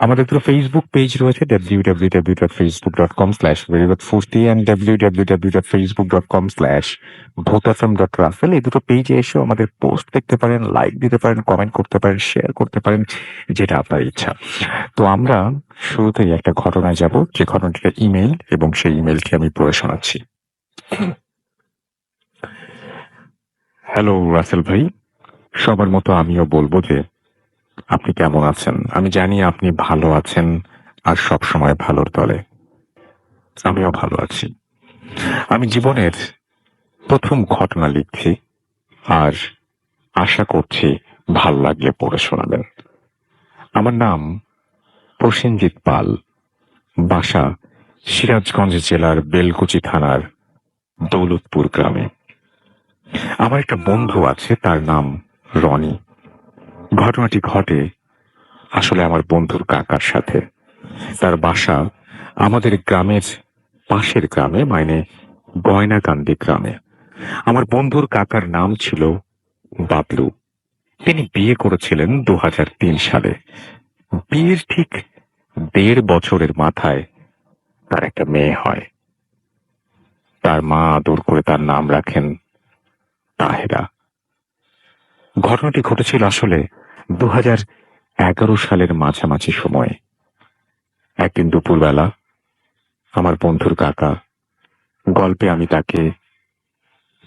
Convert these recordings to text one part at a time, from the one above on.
আমাদের দুটো Facebook page রয়েছে, www.facebook.com/verygoodfurti and www.facebook.com/bhotafm.russell। এই দুটো পেজে এসেও আমাদের পোস্ট দেখতে পারেন, লাইক দিতে পারেন, কমেন্ট করতে পারেন, শেয়ার করতে পারেন, যেটা আপনার ইচ্ছা। তো আমরা শুরুতেই একটা ঘটনায় যাব, যে ঘটনাটা ইমেল, এবং সেই ইমেলটি আমি পড়ে শোনাচ্ছি। হ্যালো রাসেল ভাই, সবার মতো আমিও বলবো যে আপনি কেমন আছেন। আমি জানি আপনি ভালো আছেন আর সব সময় ভালোর দলে। আমিও ভালো আছি। আমি জীবনের প্রথম ঘটনা লিখছি, আর আশা করছি ভাল লাগলে পড়ে শোনাবেন। আমার নাম প্রসেনজিৎ পাল, বাসা সিরাজগঞ্জ জেলার বেলকুচি থানার দৌলতপুর গ্রামে। আমার একটা বন্ধু আছে, তার নাম রনি। ঘটনাটি ঘটে আসলে আমার বন্ধুর কাকার সাথে। তার বাসা আমাদের গ্রামের পাশের গ্রামে, মানে গয়নাকান্দি গ্রামে। আমার বন্ধুর কাকার নাম ছিল বাবলু। তিনি বিয়ে করেছিলেন 2003 সালে। বিয়ের ঠিক 1.5 বছরের মাথায় তার একটা মেয়ে হয়। তার মা আদর করে তার নাম রাখেন তাহেরা। ঘটনাটি ঘটেছিল আসলে 2011 সালের মাঝামাঝি সময়ে। একদিন দুপুরবেলা আমার বন্ধুর কাকা, গল্পে আমি তাকে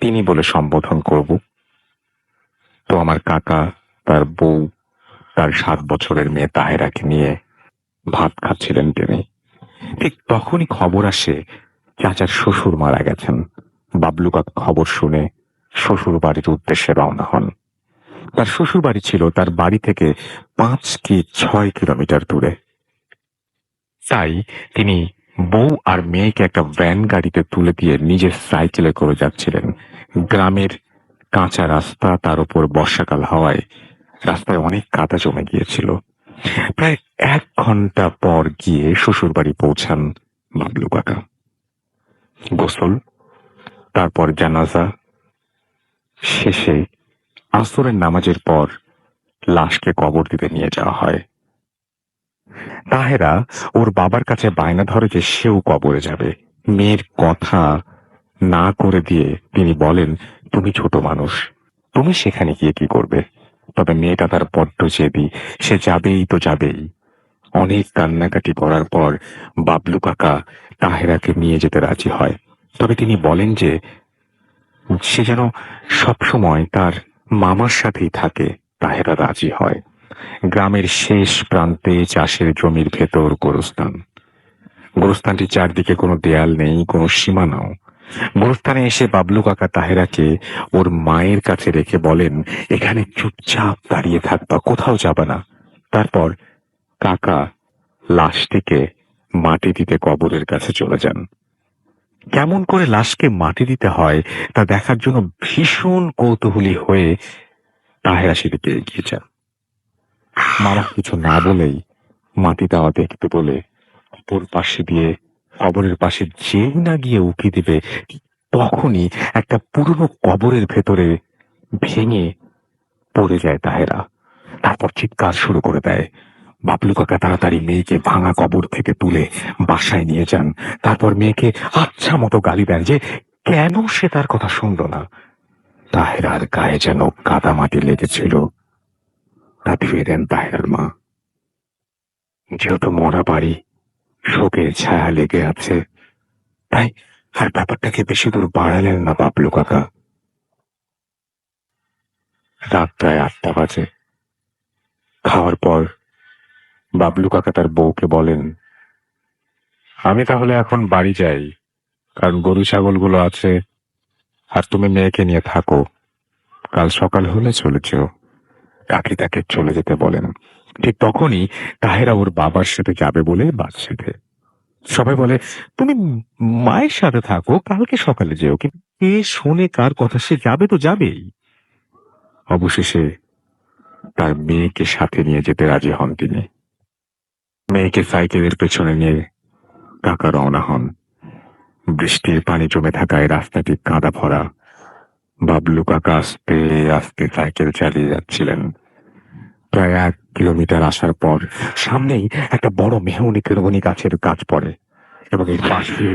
তিনি বলে সম্বোধন করব, তো আমার কাকা, তার বউ, তার 7 বছরের মেয়ে তাহেরাকে নিয়ে ভাত খাচ্ছিলেন তিনি। ঠিক তখনই খবর আসে চাচার শ্বশুর মারা গেছেন। বাবলু কাকা খবর শুনে শ্বশুর বাড়ির উদ্দেশ্যে রওনা হন। তার শ্বশুর বাড়ি ছিল তার বাড়ি থেকে 5 কি 6 কিলোমিটার দূরে। তাই তিনি বউ আর মেয়েকে একটা ভ্যান গাড়িতে তুলে দিয়ে নিজের সাইকেলে করে যাচ্ছিলেন। গ্রামের কাঁচা রাস্তা, তার উপর বর্ষাকাল হওয়ায় রাস্তায় অনেক কাদা জমে গিয়েছিল। প্রায় 1 ঘন্টা পর গিয়ে শ্বশুর বাড়ি পৌঁছান বাবলু কাকা। গোসল, তারপর জানাজা শেষে আসরের নামাজের পর লাশকে কবর দিতে নিয়ে যাওয়া হয়। তাহেরা ওর বাবার কাছে বায়না ধরে যে সেও কবরে যাবে। মেয়ের কথা না করে দিয়ে তিনি বলেন, তুমি ছোট মানুষ, তুমি সেখানে গিয়ে কি করবে? তবে মেয়েটা তার বড্ড জেদি, সে যাবেই তো যাবেই। অনেক কান্নাকাটি করার পর বাবলু কাকা তাহেরাকে নিয়ে যেতে রাজি হয়। তবে তিনি বলেন যে সে যেন সবসময় তার মামার সাথেই থাকে। তাহেরা রাজি হয়। গ্রামের শেষ প্রান্তে চাষের জমির ভেতর গোরস্থান। গোরস্থানটির চারদিকে কোনো দেয়াল নেই, কোনো সীমানাও। গোরস্থানে এসে বাবলু কাকা তাহেরাকে ওর মায়ের কাছে রেখে বলেন, এখানে চুপচাপ দাঁড়িয়ে থাকবা, কোথাও যাবা না। তারপর কাকা লাশটিকে মাটি দিতে কবরের কাছে চলে যান। কেমন করে লাশকে মাটি দিতে হয় তা দেখার জন্য ভীষণ কৌতূহলী হয়ে তাহেরা সেদিকে এগিয়ে যান। মামা কিছু না বলেই মাটি দেওয়া দেখতে বলে অপর পাশে দিয়ে কবরের পাশে যেই না গিয়ে উকি দিবে, তখনই একটা পুরনো কবরের ভেতরে ভেঙে পড়ে যায় তাহেরা। তারপর চিৎকার শুরু করে দেয়। বাবলু কাকা তাড়াতাড়ি মেয়েকে ভাঙা কবর থেকে তুলে বাসায় নিয়ে যান। তারপর মেয়েকে আচ্ছা মতো গালি দেন যে কেন সে তার কথা শুনল না। তাহেরার গায়ে যেন কাদা মাটি লেগেছিল, তা ধুয়ে দেন তাহেরার মা। যেহেতু মরা বাড়ি, শোকের ছায়া লেগে আছে, তাই আর ব্যাপারটাকে বেশি দূর বাড়ালেন না বাবলু কাকা। রাত প্রায় 8টা বাজে। খাওয়ার পর বাবলু কাকা তার বউকে বলেন, আমি তাহলে এখন বাড়ি যাই, কারণ গরু ছাগলগুলো আছে, আর তুমি মেয়েকে নিয়ে থাকো, কাল সকাল হলে চলে যেও। রাখি তাকে চলে যেতে বলেন। ঠিক তখনই তাহেরা ওর বাবার সাথে যাবে বলে বাস ছেড়ে। সবাই বলে, তুমি মায়ের সাথে থাকো, কালকে সকালে যেও। কিন্তু কে শোনে কার কথা? সে যাবে তো যাবেই। অবশেষে তার মেয়েকে সাথে নিয়ে যেতে রাজি হন তিনি। মেয়েকে সাইকেলের পেছনে নিয়ে কাকা রওনা হন। বৃষ্টির পানি জমে থাকায় রাস্তাটি কাদা ভরা। বাবলু কাকা আস্তে আস্তে সাইকেল চালিয়ে যাচ্ছিলেন। প্রায় 1 কিলোমিটার আসার পর সামনেই একটা বড় মেহগনি গাছের গাছ পড়ে এবং এর পাশে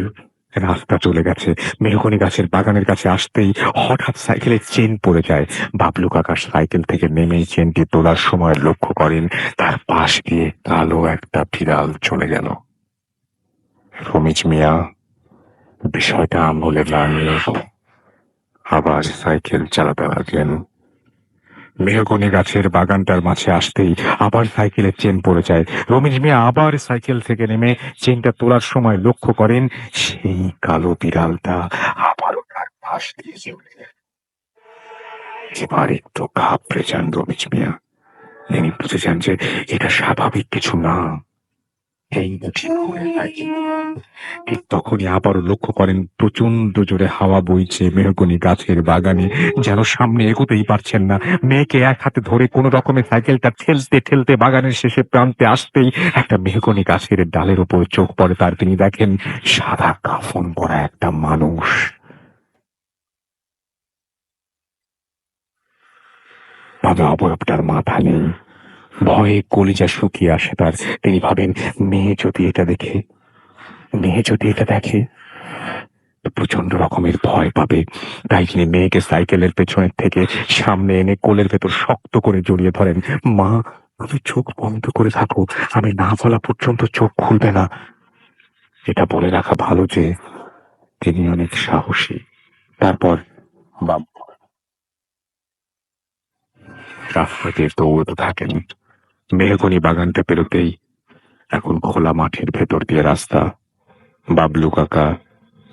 রাস্তা চলে গেছে। মেহগনি গাছের বাগানের কাছে আসতেই হঠাৎ সাইকেলের চেন পড়ে যায়। বাবলু কাকা সাইকেল থেকে নেমেই চেনটি তোলার সময় লক্ষ্য করেন তার পাশ দিয়ে কালো একটা বিড়াল চলে গেল। রমিজ মিয়া বিষয়টা আমলে না নিয়ে আবার সাইকেল চালাতে লাগলেন। মেহগনি গাছের বাগানটার মাঝে আসতেই আবার সাইকেলের চেন পড়ে যায়। রমিজ মিয়া আবার সাইকেল থেকে নেমে চেনটা তোলার সময় লক্ষ্য করেন সেই কালো বিড়ালটা আবারও তার পাশ দিয়ে চলে যায়। এবার একটু ঘাবড়ে যান রমিজ মিয়া। তিনি বুঝে যান যে এটা স্বাভাবিক কিছু না। এই বুঝি ভুলে গেছি। ঠিক তখনই আবারও লক্ষ্য করেন প্রচন্ড জোরে হাওয়া বইছে মেহগনি গাছের বাগানে, যেন সামনে এগোতেই পারছেন না। মেয়েকে এক হাতে ধরে কোনো রকমে সাইকেলটা ঠেলতে ঠেলতে বাগানের শেষে প্রান্তে আসতেই একটা মেহগনি গাছের ডালের উপর চোখ পড়ে তার। তিনি দেখেন সাদা কাফন পরা একটা মানুষ। তবে অবয়বটার মাথা নেই। ভয়ে কলিজা শুকিয়ে আসে তার। তিনি ভাবেন মেয়ে যদি এটা দেখে প্রচন্ড রকমের ভয় পাবে। তাই তিনি মেয়েকে সাইকেলের পেছনের থেকে সামনে এনে কোলের ভেতর শক্ত করে জড়িয়ে ধরেন। মা, তুমি চোখ বন্ধ করে থাকো, আমি না বলা পর্যন্ত চোখ খুলবে না। এটা বলে রাখা ভালো যে তিনি অনেক সাহসী। তারপর রাস্তাতে দৌড়তে থাকেন। মেহগনি বাগানটা পেরোতেই এখন খোলা মাঠের ভেতর দিয়ে রাস্তা। বাবলু কাকা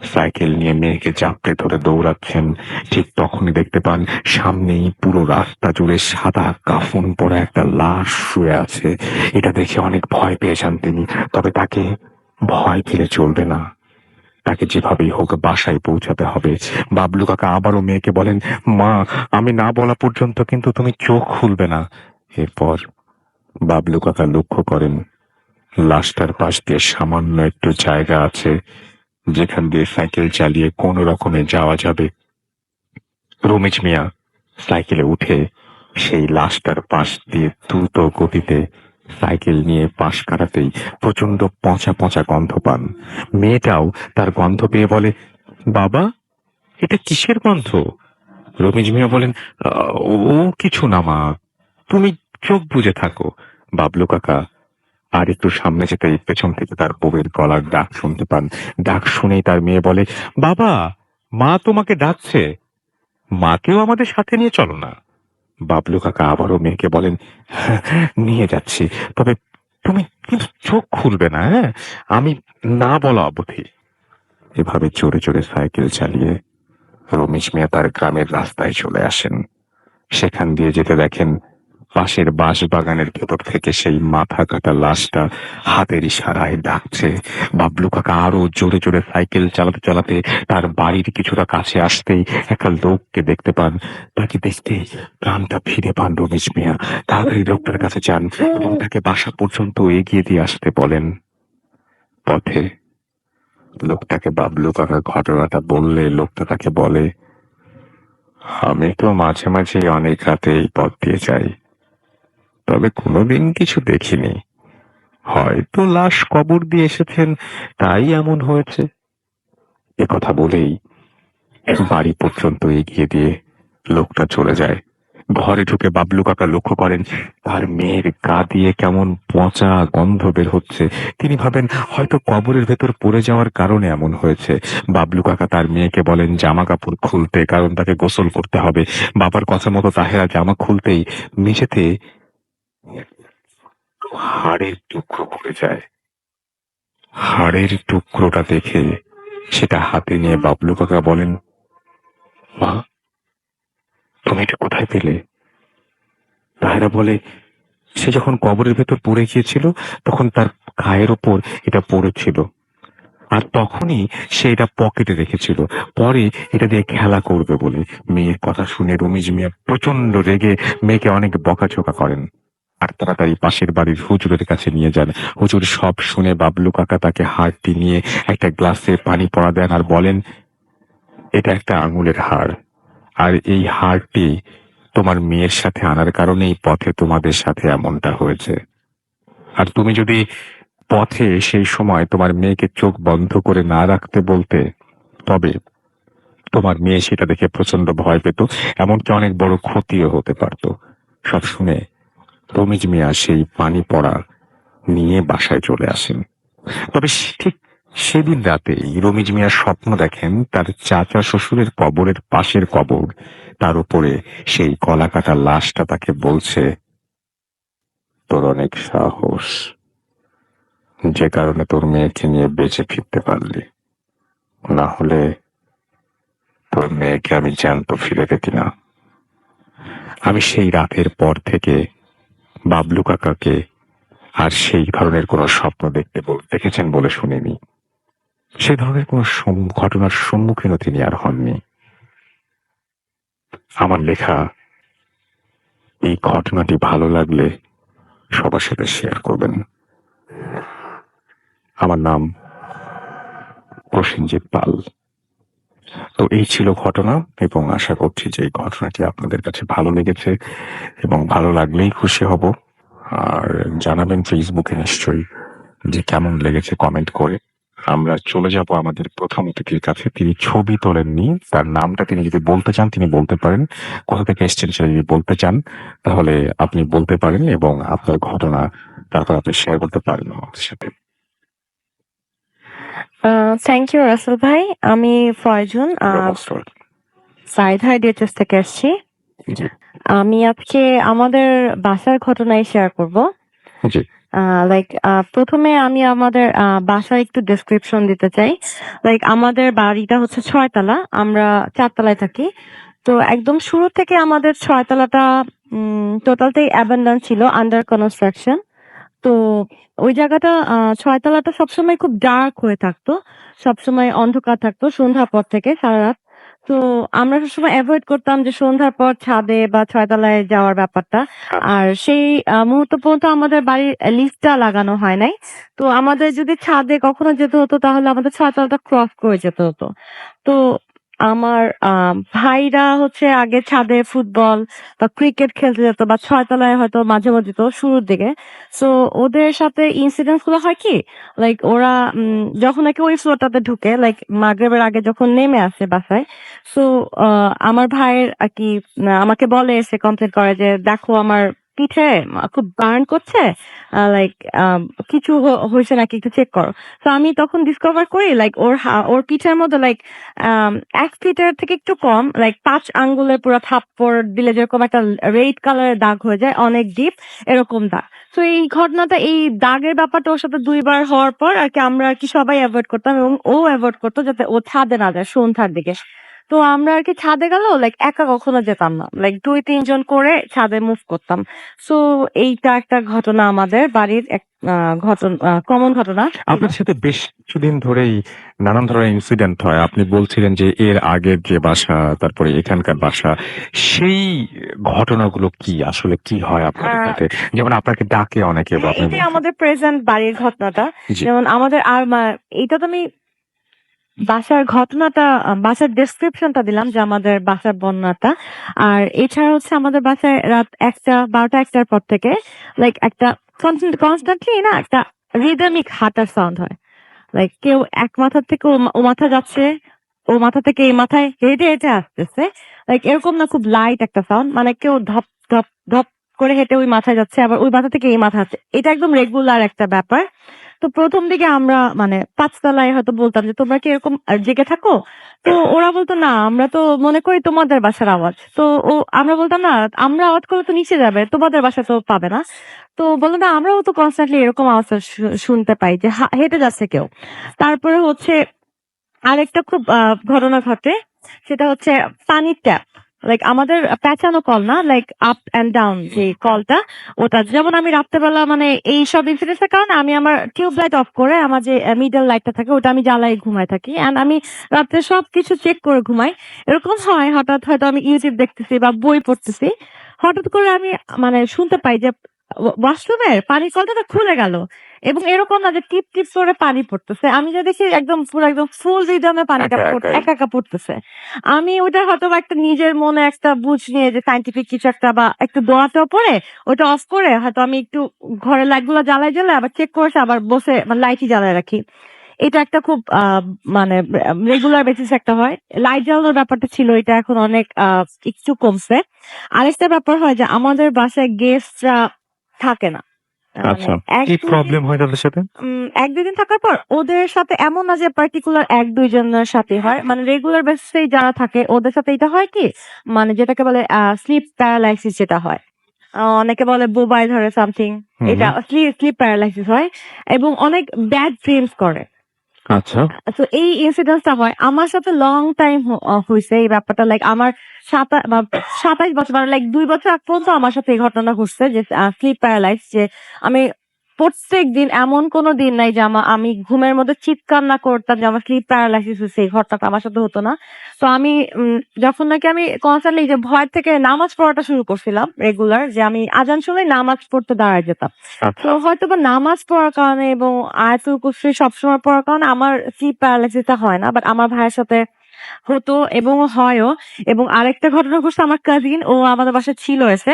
সাইকেল নিয়ে মেয়েকে চাপড়ে ধরে দৌড়াচ্ছেন। ঠিক তখনই দেখতে পান সামনেই পুরো রাস্তা জুড়ে সাদা কাফন পরা একটা লাশ শুয়ে আছে। এটা দেখে অনেক ভয় পেয়ে যান তিনি। তবে তাকে ভয় পেলে চলবে না, তাকে যেভাবেই হোক বাসায় পৌঁছাতে হবে। বাবলু কাকা আবারও মেয়েকে বলেন, মা, আমি না বলা পর্যন্ত কিন্তু তুমি চোখ খুলবে না। এরপর বাবলু কাকা লক্ষ্য করেন লাশটার পাশ দিয়ে সামান্য একটু জায়গা আছে যেখান দিয়ে সাইকেল চালিয়ে কোনো রকমে যাওয়া যাবে। রমিজ মিয়া সাইকেলে উঠে সেই লাশটার পাশ দিয়ে দ্রুত গতিতে সাইকেল নিয়ে পাশ কাটাতেই প্রচন্ড পচা পচা গন্ধ পান। মেয়েটাও তার গন্ধ পেয়ে বলে, বাবা, এটা কিসের গন্ধ? রমিজ মিয়া বলেন, ও কিছু না মা, তুমি চোখ বুজে থাকো। বাবলু কাকা আর একটু সামনে যেতেই পেছন থেকে তার বউয়ের গলার ডাক শুনতে পান। ডাক শুনেই তার মেয়ে বলে, বাবা, মা তোমাকে ডাকছে, মাকেও আমাদের সাথে নিয়ে চলো না। বাবলু কাকা আবারও মেয়েকে বলেন, "হ্যাঁ, নিয়ে যাচ্ছি, তবে তুমি কিন্তু চোখ খুলবে না, হ্যাঁ, আমি না বলা অবধি।" এভাবে জোরে জোরে সাইকেল চালিয়ে রমেশ মিয়া তার গ্রামের রাস্তায় চলে আসেন। সেখান দিয়ে যেতে দেখেন পাশের বাঁশ বাগানের ভেতর থেকে সেই মাথা কাটা লাশটা হাতের ইশারায় ডাকছে। বাবলু কাকা আরো জোরে জোরে সাইকেল চালাতে চালাতে তার বাড়ির কিছুটা কাছে আসতেই একটা লোককে দেখতে পান। তাকে দেখতে প্রাণটা ফিরে পান রমেশ মিয়া। তাড়াতাড়ি লোকটার কাছে যান এবং তাকে বাসা পর্যন্ত এগিয়ে দিয়ে আসতে বলেন। পথে লোকটাকে বাবলু কাকা ঘটনাটা বললে লোকটা তাকে বলে, আমি তো মাঝে মাঝে অনেক রাতে এই পথ দিয়ে যাই, তবে কোনোদিন কিছু দেখিনি। হয়তো লাশ কবর দিয়ে এসেছেন, তাই এমন হয়েছে। কথা বলেই বাড়ি পর্যন্ত এগিয়ে দিয়ে লোকটা চলে যায়। ঘরে ঢুকে বাবলু কাকা লক্ষ্য করেন তার মেয়ের গা দিয়ে কেমন পচা গন্ধ বের হচ্ছে। তিনি ভাবেন হয়তো কবরের ভেতর পড়ে যাওয়ার কারণে এমন হয়েছে। বাবলু কাকা তার মেয়েকে বলেন জামা কাপড় খুলতে, কারণ তাকে গোসল করতে হবে। বাবার কথা মতো তাহেরা জামা খুলতেই মেঝেতে হাড়ের টুকরো পড়ে যায়। হাড়ের টুকরোটা দেখে সেটা হাতে নিয়ে বাবলু কাকা বলেন, মা, তুমি এটা কোথায় পেলে? তাহেরা বলে, সে যখন কবরের ভেতর পড়ে গিয়েছিল তখন তার গায়ের ওপর এটা পড়েছিল, আর তখনই সে এটা পকেটে রেখেছিল, পরে এটা দিয়ে খেলা করবে বলে। মেয়ের কথা শুনে রমিজ মিয়া প্রচন্ড রেগে মেয়েকে অনেক বকাঝোকা করেন আর তাড়াতাড়ি পাশের বাড়ির হুজুরের কাছে নিয়ে যান। হুজুর সব শুনে বাবলু কাকা তাকে হাড়টি নিয়ে একটা গ্লাসে পানি পড়া দেন আর বলেন, এটা একটা আঙুলের হাড়, আর এই হাড়টি তোমার মেয়ের সাথে আনার কারণেই পথে তোমাদের সাথে এমনটা হয়েছে। আর তুমি যদি পথে সেই সময় তোমার মেয়েকে চোখ বন্ধ করে না রাখতে বলতে, তবে তোমার মেয়ে সেটা দেখে প্রচন্ড ভয় পেত, এমনকি অনেক বড় ক্ষতিও হতে পারত। সব শুনে রমিজ মিয়া সেই পানি পড়া নিয়ে বাসায় চলে আসেন। তবে ঠিক সেদিন রাতেই রমিজ মিয়া স্বপ্ন দেখেন তার চাচা শ্বশুরের কবরের পাশের কবর, তার উপরে সেই কলাকাটা লাশটা তাকে বলছে, তোর অনেক সাহস, যে কারণে তোর মেয়েকে নিয়ে বেঁচে ফিরতে পারলি, না হলে তোর মেয়েকে আমি জ্যান্ত ফিরে পেতি না। আমি সেই রাতের পর থেকে বাবলু কাকাকে আর সেই ধরনের কোনো স্বপ্ন দেখেছেন বলে শুনিনি। সেই ধরনের কোনো ঘটনার সম্মুখীনও তিনি আর হননি। আমার লেখা এই ঘটনাটি ভালো লাগলে সবার সাথে শেয়ার করবেন। আমার নাম প্রসেনজিৎ পাল। তো এই ছিল ঘটনা, এবং আশা করছি যে এই ঘটনাটি আপনাদের কাছে ভালো লেগেছে, এবং ভালো লাগলেই খুশি হব। আর জানাবেন ফেসবুকে নিশ্চয়ই যে কেমন লেগেছে কমেন্ট করে। আমরা চলে যাব আমাদের প্রথম অতিথির কাছে। তিনি ছবি তোলেননি, তার নামটা তিনি যদি বলতে চান তিনি বলতে পারেন, কোথা থেকে এসছেন সেটা যদি বলতে চান তাহলে আপনি বলতে পারেন, এবং আপনার ঘটনা তারপর আপনি শেয়ার করতে পারেন আমাদের সাথে। থ্যাংক ইউ রাসেল ভাই। আমি ফয়জুন সাইদহাই ডিএচএস থেকে আসছি। জি আমি আজকে আমাদের বাসার ঘটনাই শেয়ার করব। জি লাইক প্রথমে আমি আমাদের বাসার একটু ডেসক্রিপশন দিতে চাই। লাইক আমাদের বাড়িটা হচ্ছে 6 তলা, আমরা 4 তলায় থাকি। তো একদম শুরু থেকে আমাদের 6 তলাটা টোটালটাই অ্যাবান্ডন ছিল, আন্ডার কনস্ট্রাকশন। তো ওই জায়গাটা 6 তলাটা সবসময় খুব ডার্ক হয়ে থাকতো। সবসময় অন্ধকার থাকতো সন্ধ্যার পর থেকে সারারাত। তো আমরা সবসময় এভয়েড করতাম যে সন্ধ্যার পর ছাদে বা 6 তলায় যাওয়ার ব্যাপারটা। আর সেই মুহূর্ত পর্যন্ত আমাদের বাড়ির লিফটটা লাগানো হয় নাই। তো আমাদের যদি ছাদে কখনো যেতে হতো তাহলে আমাদের 6 তলাটা ক্রস করে যেতে হতো। তো আমার ভাইরা হচ্ছে আগে ছাদে ফুটবল বা ক্রিকেট খেলতে যেত বা 6 তলায় হয়তো মাঝে মধ্যে যেত শুরুর দিকে। সো ওদের সাথে ইনসিডেন্টস গুলো হয় কি, লাইক ওরা যখন নাকি ওই ফ্লোরটাতে ঢুকে, লাইক মাগরিবের আগে যখন নেমে আসে বাসায়, সো আমার ভাইয়ের আর কি আমাকে বলে, এসে কমপ্লেন করে যে দেখো আমার পিঠে খুব বার্ন করছে, লাইক কিছু হয়েছে নাকি একটু চেক করো। তো আমি তখন ডিসকভার করি লাইক ওর পিঠের মধ্যে লাইক 1 ফিটের থেকে একটু কম, লাইক 5 আঙ্গুলের পুরো থাপ্পড় দিলে যেরকম একটা রেড কালারের দাগ হয়ে যায়, অনেক ডিপ এরকম দাগ। তো এই ঘটনাটা, এই দাগের ব্যাপারটা ওর সাথে 2 বার হওয়ার পর আর কি আমরা আর কি সবাই এভয়েড করতাম, এবং ও এভয়েড করতো যাতে ও ছাদে না যায় সন্ধ্যার দিকে। তো আমরা আর কি ছাদে গেলেও লাইক একা কখনো যেতাম না, লাইক 2-3 জন করে ছাদে মুভ করতাম। সো এইটা একটা ঘটনা আমাদের বাড়ির এক ঘটনা, কমন ঘটনা। আপনার সাথে বেশ কিছুদিন ধরেই নানান ধরনের ইনসিডেন্ট হয়। আপনি বলছিলেন যে এর আগের যে বাসা, তারপরে এখানকার বাসা, সেই ঘটনাগুলো কি আসলে কি হয় আপনাদের সাথে? যেমন আপনাকে ডাকে অনেকে, বা আপনি এটাই আমাদের প্রেজেন্ট বাড়ির ঘটনাটা। জি যেমন আমাদের আর এইটা তো আমি বাসার ঘটনাটা, বাসার ডেসক্রিপশনটা দিলাম যে আমাদের বাসার বর্ণনাটা। আর এছাড়া হচ্ছে আমাদের বাসায় রাত 1টা 12টা 1টার পর থেকে লাইক একটা কনস্ট্যান্টলি না একটা রিদমিক হাঁটার সাউন্ড হয়। লাইক কেউ এক মাথা থেকে ও মাথা যাচ্ছে, ও মাথা থেকে এই মাথায় হেঁটে হেঁটে আসতেছে। লাইক এরকম না, খুব লাইট একটা সাউন্ড, মানে কেউ ধপ ধপ ধপ করে হেঁটে ওই মাথায় যাচ্ছে, আবার ওই মাথা থেকে এই মাথা যাচ্ছে। এটা একদম রেগুলার একটা ব্যাপার। তো প্রথম দিকে আমরা মানে 5 তলায় হয়তো বলতাম যে তোমরা কি এরকম জেগে থাকো? তো ওরা বলতো না, আমরা তো মনে করি তোমাদের বাসার আওয়াজ। তো আমরা বলতাম না, আমরা আওয়াজ করলে তো নিচে যাবে, তোমাদের বাসা তো পাবে না। তো বললো না, আমরাও তো কনস্ট্যান্টলি এরকম আওয়াজ শুনতে পাই যে হেঁটে যাচ্ছে কেউ। তারপরে হচ্ছে আরেকটা খুব ঘটনা ঘটে, সেটা হচ্ছে পানির ট্যাপ। লাইক আমাদের পেঁচানো কল না, লাইক আপ অ্যান্ড ডাউন যে কলটা, ওটা যেমন আমি রাত্রেবেলা মানে এই সব ইনসিডেন্টস এর কারণে আমি আমার টিউব লাইট অফ করে আমার যে মিডল লাইটটা থাকে ওটা আমি জ্বালাই ঘুমাই থাকি, এন্ড আমি রাত্রে সবকিছু চেক করে ঘুমাই। এরকম হয় হঠাৎ হয়তো আমি ইউটিউব দেখতেছি বা বই পড়তেছি, হঠাৎ করে আমি মানে শুনতে পাই যে ওয়াশরুমের পানির কলটা তো খুলে গেল। এবং এরকম না যে টিপ টিপ করে পানি পড়তেছে। আমি যে দেখি একদম পুরো একদম ফুল রিদমে পানিটা একা একাই। একা, একা পড়তেছে। আমি ওইটা হয়তোবা একটা নিজের মনে একটা বুঝ নিয়ে যে সায়েন্টিফিক কিছু একটা বা একটু দোয়া-টোয়া পড়ে ওটা অফ করে হয়তো আমি একটু ঘরের লাইটগুলো জ্বালায় আবার চেক করে আবার বসে মানে লাইটই জ্বালায় রাখি। এটা একটা খুব মানে রেগুলার বেসিস একটা হয়। লাইট জ্বালানোর ব্যাপারটা ছিল এটা এখন অনেক একটু কমছে। আরেকটা ব্যাপার হয় যে আমাদের বাসায় গেস্টরা থাকে না। মানে আচ্ছা। কি ১-২ দিন প্রবলেম হয় তাদের সাথে? ১-২ দিন থাকার পর ওদের সাথে এমন না যে পার্টিকুলার ১-২ জনের সাথে হয়। মানে রেগুলার বেসিসেই যারা থাকে ওদের সাথে এটা হয় কি? মানে যেটাকে বলে স্লিপ প্যারালাইসিস যেটা হয়। অনেকে বলে বোবায় ধরে সামথিং। হুম, এটা হুম। স্লিপ প্যারালাইসিস হয় এবং অনেক ব্যাড ড্রিমস করে। আচ্ছা। তো এই ইনসিডেন্স টা হয়। আমার সাথে লং টাইম হইছে এই ব্যাপারটা। লাইক আমার ২৭ বছর মানে লাইক ২ বছর আগ পর্যন্ত আমার সাথে এই ঘটনা ঘটছে যে স্লিপ প্যারালাইজ যে আমি প্রত্যেকদিন এমন কোন দিন নাই যে আমি ঘুমের মধ্যে চিৎকার না করতাম যে আমার স্লিপ প্যারালাইসিস হইছে। এই ঘটনাটা আমার সাথে হতো না। তো আমি যখন নাকি আমি কনস্ট্যান্টলি যে ভয় থেকে নামাজ পড়াটা শুরু করছিলাম রেগুলার যে আমি আজান শুনলেই নামাজ পড়তে দাঁড়ায় যেতাম। আচ্ছা। তো হয়তোবা নামাজ পড়ার কারণে এবং আয়াতুল কুরসি সবসময় পড়ার কারণে আমার স্লিপ প্যারালাইসিস টা হয় না। বাট আমার ভাইয়ের সাথে হতো এবং হয়ও। এবং আরেকটা ঘটনা ঘটছে আমার কাজিন ও আমাদের বাসায় ছিল এসে।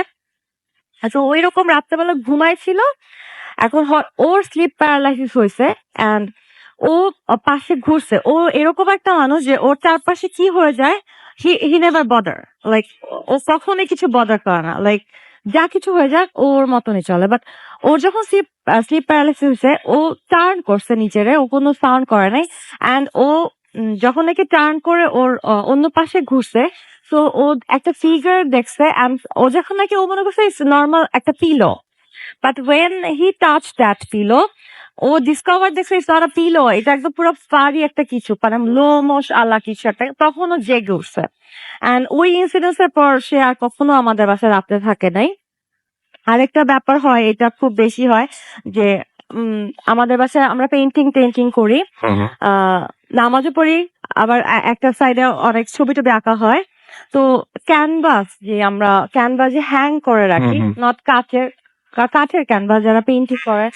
তো ঐরকম রাত্রেবেলা ঘুমাইছিল। এখন ওর স্লিপ প্যারালাইসিস হইছে অ্যান্ড ও পাশে ঘুরছে। ও এরকম একটা মানুষ যে ওর চারপাশে কি হয়ে যায় হি নেভার বদার। লাইক ও কখনোই কিছু বদার করে না। লাইক যা কিছু হয়ে যাক ওর মতনই চলে। বাট ওর যখন স্লিপ প্যারালাইসিস হইছে ও টার্ন করছে নিচেরে। ও কোনো সাউন্ড করে নাই। অ্যান্ড ও যখন নাকি টার্ন করে ওর অন্য পাশে ঘুরছে সো ও একটা ফিগার দেখছে অ্যান্ড ও যখন নাকি ও মনে করছে ইটস নরমাল একটা pillow. But when he touched that pillow, ও ডিসকভার দেখছে ইটস নট আ পিলো। এটা একদম পুরো ফারি একটা কিছু। মানে লোমশ আলা কিছু একটা। তখন ও জেগে উঠছে। অ্যান্ড ওই ইনসিডেন্স এর পর সে আর কখনো আমাদের বাসায় রাত্রে থাকে নাই। আরেকটা ব্যাপার হয় এটা খুব বেশি হয় যে আমাদের বাসায় আমরা পেইন্টিং করি। হুম, হুম। আ নামাজও পড়ি আবার একটা সাইডে অনেক ছবি-টবি আঁকা হয়। তো ক্যানভাস যে আমরা ক্যানভাসে হ্যাং করে হুম, রাখি, হুম। নট কাচের কাঠের ক্যানভাস যারা পেইন্টিং করে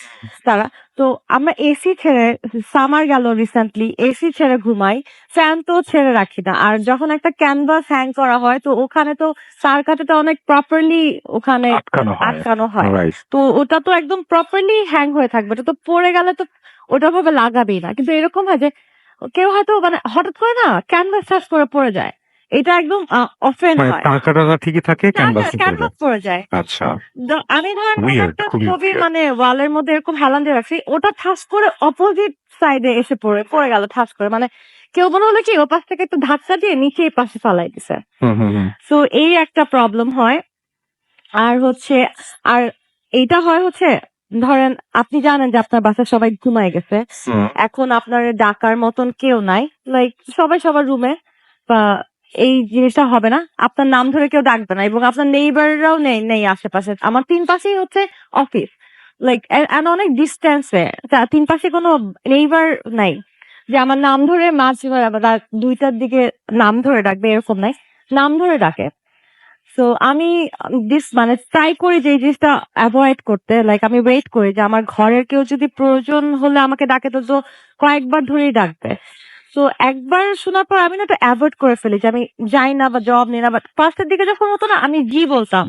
তারা। তো আমরা এসি ছেড়ে সামার গেল রিসেন্টলি এসি ছেড়ে ঘুমাই। ফ্যান তো ছেড়ে রাখি না। আর যখন একটা ক্যানভাস হ্যাং করা হয় তো ওখানে তো তার কাঁটাটা অনেক প্রপারলি ওখানে আটকানো হয়। আটকানো হয়। রাইট। তো ওটা তো একদম প্রপারলি হ্যাং হয়ে থাকবে। ওটা তো পড়ে গেলে তো ওটা ভাবে লাগাবেই না। কিন্তু এরকম হয় যে কেউ হয়তো মানে হঠাৎ করে না ক্যানভাস ঠাস করে পড়ে যায়। এটা একদম অফেন্ড মানে হয়। টাকাটা ঠিকই থাকে, না, না ক্যানভাসিং করে ক্যানভাস যায়। পড়ে যায়। আচ্ছা। আমি ধরেন কোনো উইয়ার্ড, একটা খুবই ছবি উইয়ার্ড। মানে ওয়ালের মধ্যে এরকম হেলান দিয়ে রাখছি। ওটা ঠাস করে অপোজিট সাইডে এসে পড়ে গেল ঠাস করে। মানে কেউ মনে হলো কি ওপাশ থেকে একটু ধাক্কা দিয়ে নিচে এই পাশে ফালাই দিছে। হুম, হুম, হুম। সো এই একটা প্রবলেম হয়। আর হচ্ছে আর এইটা হয় হচ্ছে ধরেন আপনি জানেন যে আপনার বাসায় সবাই ঘুমায় গেছে। হুম। এখন আপনার ডাকার মতন কেউ নাই। লাইক সবাই সবার রুমে বা এই জিনিসটা হবে না। আপনার নাম ধরে কেউ ডাকবে না এবং আপনার নেইবাররাও নেই আশেপাশে। আমার ৩ পাশেই হচ্ছে অফিস। লাইক এন্ড অনেক ডিসট্যান্সে। ৩ পাশে কোনো নেইবার নাই। যে আমার নাম ধরে মাঝ রাত ২ টার দিকে নাম ধরে ডাকবে এরকম নাই। নাম ধরে ডাকে। সো আমি মানে ট্রাই করি যে এই জিনিসটা এভয়েড করতে। লাইক আমি ওয়েট করি যে আমার ঘরের কেউ যদি প্রয়োজন হলে আমাকে ডাকে তো কয়েকবার ধরেই ডাকবে। তো একবার শোনার পর আমি না এটা এভয়েড করে ফেলি যে আমি যাই না বা জব নিই না। বাট ফার্স্ট এর দিকে যখন হতো না আমি জি বলতাম।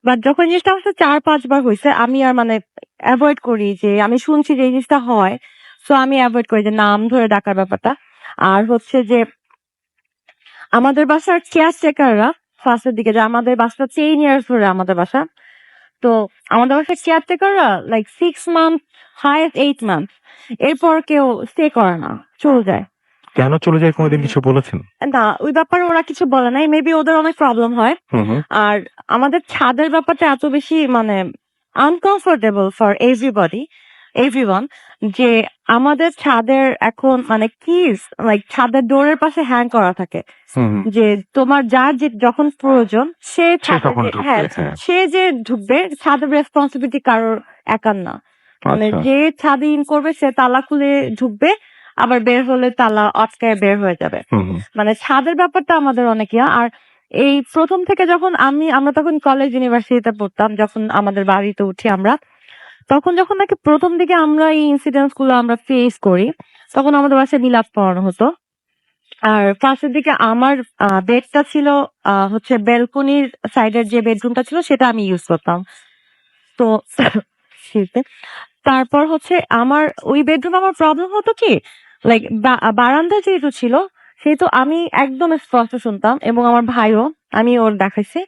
বাট যখন এই জিনিসটা আমার সাথে ৪-৫ বার হইছে আমি আর মানে এভয়েড করি যে আমি শুনছি যে এই জিনিসটা হয়। সো আমি এভয়েড করি যে নাম ধরে ডাকার ব্যাপারটা। আর হচ্ছে যে আমাদের বাসার কেয়ারটেকাররা ফার্স্ট এর দিকে যে আমাদের বাসাটা 10 ইয়ার্স ধরে আমাদের বাসা। তো আমাদের বাসার কেয়ারটেকাররা লাইক 6 মান্থ হাইয়েস্ট 8 মান্থ এরপর কেউ স্টে করে না। চলে যায়। কেন চলে যায় কোনদিন কিছু বলেছেন? না ওই ব্যাপারে ওরা কিছু বলে নাই। মেবি ওদের অনেক প্রবলেম হয়। হুম, হুম। আর আমাদের ছাদের ব্যাপারটা এত বেশি মানে আনকমফোর্টেবল ফর এভরিওয়ান যে আমাদের ছাদের এখন মানে কিস লাইক ছাদের ডোরের পাশে হ্যাং করা থাকে। হুম, হুম। যে তোমার যার যে যখন প্রয়োজন সে সে ছাদে তখন যে ঢুকবে। হ্যাঁ, হ্যাঁ। সে যে ঢুকবে ছাদের রেসপন্সিবিলিটি কারোর একার না। মানে আচ্ছা। যে ছাদে ইন করবে সে তালা খুলে ঢুকবে আবার বের হলে তালা আটকায় বের হয়ে যাবে। হুম, হুম। মানে ছাদের ব্যাপারটা আমাদের অনেক ইয়া। আর এই ১ম থেকে যখন আমরা তখন কলেজ ইউনিভার্সিটিতে পড়তাম যখন আমাদের বাড়িতে উঠি আমরা। তখন যখন নাকি প্রথম দিকে আমরা এই ইনসিডেন্টস গুলো আমরা ফেস করি, তখন আমাদের বাসায় মিলাদ পড়ানো হতো। আর ফার্স্টের দিকে আমার বেডটা ছিল হচ্ছে ব্যালকনির সাইডের যে বেডরুমটা ছিল সেটা আমি ইউজ করতাম। তো excuse me, তারপর হচ্ছে আমার ওই বেডরুমে আমার প্রবলেম হতো কি, লাইক বারান্দা যেহেতু ছিল সেহেতু আমি একদম স্পষ্ট শুনতাম, এবং আমার ভাইও, আমি ওর দেখাইছি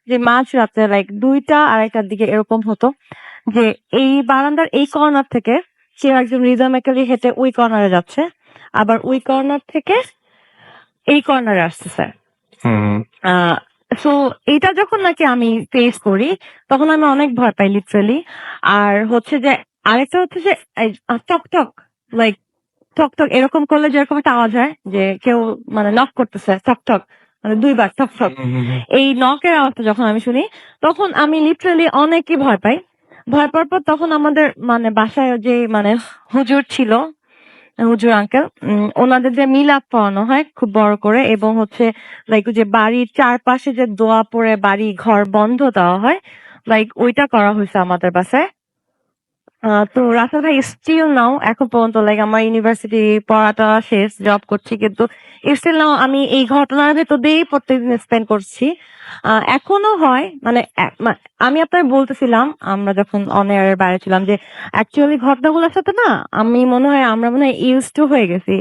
যে মাঝ রাতে লাইক ২টা ২:৩০টার দিকে এরকম হতো যে এই বারান্দার এই কর্নার থেকে কেউ একজন রিদমিক্যালি হেঁটে ওই কর্নারে যাচ্ছে, আবার ওই কর্নার থেকে এই কর্নারে আসতেছে। হুম। সো এটা যখন নাকি আমি ফেস করি তখন আমি অনেক ভয় পাই লিটারালি। আর হচ্ছে যে আরেকটা হচ্ছে যে এই টক টক, লাইক টক টক এরকম করলে যেরকম একটা আওয়াজ হয় যে কেউ মানে নক করতেছে, টক টক মানে ২ বার টক টক। এই নকের আওয়াজটা যখন আমি শুনি তখন আমি লিটারালি অনেকই ভয় পাই। ভয় পাওয়ার পর তখন আমাদের মানে বাসায় যে মানে হুজুর ছিল, হুজুর আঙ্কেল, ওনাদের যে মিলাদ পড়ানো হয় খুব বড় করে, এবং হচ্ছে লাইক যে বাড়ির চারপাশে যে দোয়া পড়ে বাড়ি ঘর বন্ধ দেওয়া হয়, লাইক ওইটা করা হয়েছে আমাদের বাসায়। তো রাসেল ভাই স্টিল নাও এখন পর্যন্ত লাইক আমার ইউনিভার্সিটি পড়াটা শেষ, জব করছি, কিন্তু স্টিল নাও আমি এই ঘটনার ভেতর দিয়েই প্রত্যেকদিন স্পেন্ড করছি। এখনো হয় মানে আমি আপনার বলতেছিলাম আমরা যখন অন এয়ারের বাইরে ছিলাম যে অ্যাকচুয়ালি ঘটনাগুলোর সাথে না আমি মনে হয় আমরা মনে হয় ইউজ টু হয়ে গেছি,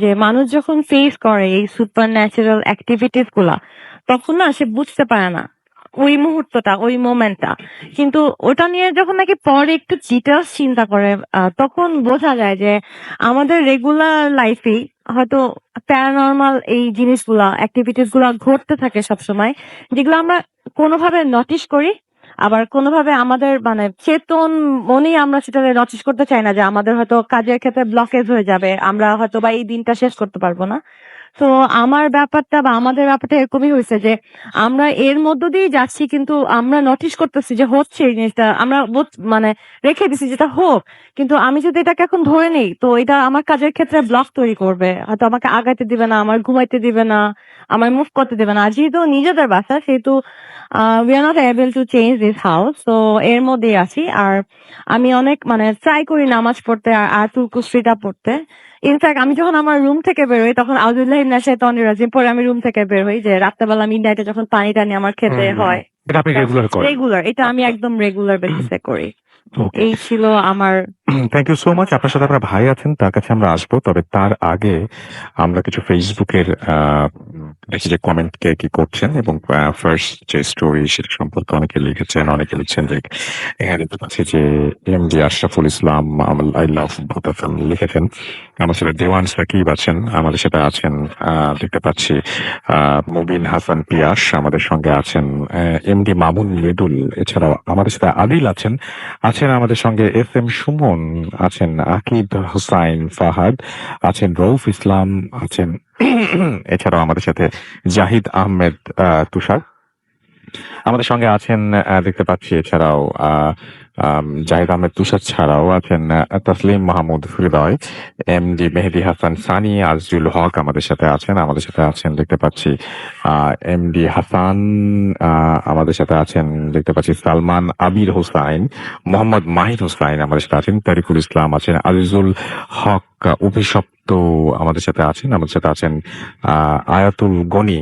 যে মানুষ যখন ফেস করে এই সুপার ন্যাচারাল অ্যাক্টিভিটিস গুলা তখন না সে বুঝতে পারে না ওই মুহূর্তটা, ওই মোমেন্টটা। কিন্তু ওটা নিয়ে যখন নাকি পরে একটু ডিটেলস চিন্তা করে তখন বোঝা যায় যে আমাদের রেগুলার লাইফে হয়তো প্যারানরমাল এই জিনিসগুলা অ্যাক্টিভিটিস গুলা ঘটতে থাকে সবসময়, যেগুলো আমরা কোনোভাবে নোটিস করি, আবার কোনোভাবে আমাদের মানে চেতন মনেই আমরা সেটা নোটিস করতে চাই না যে আমাদের হয়তো কাজের ক্ষেত্রে ব্লকেজ হয়ে যাবে, আমরা হয়তো বা এই দিনটা শেষ করতে পারবো না। তো আমার ব্যাপারটা বা আমাদের ব্যাপারটা এরকমই হয়েছে যে আমরা এর মধ্য দিয়ে যাচ্ছি, কিন্তু আমরা নোটিস করতেছি যে হচ্ছে এই জিনিসটা, আমরা মানে রেখে দিছি যেটা হোক, কিন্তু আমি যদি এটাকে এখন ধরে নেই তো এটা আমার কাজের ক্ষেত্রে ব্লক তৈরি করবে, হয়তো আমাকে আগাইতে দিবে না, আমার ঘুমাইতে দিবে না, আমার মুভ করতে দিবে না। আর যেহেতু নিজেদের বাসা সেহেতু we are not able to change this house, তো এর মধ্যেই আছি। আর আমি অনেক মানে ট্রাই করি নামাজ পড়তে আর আয়াতুল কুরসিটা পড়তে। ইনফ্যাক্ট আমি যখন আমার রুম থেকে বের হই তখন আউযুবিল্লাহি মিনাশ শাইতানির রাজিম পরে আমি রুম থেকে বের হই, যে রাত্রেবেলা মিডনাইটে যখন পানি টানি আমার খেতে হয়। এটা আপনি রেগুলার করেন? রেগুলার, এটা আমি একদম রেগুলার বেসিসে করি। তো ওকে। এই ছিল আমার। Thank you so much. আপনার সাথে আপনার ভাই আছেন, তার কাছে আমরা আসবো। তবে তার আগে আমরা কিছু ফেসবুকের দেখি যে কমেন্ট কে কি করছেন, এবং ফার্স্ট যে স্টোরি সেটা সম্পর্কে অনেকে লিখেছেন। অনেকে লিখছেন যে এখানে দেখতে পাচ্ছি যে MD Ashraful Islam I love ভূতা ফিল্ম লিখেছেন। আমার সাথে দেওয়ান সাকিব আছেন, আমাদের সাথে আছেন দেখতে পাচ্ছি মুবিন হাসান পিয়াস, আমাদের সঙ্গে আছেন এমডি মামুন মৃদুল, এছাড়াও আমাদের সাথে আদিল আছেন, আছেন আমাদের সঙ্গে এস এম সুমন, আছেন আকিব হুসাইন ফাহাদ, আছেন রউফ ইসলাম, আছেন এছাড়াও আমাদের সাথে জাহিদ আহমেদ তুষার আমাদের সঙ্গে আছেন দেখতে পাচ্ছি। এছাড়াও জাহিদ আহমেদ তুষার ছাড়াও আছেন তসলিম মাহমুদ হৃদয়, এমডি মেহেদি হাসান সানি, আজজুল হক আমাদের সাথে আছেন। আমাদের সাথে আছেন দেখতে পাচ্ছি এমডি হাসান, আমাদের সাথে আছেন দেখতে পাচ্ছি সালমান আবির হোসাইন, মোহাম্মদ মাহিদ হোসাইন আমাদের সাথে আছেন, তারিকুল ইসলাম আছেন, আজিজুল হক অভিশপ্ত আমাদের সাথে আছেন। আমাদের সাথে আছেন আয়াতুল গনি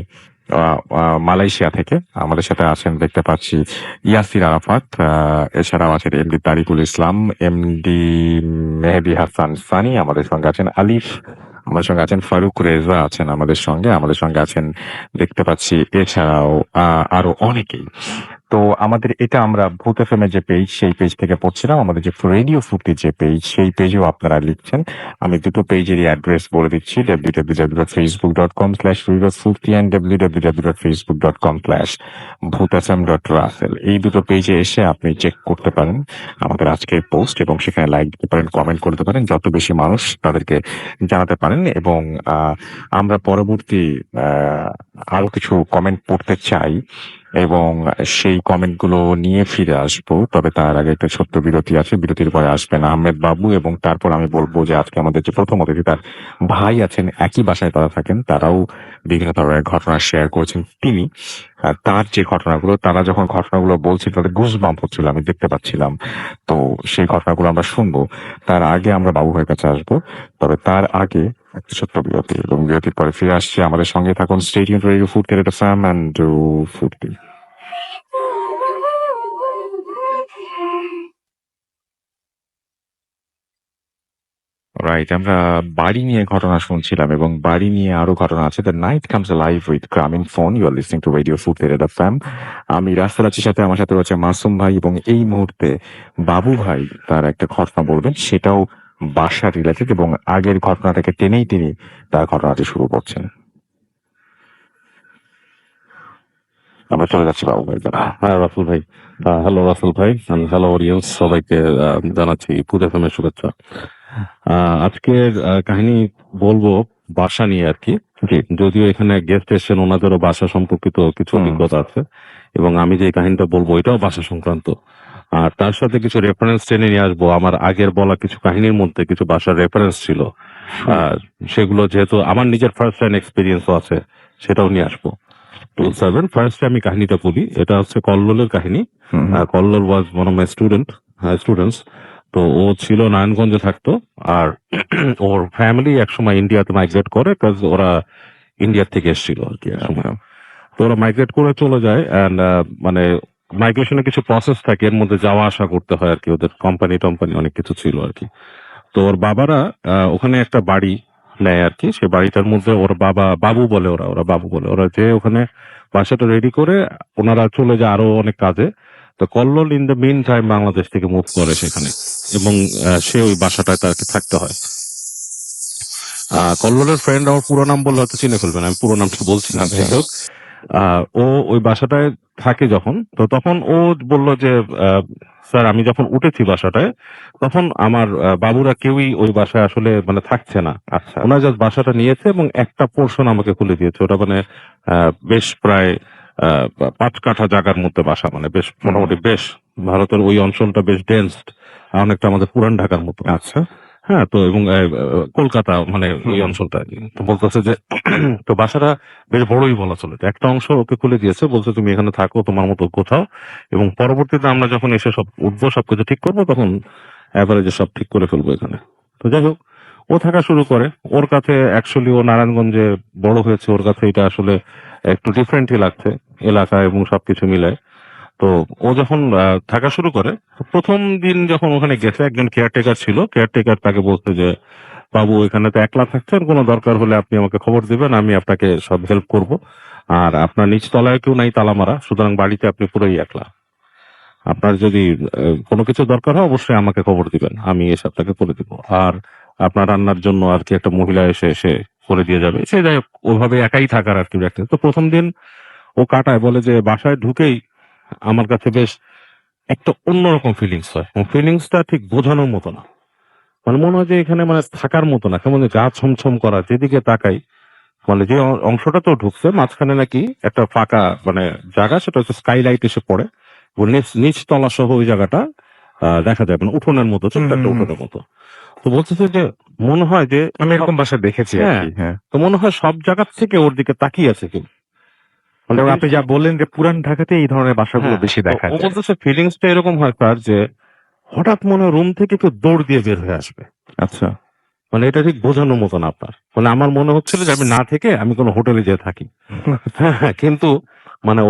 মালয়েশিয়া থেকে আমাদের সাথে আছেন দেখতে পাচ্ছি ইয়াসির আরাফাত, এছাড়াও আছেন এমডি তারিকুল ইসলাম, এমডি মেহেদি হাসান সানি আমাদের সঙ্গে আছেন, আলিফ আমাদের সঙ্গে আছেন, ফারুক রেজা আছেন আমাদের সঙ্গে আছেন দেখতে পাচ্ছি, এছাড়াও আরো অনেকেই। তো আমাদের এটা আমরা ভূত এফএম এর যে পেজ সেই পেজ থেকে পড়ছিলাম, আমাদের যে রেডিও ফুর্তি যে পেজ সেই পেজেও আপনারা লিখছেন। আমি দুটো পেজেরই অ্যাড্রেস বলে দিচ্ছি, www.facebook.com/radiofurti and www.facebook.com/bhutfm.russell। এই দুটো পেজে এসে আপনি চেক করতে পারেন আমাদের আজকের পোস্ট, এবং সেখানে লাইক দিতে পারেন, কমেন্ট করতে পারেন, যত বেশি মানুষ তাদেরকে জানাতে পারেন। এবং আমরা পরবর্তী আরো কিছু কমেন্ট পড়তে চাই। এবং সেই কমেন্টগুলো নিয়ে ফিরে আসবো। তবে তার আগে একটা ছোট্ট বিরতি আছে। বিরতির পরে আসবেন আহমেদ বাবু এবং তারপর আমি বলবো যে আজকে আমাদের যে প্রথম অতিথি তার ভাই আছেন, একই বাসায় তারা থাকেন। তারাও বিভিন্ন ধরনের ঘটনা শেয়ার করেছেন। তিনি তার যে ঘটনাগুলো, তারা যখন ঘটনাগুলো বলছিল তাদের গুজবাম্প হচ্ছিল, আমি দেখতে পাচ্ছিলাম। তো সেই ঘটনাগুলো আমরা শুনবো। তার আগে আমরা বাবু ভাইয়ের কাছে আসবো। তবে তার আগে একটা ছোট্ট বিরতি, এবং বিরতির পরে ফিরে আসছি। আমাদের সঙ্গে থাকুন। Stay tuned to radio food carat FM and ফুডকি। রাইট, আমরা বাড়ি নিয়ে ঘটনা শুনছিলাম এবং বাড়ি নিয়ে আরো ঘটনা আছে। The night comes live with Grameenphone. You are listening to radio food carat FM. আমি রাস্তার সাথে আমার সাথে রয়েছে মাসুম ভাই, এবং এই মুহূর্তে বাবু ভাই তার একটা ঘটনা বলবেন, সেটাও বাসা রিলেটেড, এবং আগের ঘটনাটাকে টেনেই তিনি তার ঘটনাটি শুরু করছেন। আমরা চলে যাচ্ছি বাবু ভাই দ্বারা। হ্যাঁ রাসেল ভাই, হ্যালো রাসেল ভাই, আমি হ্যালো অডিয়েন্স সবাইকে জানাচ্ছি ফুড এফএম এর শুভেচ্ছা। আজকের কাহিনী বলবো বাসা নিয়ে আর কি। জি। যদিও এখানে গেস্ট এসেছেন, ওনাদেরও বাসা সম্পর্কিত কিছু অভিজ্ঞতা আছে, এবং আমি যে কাহিনীটা বলবো এটাও বাসা সংক্রান্ত। আর তার সাথে কিছু রেফারেন্স টেনে নিয়ে আসবো। আমার আগের বলা কিছু কাহিনীর মধ্যে কিছু বাসার রেফারেন্স ছিল, আর সেগুলো যেহেতু আমার নিজের ফার্স্ট হ্যান্ড এক্সপিরিয়েন্সও আছে, সেটাও নিয়ে আসবো। তো সেভেন ফার্স্টে আমি কাহিনীটা বলি। এটা হচ্ছে কল্লোলের কাহিনী। Kallol was one of my students. তো ও ছিল নারায়ণগঞ্জে থাকতো, আর ওর ফ্যামিলি একসময় ইন্ডিয়াতে মাইগ্রেট করে, কাজ ওরা ইন্ডিয়া থেকে এসেছিল আর কি একসময়। তো ওরা মাইগ্রেট করে চলে যায়, অ্যান্ড মানে মাইগ্রেশনের কিছু প্রসেস থাকে, এর মধ্যে যাওয়া আসা করতে হয় আর কি, ওদের কোম্পানি টম্পানি অনেক কিছু ছিল আর কি। তো ওর বাবারা ওখানে একটা বাড়ি নেয় আর কি। সে বাড়িটার মধ্যে ওর বাবা বাবু বলে, ওরা বাবু বলে, ওরা যে ওখানে বাসাটা রেডি করে ওনারা চলে যায় আরো অনেক কাজে। তো Kallol in the meantime Bangladesh থেকে মুভ করে সেখানে, এবং সে ওই বাসাটায় তাকে থাকতে হয়। কল্লোলের ফ্রেন্ড, আমার পুরো নাম বললে হয়তো চিনে ফেলবেন, আমি পুরো নামটা বলছি না। যাই হোক, ও ওই বাসাটায় থাকে যখন, তো তখন ও বলল যে স্যার, আমি যখন উঠেছি বাসাটায়, তখন আমার বাবুরা কেউই ওই বাসায় আসলে মানে থাকছে না। আচ্ছা। ওনারা জাস্ট বাসাটা নিয়েছে এবং একটা পোর্শন আমাকে খুলে দিয়েছে। ওটা মানে বেশ প্রায় 5 কাঠা জায়গার মধ্যে বাসা, মানে বেশ মোটামুটি বেশ, ভারতের ওই অঞ্চলটা বেশ ডেন্সড, অনেকটা আমাদের পুরান ঢাকার মতো। আচ্ছা। হ্যাঁ, তো এবং কলকাতা মানে ওই অঞ্চলটা আর কি। তো বলতেছে যে তো বাসাটা বেশ বড়ই বলা চলে। তো একটা অংশ ওকে খুলে দিয়েছে, বলছে তুমি এখানে থাকো তোমার মতো কোথাও, এবং পরবর্তীতে আমরা যখন এসে সব উঠবো, সবকিছু ঠিক করবো, তখন অ্যাভারেজে সব ঠিক করে ফেলবো এখানে। তো যাই হোক, ও থাকা শুরু করে। ওর কাছে অ্যাকচুয়ালি ও নারায়ণগঞ্জে বড় হয়েছে, ওর কাছে এটা আসলে একটু ডিফারেন্টই লাগছে এলাকা এবং সবকিছু মিলায়। তো ও যখন থাকা শুরু করে, তো প্রথম দিন যখন ওখানে গেছে, একজন কেয়ারটেকার ছিল। কেয়ারটেকার তাকে বলতে যে, বাবু এখানে তো একলা থাকছেন, কোনো দরকার হলে আপনি আমাকে খবর দিবেন, আমি আপনাকে সব হেল্প করব। আর আপনার নিচ তলায় কেউ নাই তালা মারা, সুতরাং বাড়িতে আপনি পুরোই একলা। আপনার যদি কোনো কিছু দরকার হয় অবশ্যই আমাকে খবর দিবেন, আমি এসে আপনাকে করে দিব। আর আপনার রান্নার জন্য আর কি একটা মহিলা এসে এসে করে দিয়ে যাবে। সে যাই হোক, ওইভাবে একাই থাকার আর কি একটা। তো প্রথম দিন ও কাটায়, বলে যে বাসায় ঢুকেই আমার কাছে বেশ একটা অন্যরকম ফিলিংস হয়। ফিলিংসটা ঠিক বোঝানোর মতো না, মানে মনে হয় যে এখানে মানে থাকার মতো না, কেমন গা ছমছম করা, যেদিকে তাকাই। মানে যে অংশটা তো ঢুকছে মাঝখানে নাকি একটা ফাঁকা মানে জায়গা, সেটা হচ্ছে স্কাইলাইট এসে পড়ে, এবং নিচ তলা সহ ওই জায়গাটা দেখা যায়, মানে উঠোনের মতো, ছোট্ট একটা উঠোনের মতো। তো বলতেছে যে মনে হয় যে আমি এরকম বাসা দেখেছি আর হ্যাঁ, কি। হ্যাঁ। তো মনে হয় সব জায়গা থেকে ওর দিকে তাকিয়ে আছে কেউ। মানে এবং আপনি যা বললেন যে পুরান ঢাকাতে এই ধরনের বাসাগুলো হ্যাঁ, বেশি তো দেখা ও যায়। বলতেছে ফিলিংসটা এরকম হয় তার, যে হঠাৎ মনে হয় রুম থেকে কেউ দৌড় দিয়ে বের হয়ে আসবে। আচ্ছা। মানে এটা ঠিক বোঝানোর মতন আপনার, মানে আমার মনে হচ্ছিল যে আমি না থেকে আমি কোনো হোটেলে যেয়ে থাকি। হ্যাঁ, কিন্তু মানে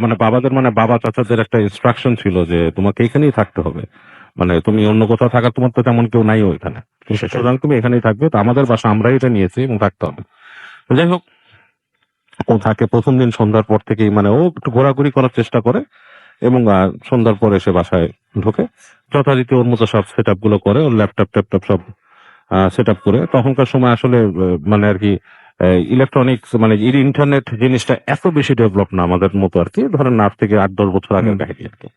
মানে বাবাদের মানে বাবা চাচাদের একটা ইনস্ট্রাকশন ছিল যে তোমাকে এখানেই থাকতে হবে, মানে তুমি অন্য কোথাও থাকার তোমার তো তেমন কেউ নাই ওইখানে, সুতরাং তুমি এখানেই থাকবে। তো আমাদের বাসা আমরাই এটা নিয়েছি এবং থাকতে হবে। তো যাই হোক, ও থাকে প্রথম দিন সন্ধ্যার পর থেকেই, মানে ও একটু ঘোরাঘুরি করার চেষ্টা করে, এবং সন্ধ্যার পরে এসে বাসায় ঢোকে, যথারীতি ওর মতো সব সেট আপ গুলো করে, ওর ল্যাপটপ ট্যাপটপ সব সেট আপ করে। তখনকার সময় আসলে মানে আর কি ইলেকট্রনিক্স মানে ইন্টারনেট জিনিসটা এত বেশি ডেভেলপ না আমাদের মতো আর কি, ধরেন 8 থেকে 8-10 বছর আগের কাহিনী আর কি।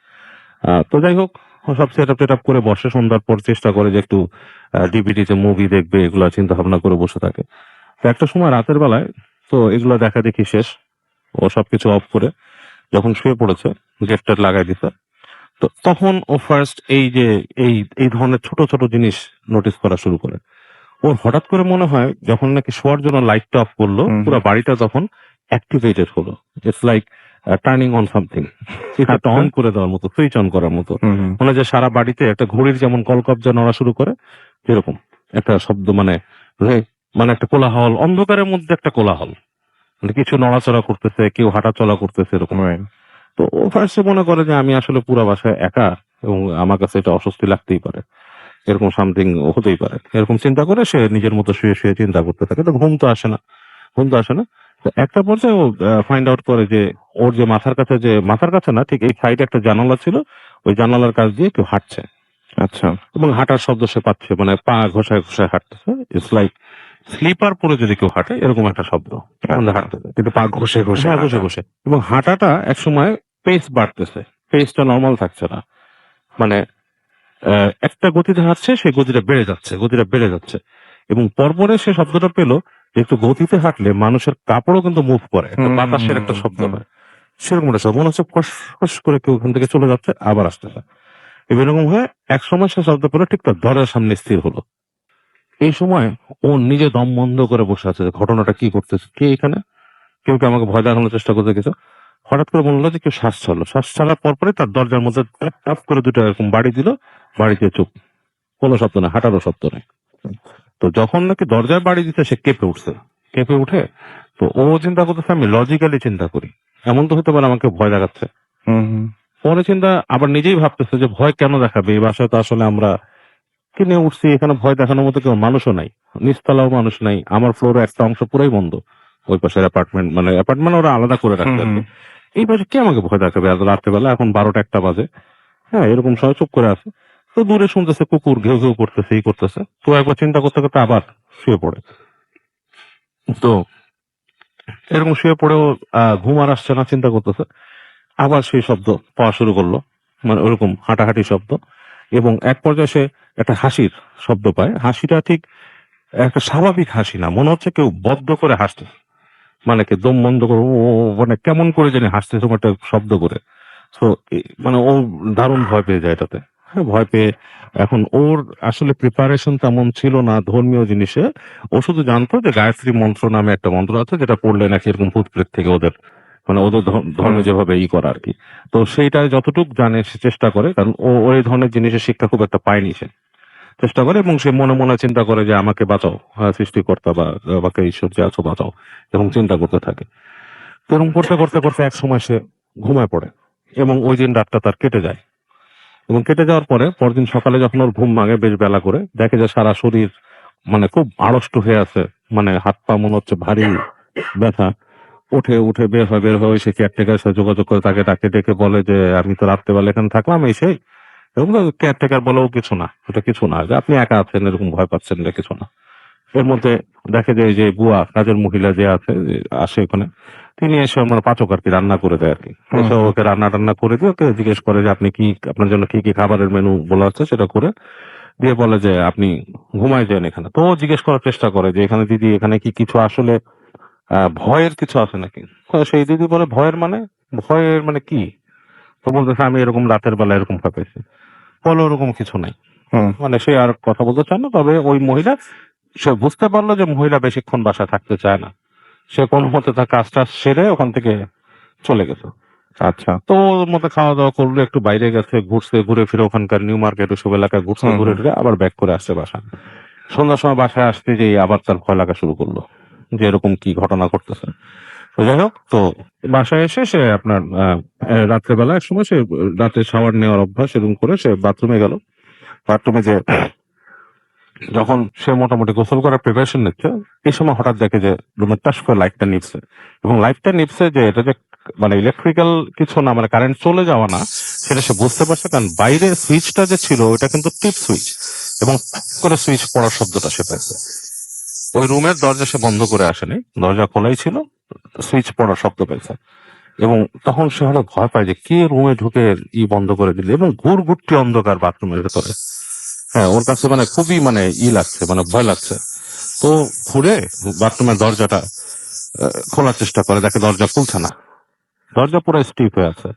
তো যাই হোক, ও সব সেট আপ টেট আপ করে বসে, সন্ধ্যার পর চেষ্টা করে যে একটু ডিভিডিতে মুভি দেখবে, এগুলা চিন্তা ভাবনা করে বসে থাকে। তো একটা সময় রাতের বেলায়, তো এগুলো দেখা দেখি শেষ, ও সবকিছু অফ করে যখন শুয়ে পড়েছে, গেটটা লাগাই দিছে, তো তখন ও ফার্স্ট এই যে এই এই ধরনের ছোট ছোট জিনিস নোটিস করা শুরু করে। ওর হঠাৎ করে মনে হয় যখন নাকি শোয়ার জন্য লাইটটা অফ করলো, হুম, পুরো বাড়িটা তখন অ্যাক্টিভেটেড হলো। It's like turning on something, এটা আচ্ছা। অন করে দেওয়ার মতো, সুইচ অন করার মতো। হুম, হুম। মনে হয় যে সারা বাড়িতে একটা ঘড়ির যেমন কলকব্জা নড়া শুরু করে, এরকম একটা শব্দ, মানে মানে একটা কোলাহল, অন্ধকারের মধ্যে একটা কোলাহল, মানে কিছু নড়াচড়া করতেছে, কেউ হাঁটা চলা করতেছে, এরকম। Right. তো ও ফার্স্টে মনে করে যে আমি আসলে পুরো বাসায় একা, এবং আমার কাছে এটা অস্বস্তি লাগতেই পারে, এরকম সামথিং হতেই পারে, এরকম চিন্তা করে সে নিজের মতো শুয়ে শুয়ে চিন্তা করতে থাকে। তো ঘুম তো আসে না, ঘুম তো আসে না। তো একটা পর্যায়ে ও ফাইন্ড আউট করে যে ওর যে মাথার কাছে না, ঠিক এই সাইডে একটা জানালা ছিল, ওই জানালার কাছ দিয়ে কেউ হাঁটছে, আচ্ছা। এবং হাঁটার শব্দ সে পাচ্ছে, মানে পা ঘষায় ঘষায় হাঁটতেছে। ইটস লাইক স্লিপার পরে যদি কেউ হাঁটে, এরকম একটা শব্দ মানে হাঁটতেছে, কিন্তু পা ঘষে ঘষে হ্যাঁ, ঘষে হাঁটা। ঘষে। এবং হাঁটাটা একসময় পেস বাড়তেছে, পেসটা নর্মাল থাকছে না, মানে একটা গতিতে হাঁটছে, সেই গতিটা বেড়ে যাচ্ছে, গতিটা বেড়ে যাচ্ছে। এবং পরপরে সে শব্দটা পেলো যে একটু গতিতে হাঁটলে মানুষের কাপড়ও কিন্তু মুভ করে, একটা হুম, বাতাসের একটা হুম, শব্দ হুম। হয়, সেরকম একটা শব্দ। মনে হচ্ছে ফস ফস করে কেউ ওখান থেকে চলে যাচ্ছে, আবার আসতেছে। এরকম হয়ে এক সময় সে শব্দ পেলো, ঠিক তার দরজার সামনে স্থির হলো। এই সময় ও নিজে দম বন্ধ করে বসে আছে যে ঘটনাটা কি করতেছে, কে এখানে, কেউ কি আমাকে ভয় দেখানোর চেষ্টা করতে কিছু। হঠাৎ করে মনে হলো যে কেউ শ্বাস ছাড়লো, শ্বাস ছাড়ার পরপরে তার দরজার মধ্যে টপ টপ করে দুটো এরকম বাড়ি দিল, বাড়িতে চুপ, কোনো শব্দ না, হাঁটারও শব্দ নেই। তো যখন নাকি দরজায় বাড়ি দিতে, সে কেঁপে উঠছে, কেঁপে উঠে তো ও চিন্তা করতেছে আমি লজিক্যালি চিন্তা করি, এমন তো হতে পারে আমাকে ভয় দেখাচ্ছে। হুম, হুম। পরে চিন্তা আবার নিজেই ভাবতেছে যে ভয় কেন দেখাবে, এই বাসায় তো আসলে আমরা কিনে উঠছি, এখানে ভয় দেখানোর মতো কেউ মানুষও নাই, নিচতলাও মানুষ নাই, আমার ফ্লোরে একটা অংশ পুরাই বন্ধ, ওই পাশের অ্যাপার্টমেন্ট, মানে অ্যাপার্টমেন্ট ওরা আলাদা করে রাখছে আর কি। এই পাশে কে আমাকে ভয় দেখাবে এত রাত্রেবেলা, এখন 12টা 1টা বাজে। হ্যাঁ, এরকম সময় চুপ করে আছে। তো দূরে শুনতেছে কুকুর ঘেউ ঘেউ করতেছে, এই করতেছে। তো একবার চিন্তা করতে করতে আবার শুয়ে পড়ে। তো এরকম শুয়ে পড়েও ঘুম আর আসছে না, চিন্তা করতেছে। আবার সেই শব্দ পাওয়া শুরু করলো, মানে ওরকম হাঁটাহাঁটি শব্দ। এবং এক পর্যায়ে সে একটা হাসির শব্দ পায়। হাসিটা ঠিক একটা স্বাভাবিক হাসি না, মনে হচ্ছে কেউ বদ্ধ করে হাসছে, মানে কে দম বন্ধ করে মানে কেমন করে জানি হাসতে, এরকম একটা শব্দ করে। তো মানে ও দারুণ ভয় পেয়ে যায় এটাতে। হ্যাঁ, ভয় পেয়ে এখন ওর আসলে প্রিপারেশন তেমন ছিল না ধর্মীয় জিনিসে। ও শুধু জানতো যে গায়ত্রী মন্ত্র নামে একটা মন্ত্র আছে, যেটা পড়লে নাকি এরকম ভূত প্রেত থেকে ওদের, মানে ওদের ধর্মে যেভাবে করা আর কি। তো সেইটা যতটুক জানে সে চেষ্টা করে, কারণ ও ওই ধরনের জিনিসের শিক্ষা খুব একটা পায়নি, সে চেষ্টা করে এবং সে মনে মনে চিন্তা করে যে আমাকে বাঁচাও, সৃষ্টিকর্তা বা আমাকে ঈশ্বর যে আছো বাঁচাও, এবং চিন্তা করতে থাকে। তো এরকম করতে করতে করতে এক সময় সে ঘুমায় পড়ে, এবং ওই দিন রাতটা তার কেটে যায়। এবং কেটে যাওয়ার পরে পরদিন সকালে যখন ওর ঘুম ভাঙে বেশ বেলা করে, দেখে যে সারা শরীর মানে খুব আড়ষ্ট হয়ে আছে, মানে হাত পা মনে হচ্ছে ভারী ব্যথা। উঠে উঠে বের হয়ে সে কেয়ারটেকার সাথে যোগাযোগ করে তাকে ডাকে, ডেকে বলে যে আমি তো রাত্রেবেলা এখানে থাকলাম, এই সেই। এবং কেয়ারটেকার বলে ও কিছু না, ওটা কিছু না, যে আপনি একা আছেন, এরকম ভয় পাচ্ছেন, এটা কিছু না। এর মধ্যে দেখে যে এই যে বুয়া কাজের মহিলা যে আছে, যে আসে ওখানে, তিনি এসে আমার পাচক আর কি রান্না করে দেয় আর কি। এসে ওকে রান্না টান্না করে দিয়ে ওকে জিজ্ঞেস করে যে আপনি কি, আপনার জন্য কি কি খাবারের মেনু বলা আছে সেটা করে দিয়ে বলে যে আপনি ঘুমায় যান এখানে। তো ও জিজ্ঞেস করার চেষ্টা করে যে এখানে দিদি, এখানে কি কিছু আসলে ভয়ের কিছু আছে নাকি। তো সেই দিদি বলে ভয়ের মানে কি। তো বলতেছে আমি এরকম রাতের বেলা এরকম ভয় পেয়েছি। বলে ওরকম কিছু নাই, হুম। মানে সে আর কথা বলতে চায় না। তবে ওই মহিলা, সে বুঝতে পারলো যে মহিলা বেশিক্ষণ বাসায় থাকতে চায় না, সে কোনো মতে তার কাজটা সেরে ওখান থেকে চলে গেছে। আচ্ছা। তো ওর মধ্যে খাওয়া দাওয়া করলো, একটু বাইরে গেছে, ঘুরছে, ঘুরে ফিরে ওখানকার নিউ মার্কেট ওসব এলাকায় ঘুরছে, ঘুরে ফিরে আবার ব্যাক করে আসছে বাসা। সন্ধ্যার সময় বাসায় আসতে যেই আবার তার ভয় লাগা শুরু করলো যে এরকম কি ঘটনা ঘটতেছে। তো যাই হোক, তো বাসায় এসে সে আপনার রাত্রেবেলা এক সময় সে রাতে শাওয়ার নেওয়ার অভ্যাস, এরকম করে সে বাথরুমে গেল। বাথরুমে যে যখন সে মোটামুটি গোসল করার প্রিপারেশন নিচ্ছে, এই সময় হঠাৎ দেখে যে রুমের টাস করে লাইটটা নিভছে। এবং লাইটটা নিভছে যে এটা যে মানে ইলেকট্রিক্যাল কিছু না, মানে কারেন্ট চলে যাওয়া না, সেটা সে বুঝতে পারছে, কারণ বাইরে সুইচটা যে ছিল ওইটা কিন্তু টিপ সুইচ, এবং টাক করে সুইচ পড়ার শব্দটা সে পাইছে। ওই রুমের দরজা সে বন্ধ করে আসেনি, দরজা খোলাই ছিল, সুইচ পড়ার শব্দ পেয়েছে। এবং তখন সে হঠাৎ ভয় পায় যে কে রুমে ঢুকে বন্ধ করে দিল, এবং ঘুরঘুরটি অন্ধকার বাথরুমের ভেতরে। হ্যাঁ, ওর কাছে মানে খুবই মানে লাগছে, মানে ভয় লাগছে। তো ঘুরে বাথরুমের দরজাটা খোলার চেষ্টা করে, দেখে দরজা খুলছে না। দরজা পুরো স্টিপ হয়ে আছে,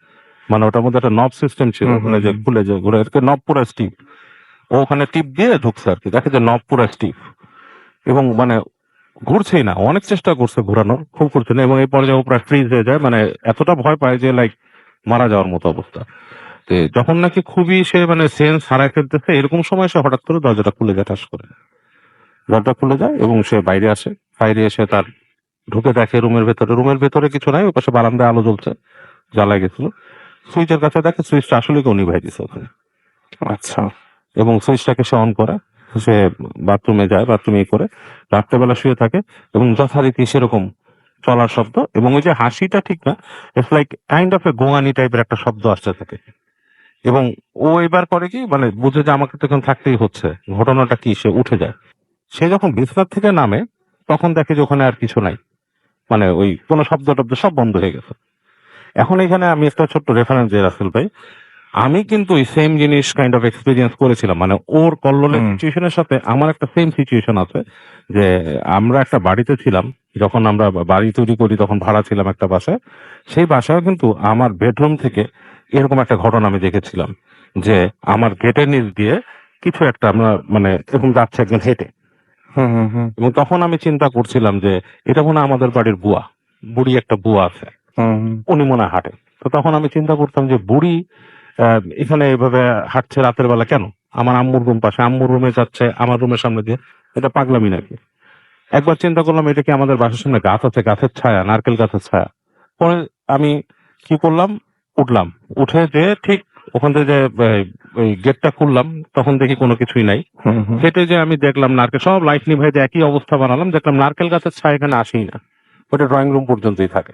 মানে ওটার মধ্যে একটা নব সিস্টেম ছিল, ওখানে যে খুলে যে ঘুরে এরকম নব পুরো স্টিপ। ও ওখানে টিপ দিয়ে ঢুকছে আর কি, দেখে যে নব পুরো স্টিপ এবং মানে ঘুরছেই না, অনেক চেষ্টা করছে ঘোরানোর, খুব ঘুরছে না, এবং এই পর্যায়ে ও প্রায় ফ্রিজ হয়ে যায়, মানে এতটা ভয় পায় যে লাইক মারা যাওয়ার মতো অবস্থা। তো যখন নাকি খুবই সে মানে সেন্স হারায় ফেলতেছে, এরকম সময় সে হঠাৎ করে দরজাটা খুলে যায়, ঠাস করে দরজা খুলে যায় এবং সে বাইরে আসে। বাইরে এসে তার ঢুকে দেখে রুমের ভেতরে কিছু নাই, ওই পাশে বারান্দায় আলো জ্বলছে, জ্বালায় গেছিল। সুইচের কাছে দেখে সুইচটা আসলে কেউ নিভাই দিছে ওখানে, আচ্ছা। এবং সুইচটাকে সে অন করে, সে বাথরুমে যায়, বাথরুমে করে রাত্রেবেলা শুয়ে থাকে এবং যথারীতি সেরকম চলার শব্দ, এবং ওই যে হাসিটা ঠিক না, ইটস লাইক কাইন্ড অফ এ গোয়ানি টাইপের একটা শব্দ আসতে থাকে। এবং ও এবার করে কি, মানে বুঝে যে আমাকে তো এখন থাকতেই হচ্ছে, ঘটনাটা কি, সে উঠে যায়। সে যখন বিছানা থেকে নামে তখন দেখে যে ওখানে আর কিছু নাই, মানে ওই কোনো শব্দ টব্দ সব বন্ধ হয়ে গেছে। এখন এখানে আমি একটা ছোট্ট রেফারেন্স দিয়ে রাসেল ভাই, আমি কিন্তু ওই সেম জিনিস কাইন্ড অফ এক্সপিরিয়েন্স করেছিলাম, মানে ওর কল্লোলের সিচুয়েশনের সাথে আমার একটা সেম সিচুয়েশন আছে। যে আমরা একটা বাড়িতে ছিলাম, যখন আমরা বাড়ি তৈরি করি তখন ভাড়া ছিলাম একটা বাসায়। সেই বাসায় কিন্তু আমার বেডরুম থেকে এরকম একটা ঘটনা আমি দেখেছিলাম, যে আমার গেটের নিচ দিয়ে কিছু একটা আমরা মানে এরকম যাচ্ছে একজন হেঁটে, এবং তখন আমি চিন্তা করছিলাম যে এটা মনে হয় আমাদের বাড়ির বুয়া, বুড়ি একটা বুয়া আছে, উনি মনে হয় হাঁটে। তো তখন আমি চিন্তা করতাম যে বুড়ি এখানে এভাবে হাঁটছে রাতের বেলা কেন, আমার আম্মুর রুম পাশে, আম্মুর রুমে যাচ্ছে আমার রুমের সামনে দিয়ে, এটা পাগলামি নাকি? একবার চিন্তা করলাম এটা কি আমাদের বাসার সামনে গাছ আছে, গাছের ছায়া, নারকেল গাছের ছায়া। পরে আমি কি করলাম, উঠলাম, উঠে যে ঠিক ওখান থেকে যে ওই গেটটা খুললাম, তখন দেখি কোনো কিছুই নাই। হেঁটে যে আমি দেখলাম নারকেল সব লাইট নিভাই যে একই অবস্থা বানালাম, দেখলাম নারকেল গাছের ছায়া এখানে আসেই না, ওটা ড্রয়িং রুম পর্যন্তই থাকে।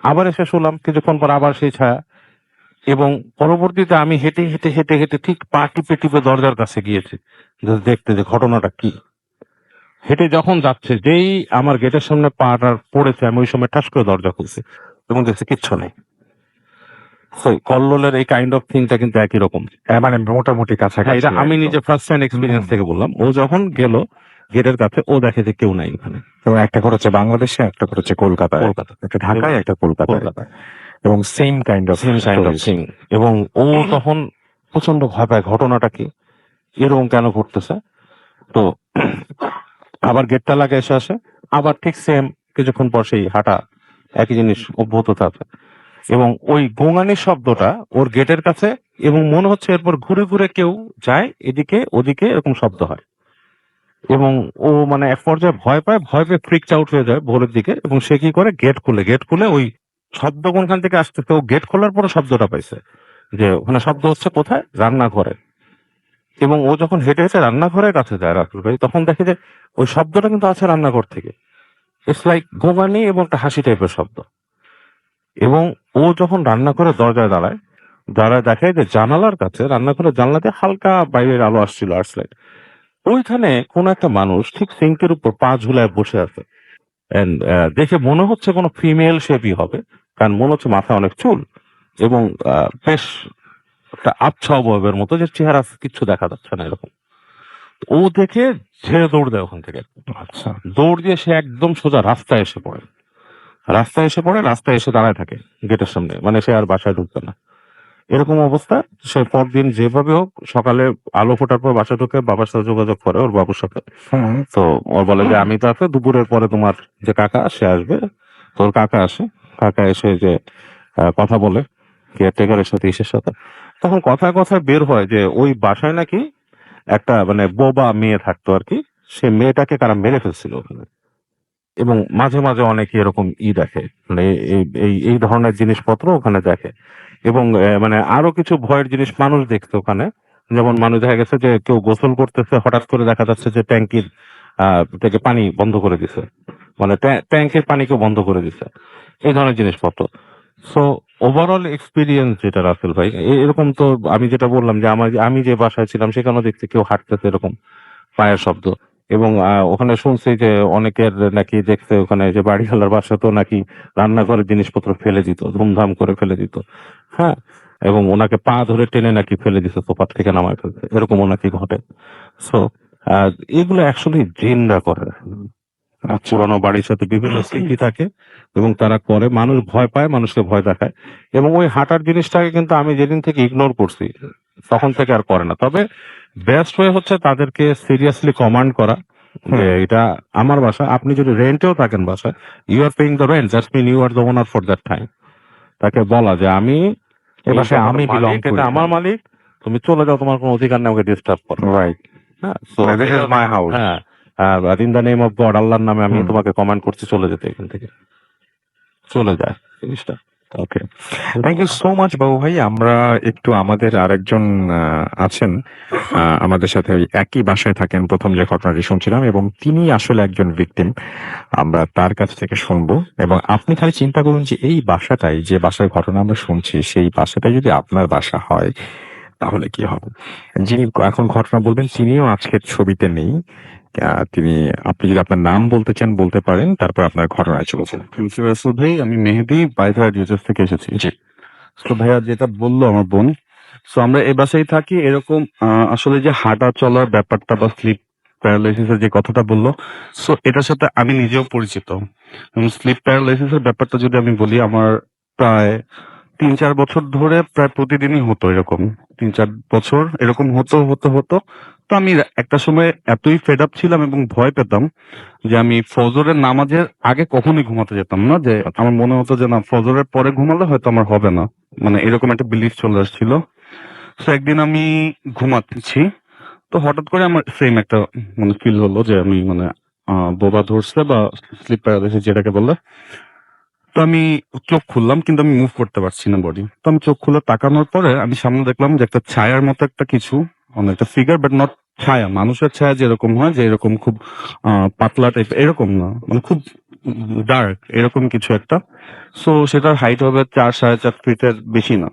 আবার এসে শুনলাম কিছুক্ষণ পর আবার সেই ছায়া, এবং পরবর্তীতে আমি হেঁটে হেঁটে হেঁটে হেঁটে ঠিক পা টিপে টিপে দরজার কাছে গিয়েছি যে দেখতে যে ঘটনাটা কি। হেঁটে যখন যাচ্ছে, যেই আমার গেটের সামনে পাটা পড়েছে, আমি ওই সময় ঠাস করে দরজা খুলছি এবং দেখছি কিচ্ছু নেই। So, কল্লোলের এই কাইন্ড অফ থিংটা কিন্তু একই রকম। মানে মোটামুটি হ্যাঁ, কাছাকাছি এটা আমি একদম। নিজে ফার্স্ট হ্যান্ড এক্সপিরিয়েন্স থেকে বললাম। ও যখন গেল গেটের কাছে, ও দেখে যে কেউ নাই ওখানে। তো একটা করেছে বাংলাদেশে, একটা করেছে কলকাতায়, কলকাতা, একটা ঢাকায়, একটা কলকাতায়, কলকাতায় এবং same kind of same kind of thing. এবং ও তখন প্রচন্ড ভয় পায়, ঘটনাটা কি, এরকম কেন ঘটতেছে। তো আবার গেটটা লাগে এসে আসে, আবার ঠিক সেম কিছুক্ষণ পর সেই হাঁটা একই জিনিস অব্যাহত থাকে, এবং ওই গোঙানির শব্দটা ওর গেটের কাছে, এবং মনে হচ্ছে এরপর ঘুরে ঘুরে কেউ যায় এদিকে ওদিকে, এরকম শব্দ হয়। এবং ও মানে এক পর্যায়ে ভয় পায়, ভয় পেয়ে ফ্রিকড আউট হয়ে যায় ভোরের দিকে, এবং সে কি করে গেট খুলে ওই শব্দ কোনখান থেকে আসতেছে, ও গেট খোলার পরে শব্দটা পাইছে, যে ওখানে শব্দ হচ্ছে কোথায়, রান্নাঘরে। এবং ও যখন হেঁটে হেঁটে রান্নাঘরের কাছে যায় রাতুল ভাই, তখন দেখে যে ওই শব্দটা কিন্তু আছে রান্নাঘর থেকে, ইটস লাইক গোগানি এবং একটা হাসি টাইপের শব্দ। এবং ও যখন রান্নাঘরের দরজায় দাঁড়ায়, দেখে যে জানালার কাছে, রান্নাঘরের জানলাতে হালকা বাইরের আলো আসছিল, আর্টস, ওইখানে কোন একটা মানুষ ঠিক সিঙ্কের উপর পা ঝুলায় বসে আছে। And, দেখে মনে হচ্ছে কোনো ফিমেল শেপই হবে, কারণ মনে হচ্ছে মাথায় অনেক চুল, এবং বেশ একটা আবছা অবয়বের মতো, যে চেহারা কিচ্ছু দেখা যাচ্ছে না এরকম। ও দেখে ঝেড়ে দৌড় দেয় ওখান থেকে। আচ্ছা। দৌড় দিয়ে সে একদম সোজা রাস্তায় এসে পড়ে, রাস্তায় এসে দাঁড়ায় থাকে গেটের সামনে, মানে সে আর বাসায় ঢুকবে না। এরকম অবস্থা। সে পরদিন যেভাবে হোক সকালে আলো ফোটার পর বাসা ঢুকে বাবার সাথে যোগাযোগ করে, ওর বাবুর সাথে। তো ওর বলে যে আমি তো আছে, দুপুরের পরে তোমার যে কাকা সে আসবে। তোর কাকা আসে, কাকা এসে যে কথা বলে কেয়ারটেকারের সাথে, ইসের সাথে। তখন কথায় বের হয় যে ওই বাসায় নাকি একটা মানে বোবা মেয়ে থাকতো আর কি, সে মেয়েটাকে কারা মেরে ফেলছিল ওখানে। এবং মাঝে মাঝে অনেকে এরকম দেখে, মানে এই ধরনের জিনিসপত্র ওখানে দেখে। এবং মানে আরো কিছু ভয়ের জিনিস মানুষ দেখতো ওখানে, যেমন মানুষ দেখা গেছে যে কেউ গোসল করতেছে, হঠাৎ করে দেখা যাচ্ছে যে ট্যাঙ্কির থেকে পানি বন্ধ করে দিছে, মানে ট্যাঙ্কের পানি কেউ বন্ধ করে দিছে, এই ধরনের জিনিসপত্র। সো ওভারঅল এক্সপিরিয়েন্স যেটা রাসেল ভাই, এরকম তো আমি যেটা বললাম যে আমি যে বাসায় ছিলাম সেখানেও দেখছি কেউ হাঁটতেছে এরকম পায়ের শব্দ। এবং ওখানে শুনছি যে অনেকের নাকি দেখছে ওখানে যে বাড়িওয়ালার বাসা তো নাকি রান্নাঘরের জিনিসপত্র ফেলে দিত, ধুমধাম করে ফেলে দিত। হ্যাঁ, এবং ওনাকে পা ধরে টেনে নাকি ফেলে দিছে, সোফার থেকে নামায় ফেলছে, এরকম নাকি ঘটে। সো এগুলো অ্যাকচুয়ালি জিনরা করে। আচ্ছা। পুরানো বাড়ির সাথে বিভিন্ন স্মৃতি থাকে এবং তারা করে, মানুষ ভয় পায়, মানুষকে ভয় দেখায়, এবং ওই হাঁটার জিনিসটাকে কিন্তু আমি যেদিন থেকে ইগনোর করছি তখন থেকে আর করে না। তবে বেস্ট ওয়ে হচ্ছে তাদেরকে সিরিয়াসলি কমান্ড করা যে এটা আমার বাসা, আপনি যদি রেন্টেও থাকেন বাসায়, you are paying the rent, that's mean you are the owner for that time. তাকে বলা যে আমি এ বাসায় আমি মালিক, বিলং এটা করি, আমার মালিক, তুমি চলে যাও, তোমার কোনো অধিকার নেই আমাকে ডিস্টার্ব করো। রাইট, হ্যাঁ, so this is my house. হ্যাঁ, in the name of God, আল্লাহর নামে আমি হুম। তোমাকে কমান্ড করছি চলে যেতে, এখান থেকে চলে যায় জিনিসটা। ওকে, থ্যাংক ইউ সো মাচ বাবু ভাই। আমরা একটু আমাদের আরেকজন আছেন আমাদের সাথে ওই একই বাসায় থাকেন, প্রথম যে ঘটনাটি শুনছিলাম, এবং তিনি আসলে একজন ভিকটিম। আমরা তার কাছ থেকে শুনবো, এবং আপনি খালি চিন্তা করুন যে এই বাসাটাই, যে বাসার ঘটনা আমরা শুনছি, সেই বাসাটাই যদি আপনার বাসা হয় তাহলে কি হবে। যিনি এখন ঘটনা বলবেন তিনিও আজকের ছবিতে নেই। তিনি, আপনি যদি আপনার নাম বলতে চান বলতে পারেন, তারপর আপনার ঘটনায় চলেছেন। রাসেল ভাই, আমি মেহেদি বাইথার ডিউচার্স থেকে এসেছি। জি। তো ভাইয়া যেটা বললো আমার বোন, সো আমরা এই বাসায় থাকি, এরকম আসলে যে হাঁটা চলার ব্যাপারটা বা স্লিপ প্যারালাইসিসের যে কথাটা বললো, সো এটার সাথে আমি নিজেও পরিচিত। স্লিপ প্যারালাইসিসের ব্যাপারটা যদি আমি বলি, আমার প্রায় 3-4 বছর ধরে প্রায় প্রতিদিনই হতো এরকম। 3-4 বছর এরকম হতো হতো হতো। তো আমি একটা সময় এতই ফেড আপ ছিলাম এবং ভয় পেতাম যে আমি ফজরের নামাজের আগে কখনোই ঘুমাতে যেতাম না, যে আমার মনে হতো যে না, ফজরের পরে ঘুমালে হয়তো আমার হবে না, মানে এরকম একটা বিলিফ চলে আসছিল। তো একদিন আমি ঘুমাচ্ছি, তো হঠাৎ করে আমার সেম একটা মানে ফিল হলো যে আমি মানে বোবা ধরছে বা স্লিপ প্যারালাইসিস যেটাকে বলে। তো আমি চোখ খুললাম, কিন্তু আমি মুভ করতে পারছি না বডি। তো আমি চোখ খুলে তাকানোর পরে আমি সামনে দেখলাম যে একটা ছায়ার মতো একটা কিছু, মানে একটা ফিগার, বাট নট ছায়া, মানুষের ছায়া যেরকম হয়, যে এরকম খুব পাতলা টাইপ, এরকম না, মানে খুব ডার্ক এরকম কিছু একটা। সো সেটার হাইট হবে 4-4.5 ফিটের বেশি না।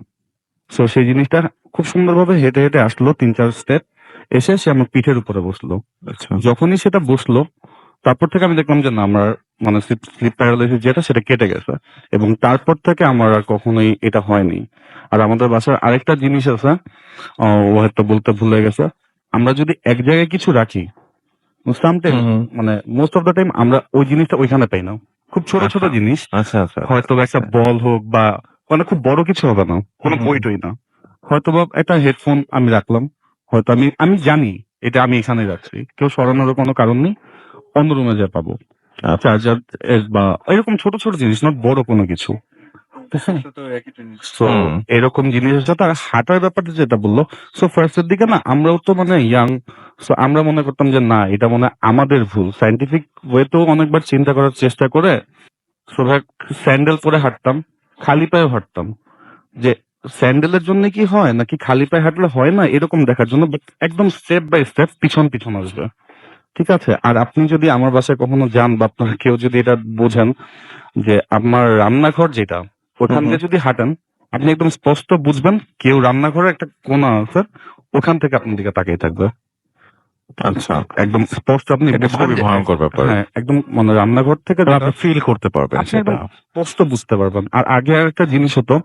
সো সেই জিনিসটা খুব সুন্দরভাবে হেঁটে হেঁটে আসলো 3-4 স্টেপ, এসে সে আমার পিঠের উপরে বসলো। আচ্ছা। যখনই সেটা বসলো, তারপর থেকে আমি দেখলাম যে না, আমার মানে স্লিপ প্যারালাইসিস যেটা, সেটা কেটে গেছে, এবং তারপর থেকে আমার আর কখনোই এটা হয়নি। আর আমাদের বাসার আরেকটা জিনিস আছে, ও হয়তো বলতে ভুলে গেছে, আমরা যদি এক জায়গায় কিছু রাখি, সামটাইম মানে মোস্ট অফ দ্য টাইম আমরা ওই জিনিসটা ওইখানে পাই না। খুব ছোট ছোট আচ্ছা। জিনিস, আচ্ছা আচ্ছা হয়তো বা একটা বল হোক, বা মানে খুব বড় কিছু হবে না, কোনো হুম। বই টই না, হয়তো বা একটা হেডফোন আমি রাখলাম, হয়তো আমি আমি জানি এটা আমি এখানে রাখছি, কেউ সরানোর কোনো কারণ নেই, অন্য রুমে যা পাবো চার্জার বা এরকম ছোট ছোট জিনিস, নট বড় কোনো কিছু। So, হুম। এরকম জিনিসের সাথে আর হাঁটার ব্যাপারটা যেটা বললো, সো ফার্স্টের দিকে না আমরাও তো মানে ইয়াং, সো আমরা মনে করতাম যে না, এটা মনে হয় আমাদের ভুল, সাইন্টিফিক ওয়েতেও অনেকবার চিন্তা করার চেষ্টা করে সো ভাই স্যান্ডেল পরে হাঁটতাম, খালি পায়ে হাঁটতাম, যে স্যান্ডেলের জন্য কি হয় নাকি খালি পায়ে হাঁটলে হয় না, এরকম দেখার জন্য। বাট একদম স্টেপ বাই স্টেপ পিছন পিছন আসবে, ঠিক আছে। আর আপনি যদি আমার বাসায় কখনো যান, বা আপনারা কেউ যদি এটা বোঝেন, যে আমার রান্নাঘর যেটা, ওখান হুম। দিয়ে যদি হাঁটেন, আপনি একদম স্পষ্ট বুঝবেন কেউ রান্নাঘরে একটা কোণা আছে, ওখান থেকে আপনার দিকে তাকিয়ে থাকবে, আচ্ছা, একদম স্পষ্ট আপনি এটা বুঝবেন খুবই যে ভয়ঙ্কর ব্যাপার। হ্যাঁ, একদম মানে রান্নাঘর থেকে তো যেটা আপনি ফিল করতে পারবেন আপনি সেটা। একদম স্পষ্ট বুঝতে পারবেন। আর আগে আর একটা জিনিস হতো,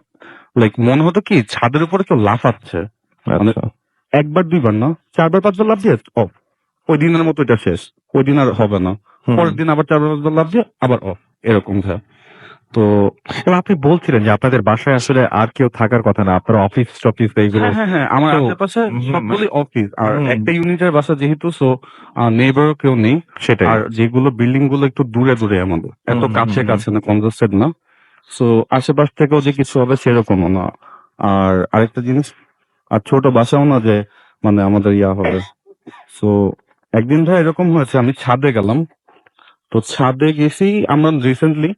লাইক মনে হতো কি ছাদের উপরে কেউ লাফাচ্ছে, মানে আচ্ছা। একবার দুইবার না, 4-5 বার লাফ দিয়ে অফ, ওই দিনের মতো এটা শেষ, ওই দিন আর হবে না, হুম। পরের দিন আবার 4-5 বার লাফ দিয়ে আবার অফ, এরকম হয়। তো এবং আপনি বলছিলেন যে আপনাদের বাসায় আসলে আর কেউ থাকার কথা না, আপনার অফিস টফিস এইগুলো। হ্যাঁ হ্যাঁ হ্যাঁ, আমার তো, আশেপাশে সবগুলি অফিস, আর হুম। একটা ইউনিটের বাসা যেহেতু, সো নেইবারও কেউ নেই। সেটাই। আর যেগুলো বিল্ডিং গুলো একটু দূরে দূরে আমাদের, এত হুম, কাছে হুম, কাছে না, কনজাস্টেড না, সো আশেপাশ থেকেও যে কিছু হবে সেরকমও না। আর আরেকটা জিনিস, আর ছোট বাসাও না যে মানে আমাদের ইয়া হবে। সো একদিন ভাই এরকম হয়েছে, আমি ছাদে গেলাম, তো ছাদে গেছি আমরা রিসেন্টলি,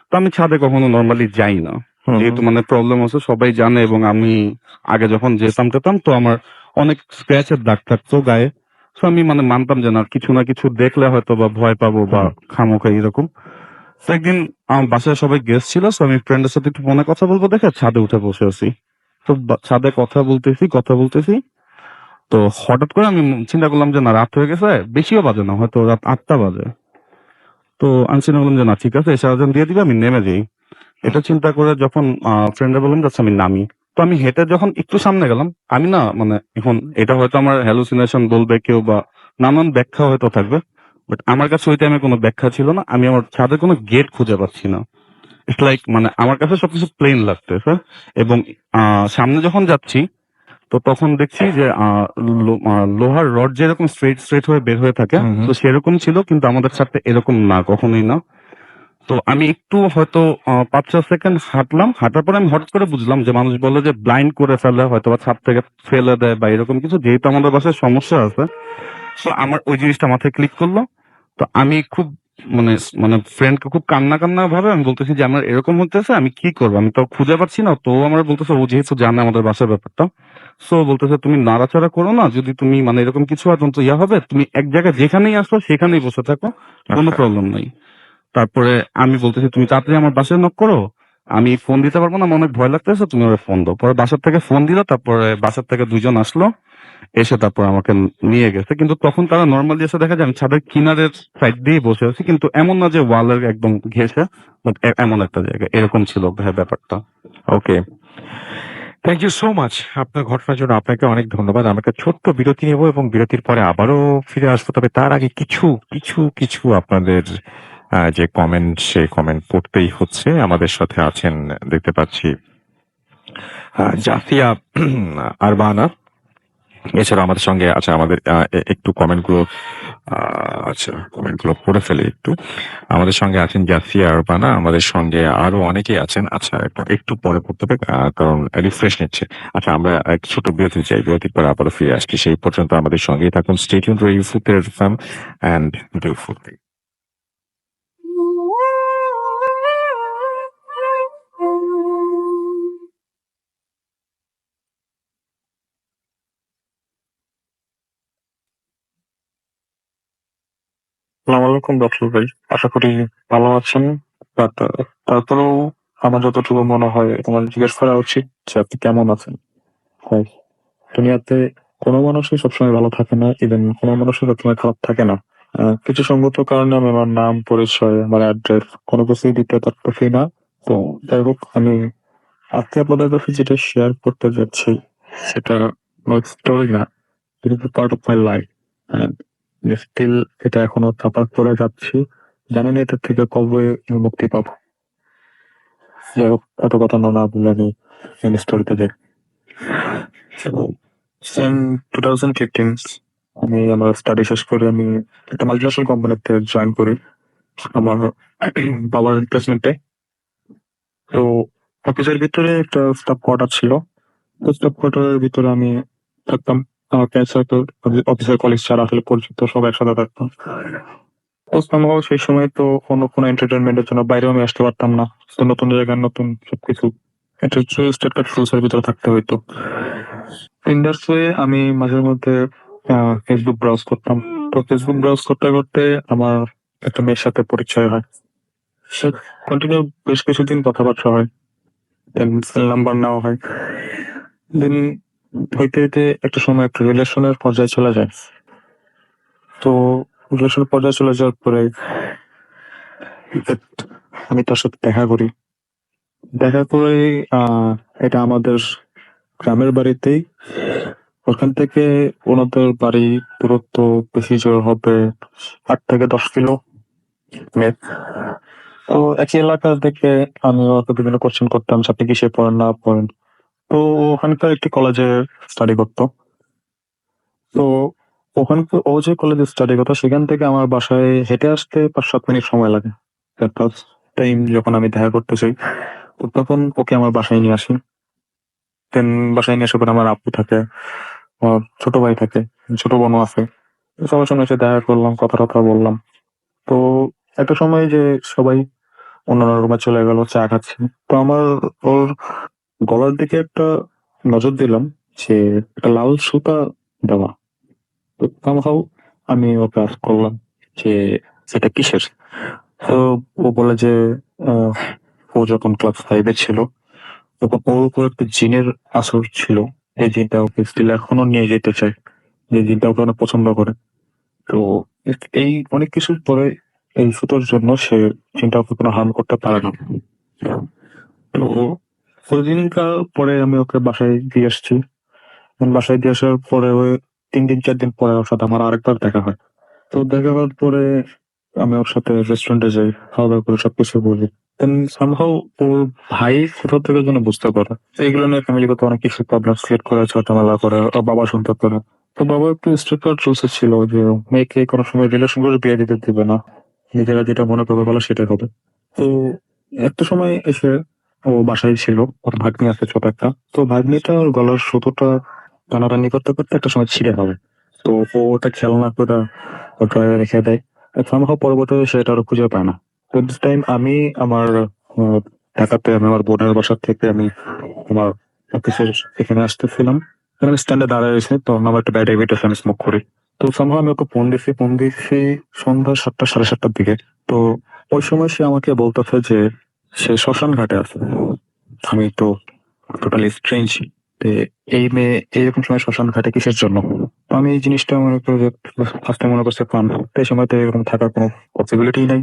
তো আমি ছাদে কখনো নর্মালি যাই না, হুম, যেহেতু মানে প্রবলেম আছে সবাই জানে, এবং আমি আগে যখন যেতাম টেতাম, তো আমার অনেক স্ক্র্যাচের দাগ থাকতো গায়ে, তো আমি মানে মানতাম যে না, কিছু না কিছু দেখলে হয়তো বা ভয় পাবো বা খামোখা এরকম। তো একদিন আমার বাসায় সবাই গেস্ট ছিল, তো আমি ফ্রেন্ডের সাথে একটু ফোনে কথা বলবো দেখে ছাদে উঠে বসে আছি। তো ছাদে কথা বলতেছি, তো হঠাৎ করে আমি চিন্তা করলাম যে না, রাত হয়ে গেছে, বেশিও বাজে না, হয়তো রাত 8টা বাজে। তো আমি চিন্তা করলাম যে না, ঠিক আছে, এসে আজান দিয়ে দিবে, আমি নেমে যাই। এটা চিন্তা করে যখন ফ্রেন্ডরা বললাম যাচ্ছে, আমি নামি। তো আমি হেঁটে যখন একটু সামনে গেলাম, আমি না মানে এখন এটা হয়তো আমার হ্যালুসিনেশন বলবে কেউ, বা নানান ব্যাখ্যা হয়তো থাকবে, বাট আমার কাছে ওই টাইমে কোনো ব্যাখ্যা ছিল না, আমি আমার ছাদের কোনো গেট খুঁজে পাচ্ছি না। ইটস লাইক মানে আমার কাছে সবকিছু প্লেন লাগতেছে। এবং সামনে যখন যাচ্ছি তো তখন দেখছি যে লোহার রড যেরকম স্ট্রেট স্ট্রেট হয়ে বের হয়ে থাকে, হুম, হুম। তো সেরকম ছিল, কিন্তু আমাদের ছাদটা এরকম না, কখনোই না। তো আমি একটু হয়তো 5-6 সেকেন্ড হাঁটলাম, হাঁটার পরে আমি হঠাৎ করে বুঝলাম যে মানুষ বলে যে ব্লাইন্ড করে ফেলে, হয়তো বা ছাদ থেকে ফেলে দেয় বা এরকম কিছু, যেহেতু আমাদের বাসায় সমস্যা আছে। তো আমার ওই জিনিসটা মাথায় ক্লিক করলো। তো আমি খুব মানে মানে ফ্রেন্ডকে খুব কান্না কান্না ভাবে আমি বলতেছি যে আমার এরকম হতেছে, আমি কি করবো, আমি তো খুঁজে পাচ্ছি না। তো ও আমার বলতেছে, ও যেহেতু জানে আমাদের বাসার ব্যাপারটা, সো বলতেছে তুমি নাড়াচাড়া করো না, যদি তুমি মানে এরকম কিছু আর তো ইয়া হবে, তুমি এক জায়গায় যেখানেই আসো সেখানেই বসে থাকো, কোনো আচ্ছা। প্রবলেম নাই। তারপরে আমি বলতেছি তুমি তাড়াতাড়ি আমার বাসায় নক করো, আমি ফোন দিতে পারবো না, আমার অনেক ভয় লাগতেছে, তুমি ওরা ফোন দাও। পরে বাসার থেকে ফোন দিল, তারপরে বাসার থেকে 2 জন আসলো, এসে তারপর আমাকে নিয়ে গেছে। কিন্তু তখন তারা নর্মালি এসে দেখা যায় আমি ছাদের কিনারের সাইড দিয়ে বসে আছি, কিন্তু এমন না যে ওয়ালের একদম ঘেঁষে, বাট এমন একটা জায়গা, এরকম ছিল ব্যাপারটা। Okay. Thank you so much. আপনার ঘটনার জন্য আপনাকে অনেক ধন্যবাদ। আমরা একটা ছোট্ট বিরতি নেব এবং বিরতির পরে আবারও ফিরে আসবো। তবে তার আগে কিছু আপনাদের যে কমেন্ট, সেই কমেন্ট পড়তেই হচ্ছে। আমাদের সাথে আছেন দেখতে পাচ্ছি জাফিয়া আরবানা। এছাড়া আমাদের সঙ্গে আচ্ছা আমাদের একটু কমেন্টগুলো পড়ে ফেলে একটু। আমাদের সঙ্গে আছেন জাফিয়া আরবানা, আমাদের সঙ্গে আরো অনেকেই আছেন। আচ্ছা একটু পরে পড়তে হবে কারণ রিফ্রেশ নিচ্ছে। আচ্ছা আমরা এক ছোট বিরতি চাই, বিরতির পর আবারও ফিরে আসছি। সেই পর্যন্ত আমাদের সঙ্গেই থাকুন। স্টে টিউনড টু ইউফুতের এফএম এন্ড ডু ফুড। আসসালামু আলাইকুম ডক্টর ভাই, আশা করি ভালো আছেন। বাট তারপরেও আমার যতটুকু মনে হয় তোমার জিজ্ঞেস করা উচিত যে আপনি কেমন আছেন। ভাই, দুনিয়াতে কোনো মানুষই সবসময় ভালো থাকে না, ইভেন কোনো মানুষই সবসময় খারাপ থাকে না। কিছু সঙ্গত কারণে আমি আমার নাম, পরিচয়, আমার অ্যাড্রেস কোনো কিছুই দিতে পারতেছি না। তো যাই হোক, আমি আজকে আপনাদের কাছে যেটা শেয়ার করতে যাচ্ছি সেটা কোনো স্টোরি না, it is part of my life. Still এটা এখনো চাপা পড়ে যাচ্ছি, জানি না এটার থেকে কবে মুক্তি পাবো। যাই হোক, এত কথা না বলে আমি মেন স্টোরিতে যাই। ইন 2015 আমি আমার স্টাডি শেষ করে আমি একটা মাল্টিন্যাশনাল কোম্পানিতে জয়েন করি আমার বাবার রিপ্লেসমেন্টে। তো অফিসের ভিতরে একটা স্টাফ কোয়ার্টার ছিল। তো স্টাফ কোয়ার্টারের ভিতরে আমি থাকতাম। আমার ফ্রেন্ড সার্কেল, অফিসের কলিগ যারা আসলে পরিচিত, সব একসাথে থাকতাম। তো somehow সেই সময় তো অন্য কোনো এন্টারটেনমেন্টের জন্য বাইরেও আমি আসতে পারতাম না। তো নতুন জায়গায় নতুন সবকিছু একটা একটা রুলসের ভিতরে থাকতে হইতো। ইন্ডাস্ট্রি আমি মাঝে মধ্যে ফেসবুক ব্রাউজ করতাম। তো ফেসবুক ব্রাউজ করতে করতে আমার একটা মেয়ের সাথে পরিচয় হয়। সে কন্টিনিউ বেশ কিছুদিন কথাবার্তা হয়, দেন সেল নাম্বার নেওয়া হয়। দেন হইতে হইতে একটা সময় একটা রিলেশনের পর্যায়ে চলে যায়। তো রিলেশনের পর্যায়ে চলে যাওয়ার পরে আমি তার সাথে দেখা করি। দেখা করে এটা আমাদের গ্রামের বাড়িতেই। ওখান থেকে ওনাদের বাড়ি দূরত্ব বেশি জোর হবে 8 থেকে 10 কিলো মেট। তো একই এলাকা থেকে আমি ওকে বিভিন্ন কোশ্চেন করতাম যে আপনি কিসে পড়েন না পড়েন। তো ও ওখানকার একটি কলেজে স্টাডি করতো। তো ওখানকার ও যে কলেজে স্টাডি করতো সেখান থেকে আমার বাসায় হেঁটে আসতে 5-7 মিনিট সময় লাগে। ফার্স্ট টাইম যখন আমি দেখা করতে চাই, তো তখন ওকে আমার বাসায় নিয়ে আসি। দেন বাসায় নিয়ে আসার পর আমার আব্বু থাকে, আমার ছোট ভাই থাকে, ছোট বোনও আছে। তো সবার সঙ্গে এসে দেখা করলাম, কথা টথা বললাম। তো একটা সময় যে সবাই অন্যান্য রুমে চলে গেল, চা খাচ্ছি। তো আমার ওর গলার দিকে একটা নজর দিলাম যে একটা লাল সুতা দেওয়া। তো somehow আমি ওকে আস্ক করলাম যে সেটা কিসের? তো ও বলে যে আহ, ও যখন ক্লাস 5-এ ছিল তখন ওর উপর একটা জিনের আসর ছিল। এই জিনটা ওকে স্টিল এখনো নিয়ে যেতে চায়, যে জিনটা ওকে অনেক পছন্দ করে। তো এই অনেক কিছুর পরে এই সুতোর জন্য সে জিনটা ওকে কোনো হার্ম করতে পারে না। তো ওই দিনকার পরে আমি ওকে বাসায় দিয়ে আসছি। বাসায় দিয়ে আসার পরে ওই 3 দিন 4 দিন পরে ওর সাথে আমার আরেকবার দেখা হয়। তো দেখা হওয়ার পরে আমি ওর সাথে রেস্টুরেন্টে যাই, খাওয়া দাওয়া করে সবকিছু বলি। দেন সামহাউ ওর ভাই কোথাও থেকে যেন বুঝতে পারে এইগুলো নিয়ে ফ্যামিলিগত অনেক কিছু প্রবলেম ক্রিয়েট করে, ঝামেলা করে, ওর বাবা শুনতে পারে। তো বাবা একটু স্ট্রিক্ট রুলস ছিল যে মেয়েকে কোনো সময় রিলেশন করে বিয়ে দিতে দিবে না, নিজেরা যেটা মনে করবে ভালো সেটাই হবে। তো একটা সময় এসে ও বাসায় ছিল, ওর ভাগ্নি আছে ছোট একটা। তো ভাগ্নিটা ওর গলার সুতোটা টানাটানি করতে করতে একটা সময় ছিঁড়ে হবে। তো ও ওটা খেয়াল না করে ও ড্রয়ারে রেখে দেয়। সম্ভব পরবর্তীতে সেটা আরো খুঁজে পায় না। তো দিস টাইম আমি আমার ঢাকাতে আমি আমার বোনের বাসার থেকে আমি আমার অফিসের এখানে আসতেছিলাম। এখানে স্ট্যান্ডে দাঁড়ায় রয়েছে, তো আমার একটা ব্যাড হ্যাবিট আছে, আমি স্মোক করি। তো সম্ভব আমি ওকে ফোন দিছি সন্ধ্যা 7টা 7:30টার দিকে। তো ওই সময় সে আমাকে বলতেছে যে সে শ্মশান ঘাটে আছে। আমি তো টোটালি স্ট্রেঞ্জ, এই মেয়ে এইরকম সময় শ্মশান ঘাটে কিসের জন্য? তো আমি এই জিনিসটা মনে করি যে ফার্স্টে মনে করছে ফান, এই সময় তো এরকম থাকার কোনো পসিবিলিটি নাই।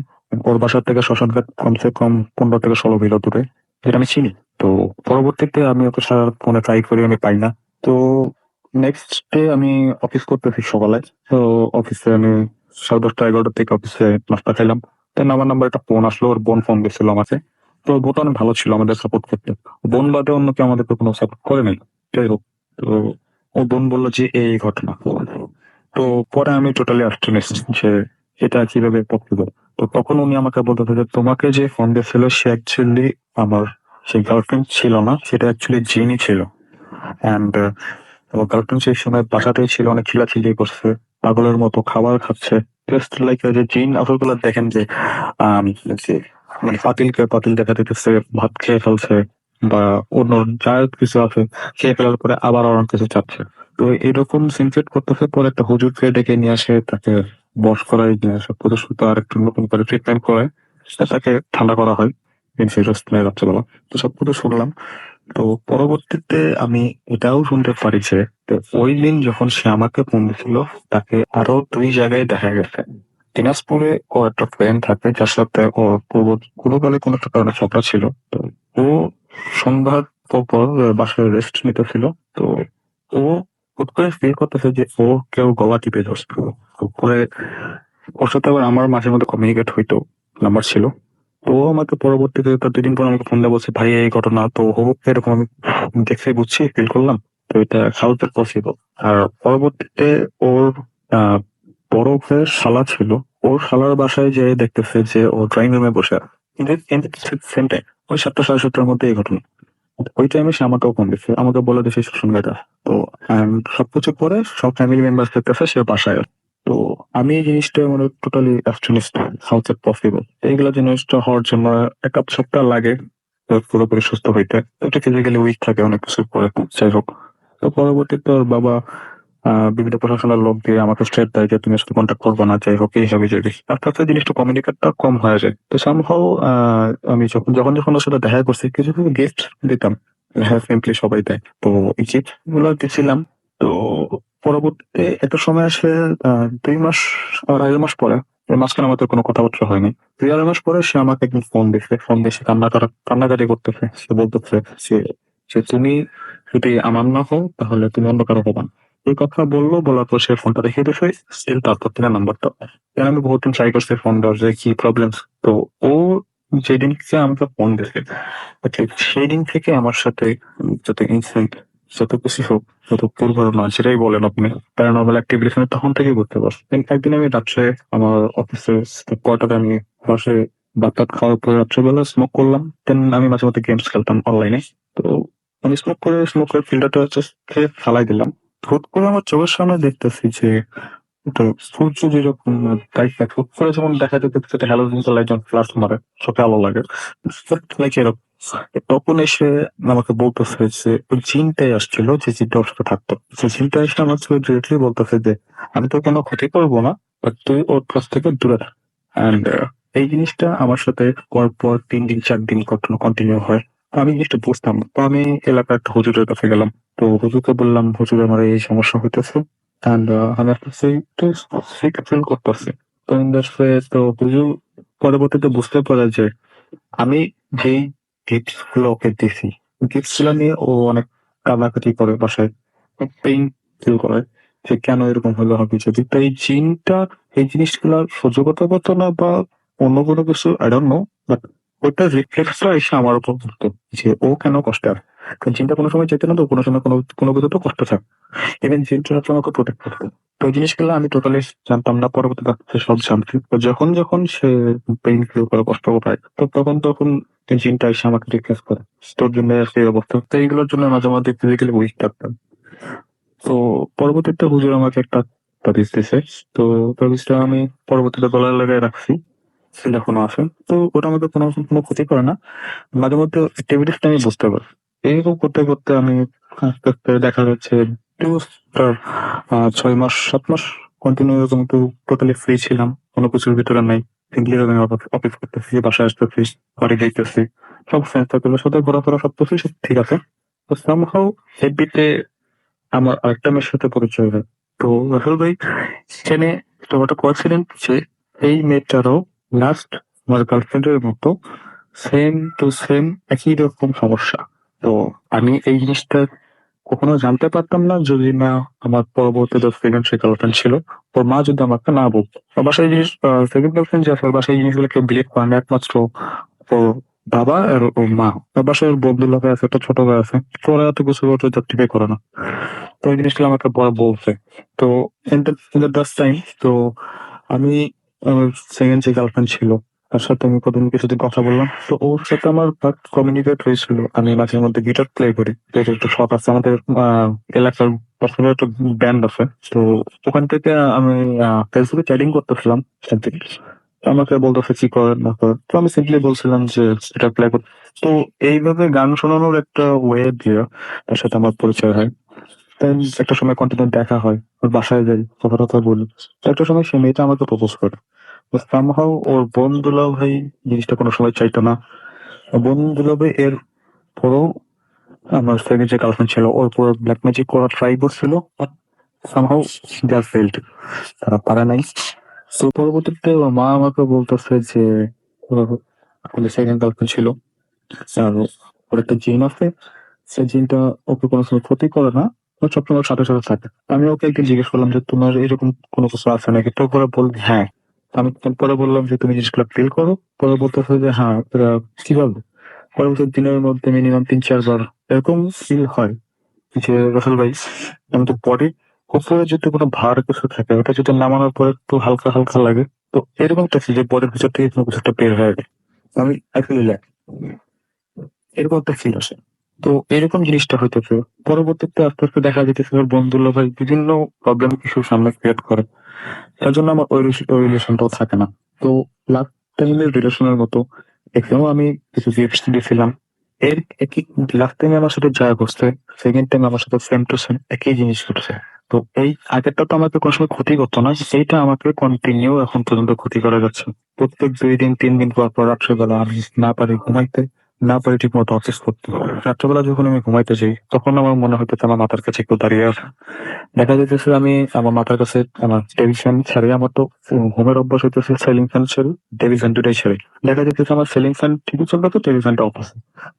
ওর বাসার থেকে শ্মশান ঘাট কমসে কম 15 থেকে 16 কিলো দূরে, যেটা আমি চিনি। তো পরবর্তীতে আমি ওকে সারা ফোনে ট্রাই করি, আমি পাই না। তো নেক্সট ডে আমি অফিস করতেছি সকালে। তো অফিসে আমি 10:30 11টার থেকে অফিসে নাস্তা খাইলাম। দেন আমার নাম্বার একটা ফোন আসলো, ওর বোন ফোন দিয়েছিল আমাকে। তো বোন অনেক ভালো ছিল আমাদের সাপোর্ট করতে, বোন বাদে অন্য কেউ আমাদেরকে কোনো সাপোর্ট করে নাই। যাই হোক, তো ও বোন বললো যে এই ঘটনা। তো পরে আমি টোটালি অ্যাস্টনিশড যে এটা কিভাবে পসিবল। তো তখন উনি আমাকে বলতে যে তোমাকে যে ফোন দিয়েছিল সে অ্যাকচুয়ালি আমার সেই গার্লফ্রেন্ড ছিল না, সেটা অ্যাকচুয়ালি জিনই ছিল। অ্যান্ড আমার গার্লফ্রেন্ড সেই সময় বাসাতেই ছিল, অনেক চিল্লাচিল্লি করছে, পাগলের মতো খাবার খাচ্ছে, জাস্ট লাইক যে জিন আসলগুলো দেখেন যে আম, যে মানে পাতিলকে পাতিল দেখা দিতেছে, ভাত খেয়ে ফেলছে বা অন্য যা কিছু আছে খেয়ে ফেলার পরে আবার অনেক কিছু চাচ্ছে। তো এরকম সিনক্রেট করতেছে, পরে একটা হুজুরকে ডেকে নিয়ে আসে, তাকে বশ করাই নিয়ে আসে প্রদর্শিত আর একটু নতুন করে ট্রিটমেন্ট করে তাকে ঠান্ডা করা হয় রাত্রেবেলা। তো সব কিছু শুনলাম। তো পরবর্তীতে আমি এটাও শুনতে পারি যে ওই দিন যখন সে আমাকে ফোন দিছিল, তাকে আরো 2 জায়গায় দেখা গেছে। দিনাজপুরে ও একটা ফ্রেন্ড থাকে যার সাথে ও পূর্বকালে কোনো একটা কারণে ঝগড়া ছিল। তো ও সন্ধ্যার পর বাসায় রেস্ট নিতেছিল। তো ও হুট করে ফিল করতেছে যে ও কেউ গলা টিপে ধরছে। তো পরে ওর সাথে আবার আমার মাঝে মধ্যে কমিউনিকেট হইতো, নাম্বার ছিল। তো ও আমাকে পরবর্তীতে তার 2 দিন পর আমাকে ফোন দিয়ে বলছে ভাই এই ঘটনা তো হোক, এরকম আমি দেখে বুঝছি ফিল করলাম। তো এটা হাউ ইজ পসিবল? আর পরবর্তীতে ওর আহ, বড় ভাইয়ের শালা ছিল, ওর শালার বাসায় যেয়ে দেখতেছে যে ও ড্রয়িং রুমে বসে আছে। সেম টাইম ওই 7টা 7:30টার মধ্যে এই ঘটনা। ওই টাইমে সে আমাকেও ফোন দিচ্ছে, আমাকে বলে দিচ্ছে শোষণ ঘাটা। তো সবকিছু পরে সব ফ্যামিলি মেম্বার দেখতেছে সে বাসায় আছে। তো আমি এই জিনিসটা মানে totally astonished, how is possible? এইগুলা জিনিসটা হওয়ার জন্য 1 সপ্তাহ লাগে পুরোপুরি সুস্থ হইতে। একটা ফিজিক্যালি উইক থাকে অনেক কিছু পরে। যাই হোক, তো পরবর্তীতে ওর বাবা বিভিন্ন প্রশাসনের লোক দিয়ে আমাকে স্ট্রেট দেয় যে তুমি সাথে কন্ট্যাক্ট করবো না, যাই হোক এই হবে যে আস্তে আস্তে জিনিসটা কমিউনিকেটটা কম হয়ে যায়। তো সামহাও আমি যখন যখন যখন ওর সাথে দেখা করছি কিছু কিছু গিফট দিতাম। হ্যাঁ, সিম্পলি সবাই দেয়। তো এই গিফট গুলো দিছিলাম। তো পরবর্তীতে একটা সময় আসে 2 মাস আর 2.5 মাস পরে, এর মাঝখানে আমাদের কোনো কথাবার্তা হয়নি। 2 2.5 মাস পরে সে আমাকে একদিন ফোন দিচ্ছে কান্নাকাটি করতেছে। সে বলতেছে যে যে তুমি যদি আমার না হও তাহলে তুমি অন্য কারো হবা না। এই কথা বললো, বলার পর সে ফোনটা রেখে দিয়েছে। স্টিল তারপর থেকে নাম্বারটা, আমি বহুত দিন ট্রাই করছি ফোন দেওয়ার যে কি প্রবলেম। তো ও যেদিন থেকে আমাকে ফোন দিয়েছে ঠিক সেই দিন থেকে আমার সাথে যত ইনসিডেন্ট, যত কিছু হোক, যত পূর্বধারণা যেটাই বলেন আপনি, প্যারানর্মাল অ্যাক্টিভিটিস আমি তখন থেকেই বুঝতে পারছি। একদিন আমি রাত্রে আমার অফিসের কোয়ার্টারে আমি বসে ভাত টাত খাওয়ার পরে রাত্রেবেলা স্মোক করলাম। দেন আমি মাঝে মধ্যে গেমস খেলতাম অনলাইনে। তো আমি স্মোক করে ফিল্টারটা খেয়ে ফালাই দিলাম। হুট করে আমার চোখের সামনে দেখতেছি যে এটা সূর্য যেরকম তাইকা হুট করে যেমন দেখা যেত সেটা হ্যালোজেন লাইট যখন ফ্লাশ মারে চোখে আলো লাগে, লাইক এরকম। তখন এসে আমাকে বলতেছে যে ওই জিনটাই আসছিল, যে জিনটা ওর সাথে থাকতো। সেই জিনটা এসে আমার সাথে ডিরেক্টলি বলতেছে যে আমি তো কোনো ক্ষতি করবো না, বাট তুই ওর কাছ থেকে দূরে থাক। অ্যান্ড এই জিনিসটা আমার সাথে পর 3 দিন 4 দিন কন্টিনিউ হয়। তো আমি জিনিসটা বুঝতাম না। তো আমি এলাকার একটা হুজুরের কাছে গেলাম। তো হুজুরকে বললাম হুজুর আমার এই সমস্যা হইতেছে, অ্যান্ড আমি একটা একটু সিক ফিল করতেছি। তো ইন দ্যাট ওয়ে তো হুজুর পরবর্তীতে বুঝতে পারে যে আমি যেই গিফট গুলো ওকে দিছি, গিফট গুলো নিয়ে ও অনেক কান্নাকাটি করে, বাসায় পেইন ফিল করে। যে কেন এরকম হলো হবে যদি তো এই জিনিসগুলো সহযোগিতাগত না বা অন্য কোনো কিছু আই ডোন্ট নো, বাট ওইটা রিফ্লেক্সটা এসে আমার উপর পড়তো যে ও কেন কষ্টে আছে। কারণ জিনটা কোনো সময় চাইতো না, তো কোনো সময় কোনো কিছু তো কষ্ট থাকে। ইভেন জিনটা হচ্ছে আমাকে প্রোটেক্ট করতো। তো এই জিনিসগুলো আমি টোটালি জানতাম না, পরবর্তীতে সে সব জানতে। তো যখন সে পেইন ফিল করে, কষ্ট পায়, তো তখন এই জিনটা এসে আমাকে রিফ্লেক্স করে। তোর জন্য আজকে এই অবস্থা। তো এইগুলোর জন্য মাঝে মাঝে ফিজিক্যালি উইক থাকতাম। তো পরবর্তীতে হুজুর আমাকে একটা তাবিজ দিছে। তো তাবিজটা আমি পরবর্তীতে গলায় লাগায় রাখছি, সেটা এখনো আছে। তো ওটা আমাকে কোনো ক্ষতি করে না। মাঝে মধ্যে অ্যাক্টিভিটিসটা আমি বুঝতে পারি। এরকম করতে করতে আমি আস্তে আস্তে দেখা যাচ্ছে 6 মাস 7 মাস কন্টিনিউ এরকম একটু টোটালি ফ্রি ছিলাম, কোনো কিছুর ভিতরে নাই। সিম্পলি আমি অফিস করতেছি, বাসায় আসতেছি, বাড়ি যাইতেছি, সব ফ্রেন্ড সার্কেলের সাথে ঘোরাফেরা সবকিছু সব ঠিক আছে। তো সামহাউ এফবিতে আমার আরেকটা মেয়ের সাথে পরিচয় হয়। তো রাহুল ভাই, এখানে একটা কোইন্সিডেন্ট যে এই মেয়েটারও লাস্ট আমার গার্লফ্রেন্ডের মতো সেম টু সেম একই রকম সমস্যা। তো আমি এই জিনিসটা কখনো জানতে পারতাম না যদি না আমার পরবর্তীতে সেকেন্ড সে গার্লফ্রেন্ড ছিল। ওর মা যদি আমাকে না বলতো, ওর বাসায় এই জিনিস সেকেন্ড গার্লফ্রেন্ড যে আছে ওর বাসায় এই জিনিসগুলোকে বিলিভ করে না, একমাত্র ওর বাবা আর ওর মা। ওর বাসায় ওর বন্ধু লোক আছে, একটা ছোট ভাই আছে, তো ওরা এত কিছু জাস্টিফাই করে না। তো এই জিনিসগুলো আমাকে পরে বলছে। তো ইন দ্য লাস্ট টাইম, তো আমি আমার সেকেন্ড যে গার্লফ্রেন্ড ছিল তার সাথে আমি প্রথম কিছুদিন কথা বললাম। তো ওর সাথে আমার কমিউনিকেট হয়েছিল। আমি মাঝে মধ্যে গিটার প্লে করি, তো এটা একটু শখ আছে আমাদের এলাকার পাশে একটা ব্যান্ড আছে। তো ওখান থেকে আমি ফেসবুকে চ্যাটিং করতেছিলাম একদিন। তো আমাকে বলতেছে কি করেন না করেন, তো আমি সিম্পলি বলছিলাম যে এটা প্লে কর। তো এইভাবে গান শোনানোর একটা ওয়ে দিয়ে তার সাথে আমার পরিচয় হয়। দেন একটা সময় কন্টিনিউ দেখা হয়, ওর বাসায় যাই, কথা টথা বলি। তো একটা সময় সে মেয়েটা আমাকে প্রপোজ করে। সামহাউ ওর বোন দুলাভাই জিনিসটা কোনো সময় চাইতো না। ওর বোন দুলাভাই এর পরেও আমার সেকেন্ড যে গার্লফ্রেন্ড ছিল ওর পুরো ব্ল্যাক ম্যাজিক করা ট্রাই করছিল, but somehow they are failed, তারা পারে নাই। তো পরবর্তীতে ওর মা আমাকে বলতেছে যে ওর সেকেন্ড গার্লফ্রেন্ড ছিল আর ওর একটা জিন আছে, সেই জিনটা ওকে কোনো সময় ক্ষতি করে না, ও সবসময় ওর সাথে সাথে থাকে। আমি ওকে একদিন জিজ্ঞেস করলাম যে তোমার এরকম কোনো কিছু আছে নাকি, তো পরে বল হ্যাঁ। আমি পরে বললাম যে তুমি জিনিসগুলো ফিল করো। পরে বলতেছে যে হ্যাঁ এটা কিভাবে। পরবর্তী দিনের মধ্যে মিনিমাম 3-4 বার এরকম ফিল হয় যে রসেল ভাই আমাদের বডি উপরে যদি কোনো ভার কিছু থাকে ওটা যদি নামানোর পরে একটু হালকা হালকা লাগে, তো এরকম একটা feel যে বডির ভিতর থেকে কোনো কিছু একটা বের হয়ে যায়। আমি আই ফিল লাইক এরকম একটা ফিল আসে। তো এরকম জিনিসটা হইতেছে। পরবর্তীতে আস্তে আস্তে দেখা যেতেছে ওর বন্ধুরা ভাই বিভিন্ন প্রবলেম ইস্যু সামনে ক্রিয়েট করে। তার জন্য আমার ওই রিলেশনটাও থাকে না। তো লাস্ট টাইমের রিলেশনের মতো এখানেও আমি কিছু গিফট দিয়েছিলাম। এর একই লাস্ট টাইম আমার সাথে যা ঘটছে, সেকেন্ড টাইম আমার সাথে সেম টু সেম একই জিনিস ঘটছে। তো এই আগেরটা তো আমাকে কোনো সময় ক্ষতি করতো না, এইটা আমাকে কন্টিনিউ এখন পর্যন্ত ক্ষতি করে যাচ্ছে। প্রত্যেক 2 দিন 3 দিন পর পর রাত্রেবেলা আমি না পারি ঘুমাইতে, না পারি ঠিক মতো অফিস করতে। রাত্রেবেলা যখন আমি ঘুমাইতে যাই তখন আমার মনে হইতেছে আমার মাথার কাছে কেউ দাঁড়িয়ে আছে। দেখা যাইতেছে আমি আমার মাথার কাছে আমার টেবিল ফ্যান ছাড়ি, আমার তো ঘুমের অভ্যাস হইতেছে সিলিং ফ্যান ছাড়ি, টেবিল ফ্যান দুটাই ছাড়ি। দেখা যাইতেছে আমার সিলিং ফ্যান ঠিকই চলতেছে, টেবিল ফ্যানটা অফ আছে।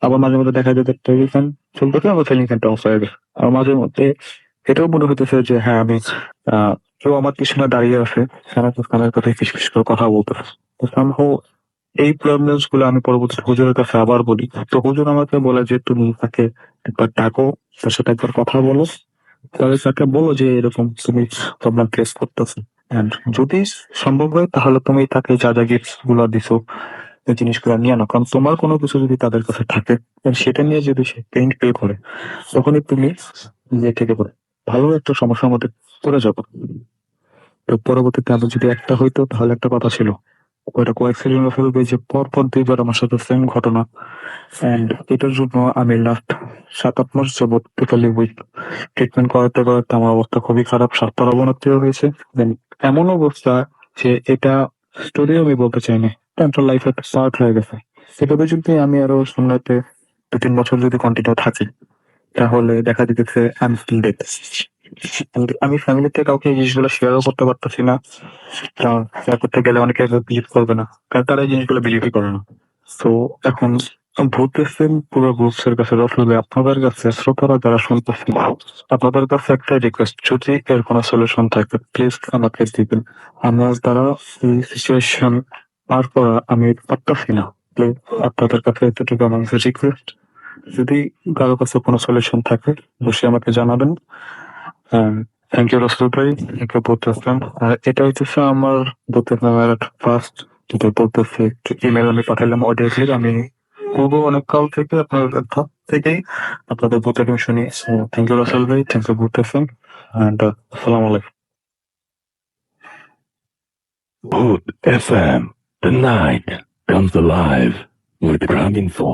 আবার মাঝে মধ্যে দেখা যাচ্ছে টেবিল ফ্যান চলতেছে, আমার সিলিং ফ্যানটা অফ হয়ে গেছে। আর মাঝে মধ্যে এটাও মনে হইতেছে যে হ্যাঁ আমি কেউ আমার পিছনে দাঁড়িয়ে আছে, কানের কথায় ফিসফিস করে কথা বলতেছে। তো somehow এই প্রবলেমস গুলো আমি পরবর্তীতে হুজুরের কাছে আবার বলি। তো হুজুর আমাকে বলে যে তুমি তাকে একবার ডাকো, তার সাথে একবার কথা বলো, তাহলে তাকে বলো যে এরকম তুমি প্রবলেম ফেস করতেছো। এন্ড যদি সম্ভব হয় তাহলে তুমি তাকে যা যা গিফট গুলো দিছো এই জিনিসগুলো নিয়ে আনো, কারণ তোমার কোনো কিছু যদি তাদের কাছে থাকে then সেটা নিয়ে যদি সে পেইন ফিল করে তখনই তুমি নিজে থেকে পড়ে ভালো একটা সমস্যার মধ্যে পড়ে যাবো। তো পরবর্তীতে আবার যদি একটা হইতো তাহলে একটা কথা ছিল, ওইটা কোয়েক্সিডেন্ট ফেলবে যে পরপর 2 বার আমার সাথে সেম ঘটনা। এন্ড এটার জন্য আমি লাস্ট 7-8 মাস যাবত টোটালি উইক। ট্রিটমেন্ট করাতে করাতে আমার অবস্থা খুবই খারাপ, স্বাস্থ্যের অবনতিও হয়েছে। দেন এমন অবস্থা যে এটা স্টোরিও আমি বলতে চাই না, এটা লাইফ একটা পার্ট হয়ে গেছে। সেভাবে যদি আমি আরো সামনেতে 2-3 বছর যদি কন্টিনিউ থাকি তাহলে দেখা দিতেছে আমি স্টিল ডেড। আমি ফ্যামিলিতে কাউকে এই জিনিসগুলো শেয়ারও করতে পারতেছি না, কারণ শেয়ার করতে গেলে অনেকে বিলিভ করবে না, কারণ তারা এই জিনিসগুলো বিলিভই করে না। তো এখন বলতেছেন পুরো গ্রুপসের কাছে, আসলে আপনাদের কাছে শ্রোতারা যারা শুনতেছেন, আপনাদের কাছে একটা রিকোয়েস্ট, যদি এর কোনো সলিউশন থাকে প্লিজ আমাকে দিবেন। আমার দ্বারা এই সিচুয়েশন পার করা আমি পারতাছি না। প্লিজ আপনাদের কাছে এতটুকু আমার রিকোয়েস্ট, যদি কারো কাছে কোনো সলিউশন থাকে অবশ্যই আমাকে জানাবেন। থ্যাংক ইউ রাসেল ভাই, থ্যাংক ইউ বলতেছেন। আর এটা হচ্ছে আমার বলতে ফার্স্ট যেটা বলতেছে, একটু ইমেল আমি পাঠালাম অডিও, আমি পূর্ব অনেক কাল থেকে আপনার ধাপ থেকেই আপনাদের বলতে আমি শুনি। থ্যাংক ইউ রাসেল ভাই, থ্যাংক ইউ বলতেছেন, অ্যান্ড আসসালামু আলাইকুম। Hood FM. The night comes alive with Crime Info.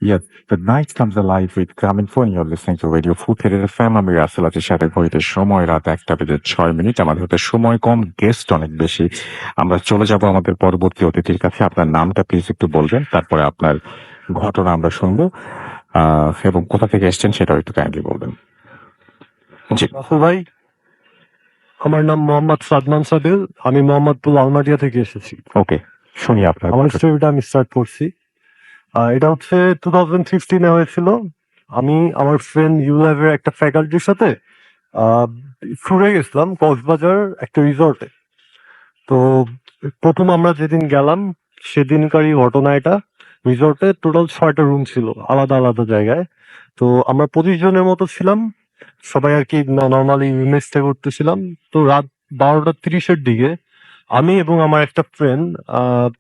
Yes, the night comes alive with Gramin Phone. You're listening to Radio Future FM. আমি রাসেল আছি সাথে ঘড়িতে সময় রাত 1:06। আমাদের হাতে সময় কম, গেস্ট অনেক বেশি। আমরা চলে যাব আমাদের পরবর্তী অতিথির কাছে। আপনার নামটা প্লিজ একটু বলবেন, তারপরে আপনার ঘটনা আমরা শুনবো, এবং কোথা থেকে এসেছেন সেটাও একটু কাইন্ডলি বলবেন। জি, রাসেল ভাই, আমার নাম মোহাম্মদ সাদমান সাবিল। আমি মোহাম্মদপুর আলমাটিয়া থেকে এসেছি। ওকে, শুনি আপনার। আমার স্টোরিটা আমি স্টার্ট করছি। এটা হচ্ছে 2015 হয়েছিল। আমি আমার ফ্রেন্ড ইউল্যাবের একটা ফ্যাকাল্টির সাথে ট্যুরে গেছিলাম কক্সবাজার একটা রিসর্টে। তো প্রথম আমরা যেদিন গেলাম সেদিনকারই ঘটনা এটা। রিসর্টে টোটাল 6টা রুম ছিল আলাদা আলাদা জায়গায়। তো আমরা 25 জনের মতো ছিলাম, সবাই আর কি নর্মালি রুমে স্টে করতেছিলাম। তো রাত 12:30-এর দিকে আমি এবং আমার একটা ফ্রেন্ড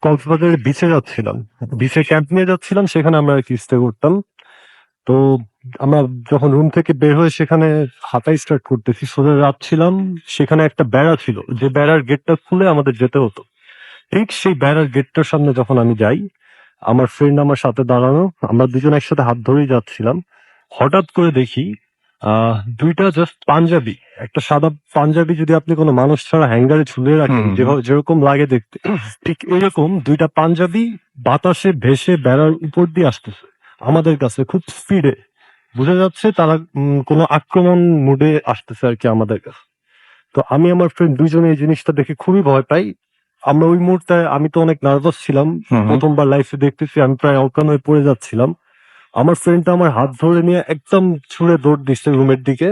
কক্সবাজারের বিচে যাচ্ছিলাম, বিচে ক্যাম্প নিয়ে যাচ্ছিলাম, সেখানে আমরা আর কি স্টে করতাম। তো আমরা যখন রুম থেকে বের হয়ে সেখানে হাঁটাই স্টার্ট করতেছি, সোজা যাচ্ছিলাম, সেখানে একটা বেড়া ছিল, যে বেড়ার গেটটা খুলে আমাদের যেতে হতো। ঠিক সেই বেড়ার গেটটার সামনে যখন আমি যাই, আমার ফ্রেন্ড আমার সাথে দাঁড়ানো, আমরা দুজন একসাথে হাত ধরেই যাচ্ছিলাম। হঠাৎ করে দেখি দুইটা জাস্ট পাঞ্জাবি, একটা সাদা পাঞ্জাবি যদি আপনি কোনো মানুষ ছাড়া হ্যাঙ্গারে ঝুলিয়ে রাখেন যেরকম লাগে দেখতে, ঠিক এরকম দুইটা পাঞ্জাবি বাতাসে ভেসে বেড়ার উপর দিয়ে আসতেছে আমাদের কাছে খুব স্পিডে। বোঝা যাচ্ছে তারা কোনো আক্রমণ মুডে আসতেছে আর কি আমাদের কাছে। তো আমি আমার ফ্রেন্ড দুইজনে এই জিনিসটা দেখে খুবই ভয় পাই। আমরা ওই মুহূর্তে, আমি তো অনেক নার্ভাস ছিলাম, প্রথমবার লাইফে দেখতেছি, আমি প্রায় অজ্ঞান হয়ে পড়ে যাচ্ছিলাম। আমার ফ্রেন্ডটা আমার হাত ধরে নিয়ে একদম ছুঁড়ে দৌড় দিচ্ছে রুমের দিকে।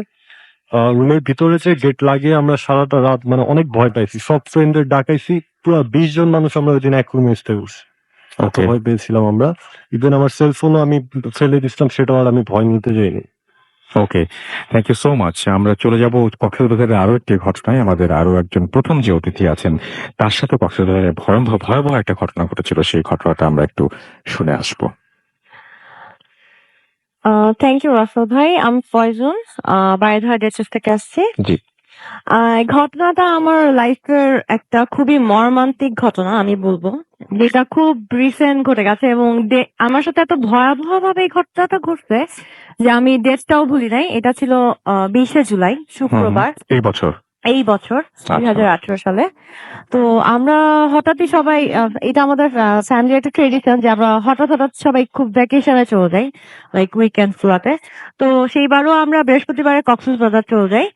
রুমের ভিতরে যে গেট লাগিয়ে আমরা সারাটা রাত মানে অনেক ভয় পাইছি, সব ফ্রেন্ডদের ডাকাইছি, পুরো 20 জন মানুষ আমরা ওই দিন এক রুমে স্টে করছি। এত ভয় পেয়েছিলাম আমরা, ইভেন আমার সেলফোনও আমি ফেলে দিচ্ছিলাম, সেটাও আর আমি ভয় নিতে যাইনি। ওকে, থ্যাংক ইউ সো মাচ। আমরা চলে যাব কক্সবাজারের আরো একটি ঘটনায়। আমাদের আরো একজন প্রথম যে অতিথি আছেন তার সাথে কক্সবাজারে ভয়াবহ একটা ঘটনা ঘটেছিল, সেই ঘটনাটা আমরা একটু শুনে আসবো। থ্যাংক ইউ রাসেল ভাই। আমি ফয়জুন, বাড়িধারা ডেচেস থেকে আসছি। জি, এই ঘটনাটা আমার লাইফের একটা খুবই মর্মান্তিক ঘটনা আমি বলবো, যেটা খুব রিসেন্ট ঘটে গেছে, এবং আমার সাথে এত ভয়াবহ ভাবে এই ঘটনাটা ঘটছে যে আমি ডেটটাও ভুলি নাই। এটা ছিল 20শে জুলাই, শুক্রবার, এই বছর। এই বছর 2018 সালে। তো আমরা হঠাৎই সবাই, এটা আমাদের ফ্যামিলির একটা ট্রেডিশন যে আমরা হঠাৎ সবাই খুব ভ্যাকেশনে চলে যাই, লাইক উইকেন্ড গুলাতে। তো সেইবারও আমরা বৃহস্পতিবারে কক্সবাজার চলে যাই,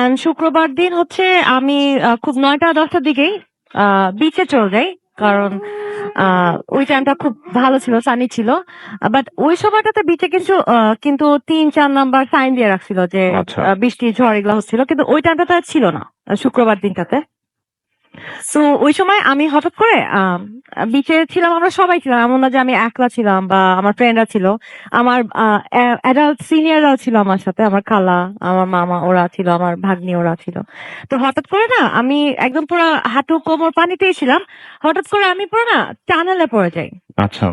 এন্ড শুক্রবার দিন হচ্ছে আমি খুব 9টা-10টার দিকেই বিচে চলে যাই, কারণ ওই টাইমটা খুব ভালো ছিল, সানি ছিল। বাট ওই সময়টাতে বিচে কিন্তু 3-4 নাম্বার সাইন দিয়ে রাখছিল যে বৃষ্টি ঝড় এগুলো হচ্ছিল, কিন্তু ওই টাইমটা ছিল না শুক্রবার দিনটাতে। তো ওই সময় আমি হঠাৎ করে বিচে ছিলাম, আমরা সবাই ছিলাম, এমন না যে আমি একলা ছিলাম বা আমার ফ্রেন্ডরা ছিল, আমার অ্যাডাল্ট সিনিয়ররাও ছিল আমার সাথে, আমার খালা, আমার মামা ওরা ছিল, আমার ভাগ্নি ওরা ছিল। তো হঠাৎ করে না আমি একদম পুরো হাঁটু কোমর পানিতেই ছিলাম, হঠাৎ করে আমি পুরো না টানেলে পড়ে যাই। আচ্ছা,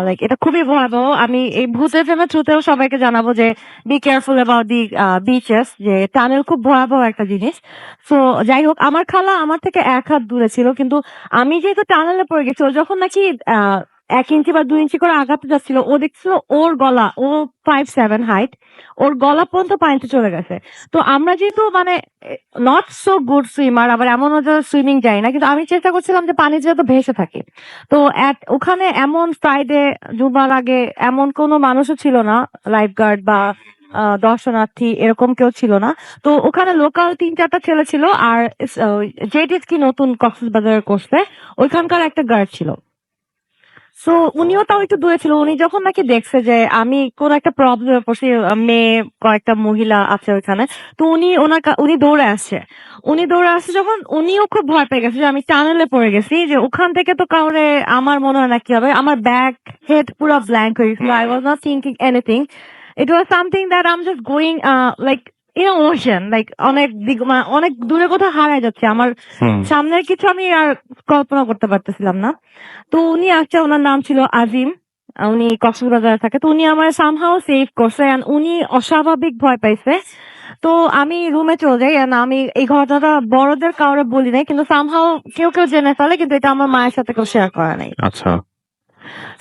লাইক এটা খুবই ভয়াবহ। আমি এই ভূত এফএম এর থ্রুতেও সবাইকে জানাবো যে be careful about the bitches, যে টানেল খুব ভয়াবহ একটা জিনিস। তো যাই হোক, আমার খালা আমার থেকে 1 হাত দূরে ছিল, কিন্তু আমি যেহেতু টানেলে পড়ে গেছি, ও যখন নাকি 1 ইঞ্চি বা 2 ইঞ্চি করে আঘাতে যাচ্ছিল, ও দেখছিল ওর গলা, ও 5'7" হাইট, ওর গলা পর্যন্ত পানিতে চলে গেছে। তো আমরা যেহেতু মানে নট সো গুড সুইমার, আবার এমনও যে সুইমিং যাই না, কিন্তু আমি চেষ্টা করছিলাম যে পানি যেহেতু ভেসে থাকি। তো ওখানে এমন ফ্রাইডে জুমার আগে এমন কোনো মানুষও ছিল না, লাইফ গার্ড বা দর্শনার্থী এরকম কেউ ছিল না। তো ওখানে লোকাল ৩-৪টা ছেলে ছিল আর জেডিএস কি নতুন কক্সবাজার করছে ওইখানকার একটা গার্ড ছিল। সো উনিও তাও একটু দূরে ছিল। উনি যখন নাকি দেখছে যে আমি কোন একটা প্রবলেমে পড়ছি, মেয়ে কয়েকটা মহিলা আছে ওইখানে, তো উনি দৌড়ে আসছে। উনি দৌড়ে আসছে যখন উনিও খুব ভয় পেয়ে গেছে যে আমি টানেলে পড়ে গেছি, যে ওখান থেকে তো কাউরে আমার মনে হয় না কি হবে। আমার ব্যাক হেড পুরো ব্ল্যাঙ্ক হয়ে গেছিল। I was not thinking anything. It was something that I am just going like in ocean, like অনেক দূরে কোথাও হারায় যাচ্ছে। আমার হুম। সামনের কিছু আমি আর কল্পনা করতে পারতেছিলাম না। তো উনি আসছে, ওনার নাম ছিল আজিম। উনি কক্সবাজারে থাকে। তো উনি আমার সামহাও সেভ করছে and উনি অস্বাভাবিক ভয় পাইছে। তো আমি রুমে চলে যাই and আমি এই ঘটনাটা বড়দের কাউরে বলি নাই, কিন্তু সামহাও কেউ কেউ জেনে ফেলে, কিন্তু এটা আমার মায়ের সাথে কেউ শেয়ার করে নাই। আচ্ছা।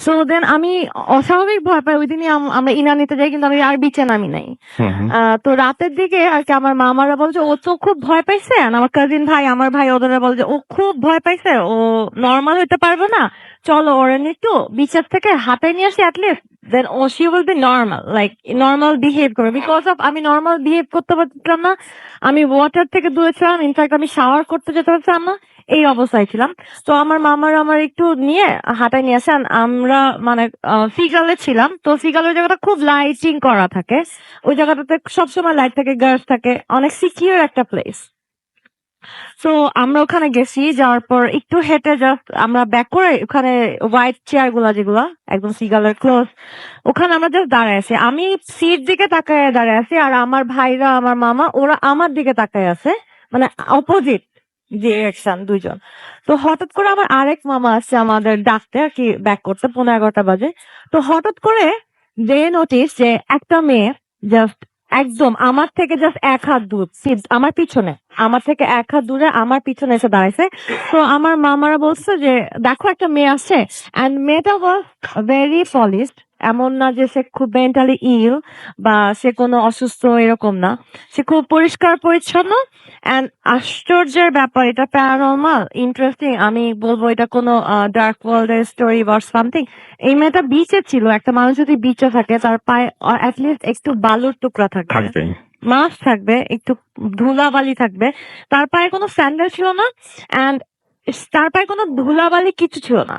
সো দেন আমি অস্বাভাবিক ভয় পাই। ওই দিনই আমরা ইনা নিতে যাই, কিন্তু আমি আর বিচে নামি নাই। হুম, হুম। তো রাতের দিকে আর কি আমার মামারা বলছে ও তো খুব ভয় পাইছে, আর আমার কাজিন ভাই, আমার ভাই ওদের বলছে ও খুব ভয় পাইছে, ও নর্মাল হইতে পারবে না, চলো ওরা একটু বিচের থেকে হাতায় নিয়ে আসি অ্যাটলিস্ট, দেন ও she will be normal, like normal behave করবে। বিকজ অফ আমি নর্মাল বিহেভ করতে পারছিলাম না, আমি ওয়াটার থেকে দূরে ছিলাম, ইনফ্যাক্ট আমি শাওয়ার করতে যেতে পারছিলাম না, এই অবস্থায় ছিলাম। তো আমার মামার আমার একটু নিয়ে হাঁটায় নিয়ে আসেন। আমরা মানে সিগালে ছিলাম, তো সিগালের জায়গাটা খুব লাইটিং করা থাকে, ওই জায়গাটাতে সবসময় লাইট থাকে, গার্ড থাকে, অনেক সিকিউর একটা প্লেস। তো আমরা ওখানে গেছি, যাওয়ার পর একটু হেঁটে জাস্ট আমরা ব্যাক করে ওখানে হোয়াইট চেয়ার গুলা যেগুলা একদম সিগালের ক্লোজ, ওখানে আমরা জাস্ট দাঁড়ায় আছি। আমি সিট দিকে তাকায় দাঁড়ায় আছি, আর আমার ভাইরা আমার মামা ওরা আমার দিকে তাকায় আছে, মানে অপোজিট ডিরেকশন দুইজন। তো হঠাৎ করে আমার আরেক মামা আসছে আমাদের ডাকতে আর কি, ব্যাক করতে 11:30 বাজে। তো হঠাৎ করে দে নোটিস যে একটা মেয়ে জাস্ট একদম আমার থেকে জাস্ট 1 হাত দূর, আমার পিছনে, আমার থেকে 1 হাত দূরে আমার পিছনে এসে দাঁড়াইছে। তো আমার মামারা বলছে যে দেখো একটা মেয়ে আসছে, এন্ড মেয়েটা ওয়াজ ভেরি পলিশড, এমন না যে সে খুব মেন্টালি ইল বা সে কোনো অসুস্থ, এরকম না, সে খুব পরিষ্কার পরিচ্ছন্ন। এন্ড আশ্চর্যের ব্যাপার, এটা প্যারানরমাল ইন্টারেস্টিং, আমি বলবো এটা কোনো ডার্ক ওয়ার্ল্ড এর স্টোরি বা সামথিং। এই মেয়েটা বিচে ছিল। একটা মানুষ যদি বিচে থাকে তার পায়ে অ্যাটলিস্ট একটু বালুর টুকরা থাকবে, থাকবেই। মাছ থাকবে, একটু ধুলাবালি থাকবে। তার পায়ে কোনো স্যান্ডেল ছিল না, এন্ড তার পায়ে কোনো ধুলাবালি কিছু ছিল না।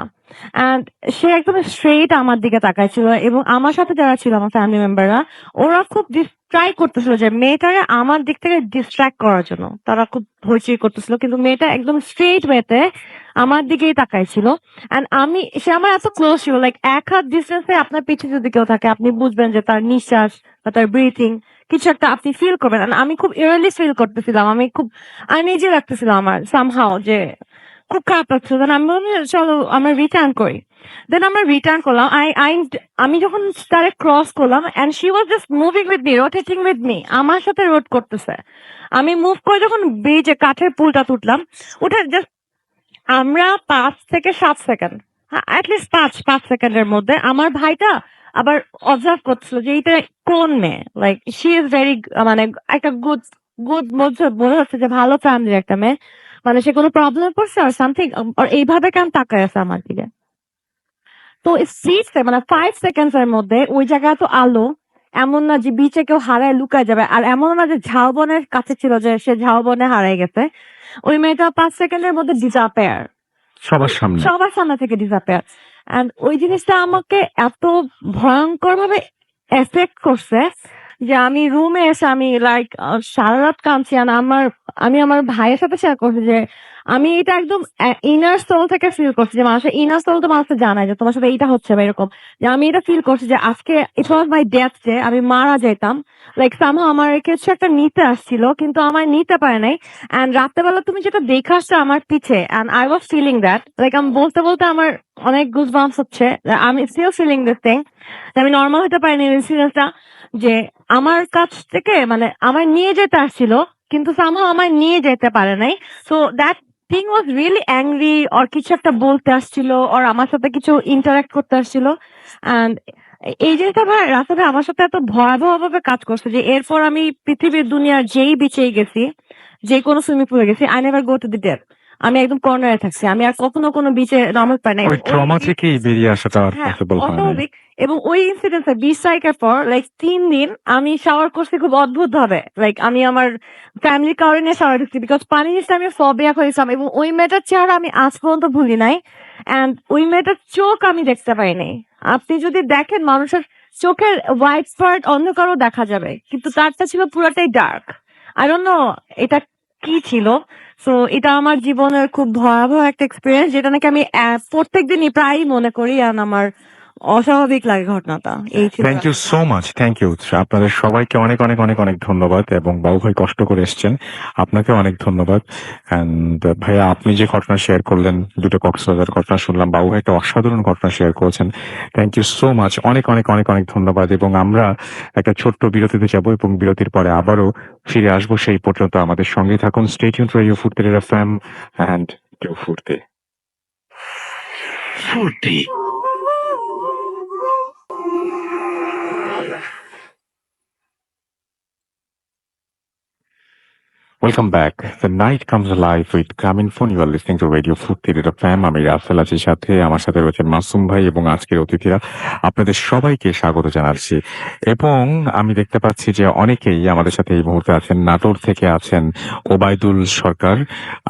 এন্ড সে একদম স্ট্রেইট আমার দিকে তাকাইছিল, এবং আমার সাথে যারা ছিল আমার ফ্যামিলি মেম্বাররা, ওরা খুব ট্রাই করতেছিল যে মেয়েটাকে আমার দিক থেকে ডিস্ট্রাক্ট করার জন্য, তারা খুব হইচই করতেছিল, কিন্তু মেয়েটা একদম স্ট্রেইট ওয়েতে আমার দিকেই তাকাইছিল। এন্ড সে আমার এত ক্লোজ ছিল, লাইক 1 হাত ডিস্টেন্সে আপনার পিছিয়ে যদি কেউ থাকে আপনি বুঝবেন যে তার নিঃশ্বাস বা তার ব্রিথিং কিছু একটা আপনি ফিল করবেন। And আমি খুব ইয়ারলি ফিল করতেছিলাম, আমি খুব আনইজি লাগতেছিল আমার সামহাও, যে খুব খারাপ লাগছিল। দেন আমি বললাম যে, চলো আমরা রিটার্ন করি। দেন আমরা রিটার্ন করলাম। আমি যখন তারে ক্রস করলাম, and she was just moving with me, rotating with me, আমার সাথে রোট করতেছে। আমি মুভ করে যখন ব্রিজে কাঠের পুলটা তুললাম, উঠে জাস্ট আমরা 5 থেকে 7 সেকেন্ড, অ্যাটলিস্ট 5 সেকেন্ডের মধ্যে আমার ভাইটা আবার অবজার্ভ করছিল যে এইটা কোন মেয়ে, লাইক শি ইজ ভেরি, মানে একটা গুড গুড মধ্যে বোঝা যাচ্ছে যে ভালো ফ্যামিলির একটা মেয়ে, মানে সে কোনো প্রবলেম পড়ছে আর সামথিং, আর এইভাবে কেন তাকায় আছে আমার দিকে। তো মানে 5 সেকেন্ডস এর মধ্যে ওই জায়গায় তো আলো, এমন না যে বিচে কেউ হারায় লুকায় যাবে, আর এমন না যে ঝাউবনের কাছে ছিল যে সে ঝাউবনে হারায় গেছে। ওই মেয়েটা 5 সেকেন্ডের মধ্যে ডিসাপেয়ার, সবার সামনে। সবার সামনে থেকে ডিসাপেয়ার। এন্ড ওই জিনিসটা আমাকে এত ভয়ঙ্কর ভাবে এফেক্ট করছে যে আমি রুমে এসে আমি লাইক সারা রাত কাঁদছি। আর আমি আমার ভাইয়ের সাথে শেয়ার করছি যে আমি এটা একদম ইনার সোল থেকে ফিল করছি, যে মানুষের ইনার সোল তো মানুষকে জানায় যে তোমার সাথে এইটা হচ্ছে বা এরকম, যে আমি এটা ফিল করছি যে আজকে ইট ওয়াজ মাই ডেথ, যে আমি মারা যেতাম, লাইক সামহাও আমার কিছু একটা নিতে আসছিল কিন্তু আমার নিতে পারে নাই। এন্ড রাত্রেবেলা তুমি যেটা দেখে আসছো আমার পিছে, and I was feeling that, like আমি বলতে বলতে আমার অনেক গুজবাম্পস হচ্ছে, আমি স্টিল ফিলিং দিস থিং, আমি নর্মাল হতে পারিনি ইনসিডেন্টটা, যে আমার কাছ থেকে মানে আমার নিয়ে যেতে আসছিল কিন্তু সামহাও আমার নিয়ে যেতে পারে নাই। So that thing was really angry, ওর কিছু একটা বলতে আসছিল, ওর আমার সাথে কিছু ইন্টারাক্ট করতে আসছিল। এন্ড এই জিনিসটা ভাই রাস্তাতে আমার সাথে এত ভয়াবহ ভাবে কাজ করছে যে এরপর আমি পৃথিবীর দুনিয়ার যেই বিচেই গেছি, যে কোনো সুইমিং পুলে গেছি, I never go to the deep. আমি একদম কর্নারে থাকছি, আমি আর কখনো কোনো বিচে নামতে পারি না। ওই ট্রমা থেকেই বেরিয়ে আসাটা আর হ্যাঁ, পসিবল হয় না। অস্বাভাবিক। এবং ওই ইনসিডেন্টে 20 তারিখের পর লাইক 3 দিন আমি শাওয়ার করছি খুব অদ্ভুত ভাবে। লাইক আমি আমার ফ্যামিলি কাউরে নিয়ে শাওয়ার ঢুকছি বিকজ পানি নিচে আমি ফবিয়া হয়েছিলাম, এবং ওই মেয়েটার চেহারা আমি আজ পর্যন্ত ভুলি নাই। অ্যান্ড ওই মেয়েটার চোখ আমি দেখতে পাইনি। আপনি যদি দেখেন মানুষের চোখের হোয়াইট পার্ট অন্য কারো দেখা যাবে, কিন্তু তারটা ছিল পুরোটাই ডার্ক। আই ডোন্ট নো এটা কি ছিল। সো এটা আমার জীবনের খুব ভয়াবহ একটা এক্সপিরিয়েন্স, যেটা নাকি আমি প্রত্যেকদিনই প্রায়ই মনে করি। আর আমার অস্বাভাবিক লাগে ঘটনাটা। এই ছিল thank you so much, thank you. আপনাদের সবাইকে অনেক অনেক অনেক অনেক ধন্যবাদ, এবং বাবু ভাই কষ্ট করে এসেছেন, আপনাকে অনেক ধন্যবাদ। অ্যান্ড ভাইয়া আপনি যে ঘটনা শেয়ার করলেন, দুটো কক্সবাজার ঘটনা শুনলাম, বাবু ভাই একটা অসাধারণ ঘটনা শেয়ার করেছেন। থ্যাংক ইউ সো মাচ, অনেক অনেক অনেক অনেক ধন্যবাদ। এবং আমরা একটা ছোট্ট বিরতিতে যাব, এবং বিরতির পরে আবারও ফিরে আসবো। সেই পর্যন্ত আমাদের সঙ্গে থাকুন। স্টে টিউন টু রেডিও ফুর্তি এফএম অ্যান্ড কেউ ফুর্তি। Fruity. Welcome back. The night comes alive with Grameenphone. You are listening to Radio Furti FM. আমি রাসেল আছি সাথে, আমার সাথে রয়েছেন মাসুম ভাই এবং আজকের অতিথিরা। আপনাদের সবাইকে স্বাগত জানাচ্ছি। এবং আমি দেখতে পাচ্ছি যে অনেকেই আমাদের সাথে এই মুহূর্তে আছেন। নাটোর থেকে আছেন ওবায়দুল সরকার,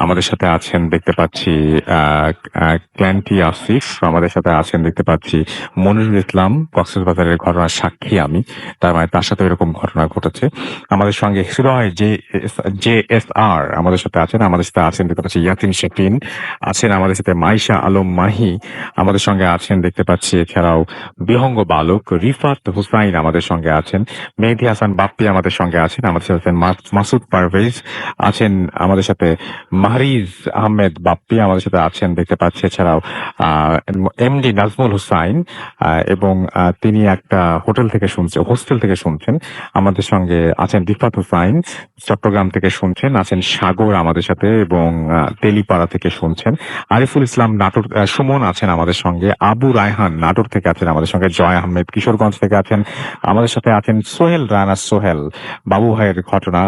আমাদের সাথে আছেন দেখতে পাচ্ছি ক্ল্যান্টি আসিফ, আমাদের সাথে আছেন দেখতে পাচ্ছি মনিরুল ইসলাম। কক্সবাজারের ঘটনার সাক্ষী আমি, তার মানে তার সাথে এরকম ঘটনা ঘটেছে। আমাদের সঙ্গে হৃদয় JSR আমাদের সাথে আছেন, আমাদের সাথে আছেন দেখতে পাচ্ছি ইয়াতিন শেফিন, আছেন আমাদের সাথে মাইশা আলম মাহি, আমাদের সঙ্গে আছেন দেখতে পাচ্ছি এছাড়াও বিহঙ্গ বালক রিফাত হুসাইন আমাদের সঙ্গে আছেন, মেহেদি হাসান বাপ্পি আমাদের সঙ্গে আছেন, আমাদের সাথে আছেন মাসুদ পারভেজ আছেন, আমাদের সাথে মাহরিজ আহমেদ বাপ্পি আমাদের সাথে আছেন দেখতে পাচ্ছি, এছাড়াও এমডি নাজমুল হুসাইন, এবং তিনি একটা হোস্টেল থেকে শুনছেন। আমাদের সঙ্গে আছেন রিফাত হুসাইন, চট্টগ্রাম থেকে শুনছেন, আছেন সাগর আমাদের সাথে, এবং তেলিপাড়া থেকে শুনছেন। আরিফুল ইসলাম নাটোর, সুমন আছেন আমাদের সঙ্গে, আবু রায়হান নাটোর থেকে আছেন আমাদের সঙ্গে, জয় আহমেদ কিশোরগঞ্জ থেকে আছেন আমাদের সাথে, আছেন সোহেল রানা সোহেল। বাবু ভাইয়ের ঘটনা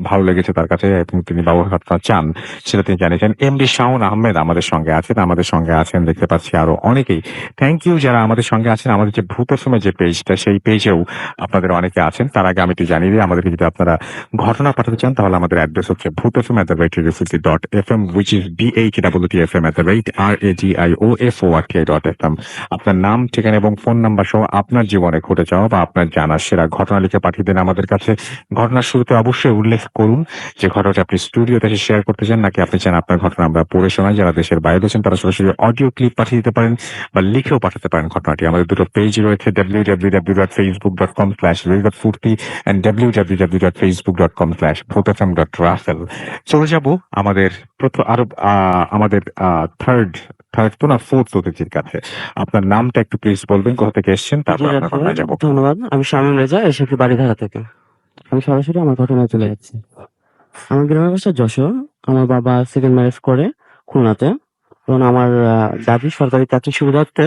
ভালো লেগেছে তার কাছে, এবং তিনি বাবু ভাইয়ের ঘটনা চান সেটা তিনি জানিয়েছেন। এমডি শাওন আহমেদ আমাদের সঙ্গে আছেন দেখতে পাচ্ছি আরো অনেকেই। থ্যাংক ইউ যারা আমাদের সঙ্গে আছেন। আমাদের যে ভূত এফএমের যে পেজটা, সেই পেজেও আপনাদের অনেকে আছেন। তার আগে আমি একটু জানিয়ে দিই, আমাদেরকে যদি আপনারা ঘটনা পাঠাতে চান তাহলে আমাদের অ্যাড্রেস হচ্ছে bhutfm@radiofurti.fm, which is BHWTFM@radiofurti.fm। আপনার নাম, ঠিকানা এবং ফোন নাম্বার সহ আপনার জীবনে ঘটে যাওয়া বা আপনার জানা সেরা ঘটনা লিখে পাঠিয়ে দেন আমাদের কাছে। ঘটনার শুরুতে অবশ্যই উল্লেখ করুন যে ঘটনাটা আপনি স্টুডিওতে এসে শেয়ার করতে চান, নাকি আপনি চান আপনার ঘটনা আমরা পড়ে শোনাই। যারা দেশের বাইরে আছেন তারা সরাসরি অডিও ক্লিপ পাঠিয়ে দিতে পারেন বা লিখেও পাঠাতে পারেন ঘটনাটি। আমাদের দুটো পেজ রয়েছে, www.facebook.com/radiofurti and www.facebook.com/bhutfm.russell। চলে যাব আমাদের আমাদের থার্ড তো না ফোর্থ অতিথির কাছে। আপনার নামটা একটু প্লিজ বলবেন, কোথা থেকে এসেছেন, তারপর আপনার ঘটনায় যাব। ধন্যবাদ। আমি শামীম রেজা, এসেছি বাড়িধারা থেকে। আমি সরাসরি আমার ঘটনায় চলে যাচ্ছি। আমার গ্রামের বাসা যশোর। আমার বাবা সেকেন্ড ম্যারেজ করে খুলনাতে, এবং আমার দাদি সরকারি চাকরি সুবিধার্থে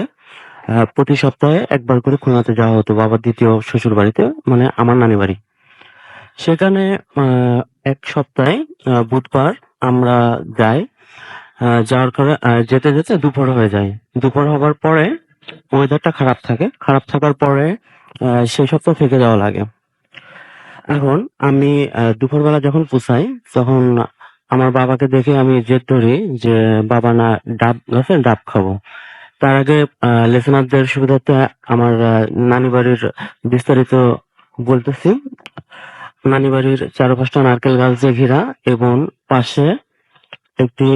প্রতি সপ্তাহে একবার করে খুলনাতে যাওয়া হতো বাবার দ্বিতীয় শ্বশুর বাড়িতে, মানে আমার নানি বাড়ি। সেখানে এক সপ্তাহে বুধবার আমরা যাই। যাওয়ার পরে যেতে যেতে দুপুর হয়ে যায়। দুপুর হবার পরে ওয়েদারটা খারাপ থাকে, খারাপ থাকার পরে সেই সপ্তাহ থেকে যাওয়া লাগে। এখন আমি দুপুরবেলা যখন পুষাই, তখন আমার বাবাকে দেখে আমি জেদ ধরি যে বাবা না ডাব আছে, ডাব খাবো। তার আগে লিসেনারদের সুবিধার্থে আমার নানি বাড়ির বিস্তারিত বলতেছি। নানি বাড়ির চারপাশটা নারকেল গাছ দিয়ে ঘেরা, এবং পাশে একটি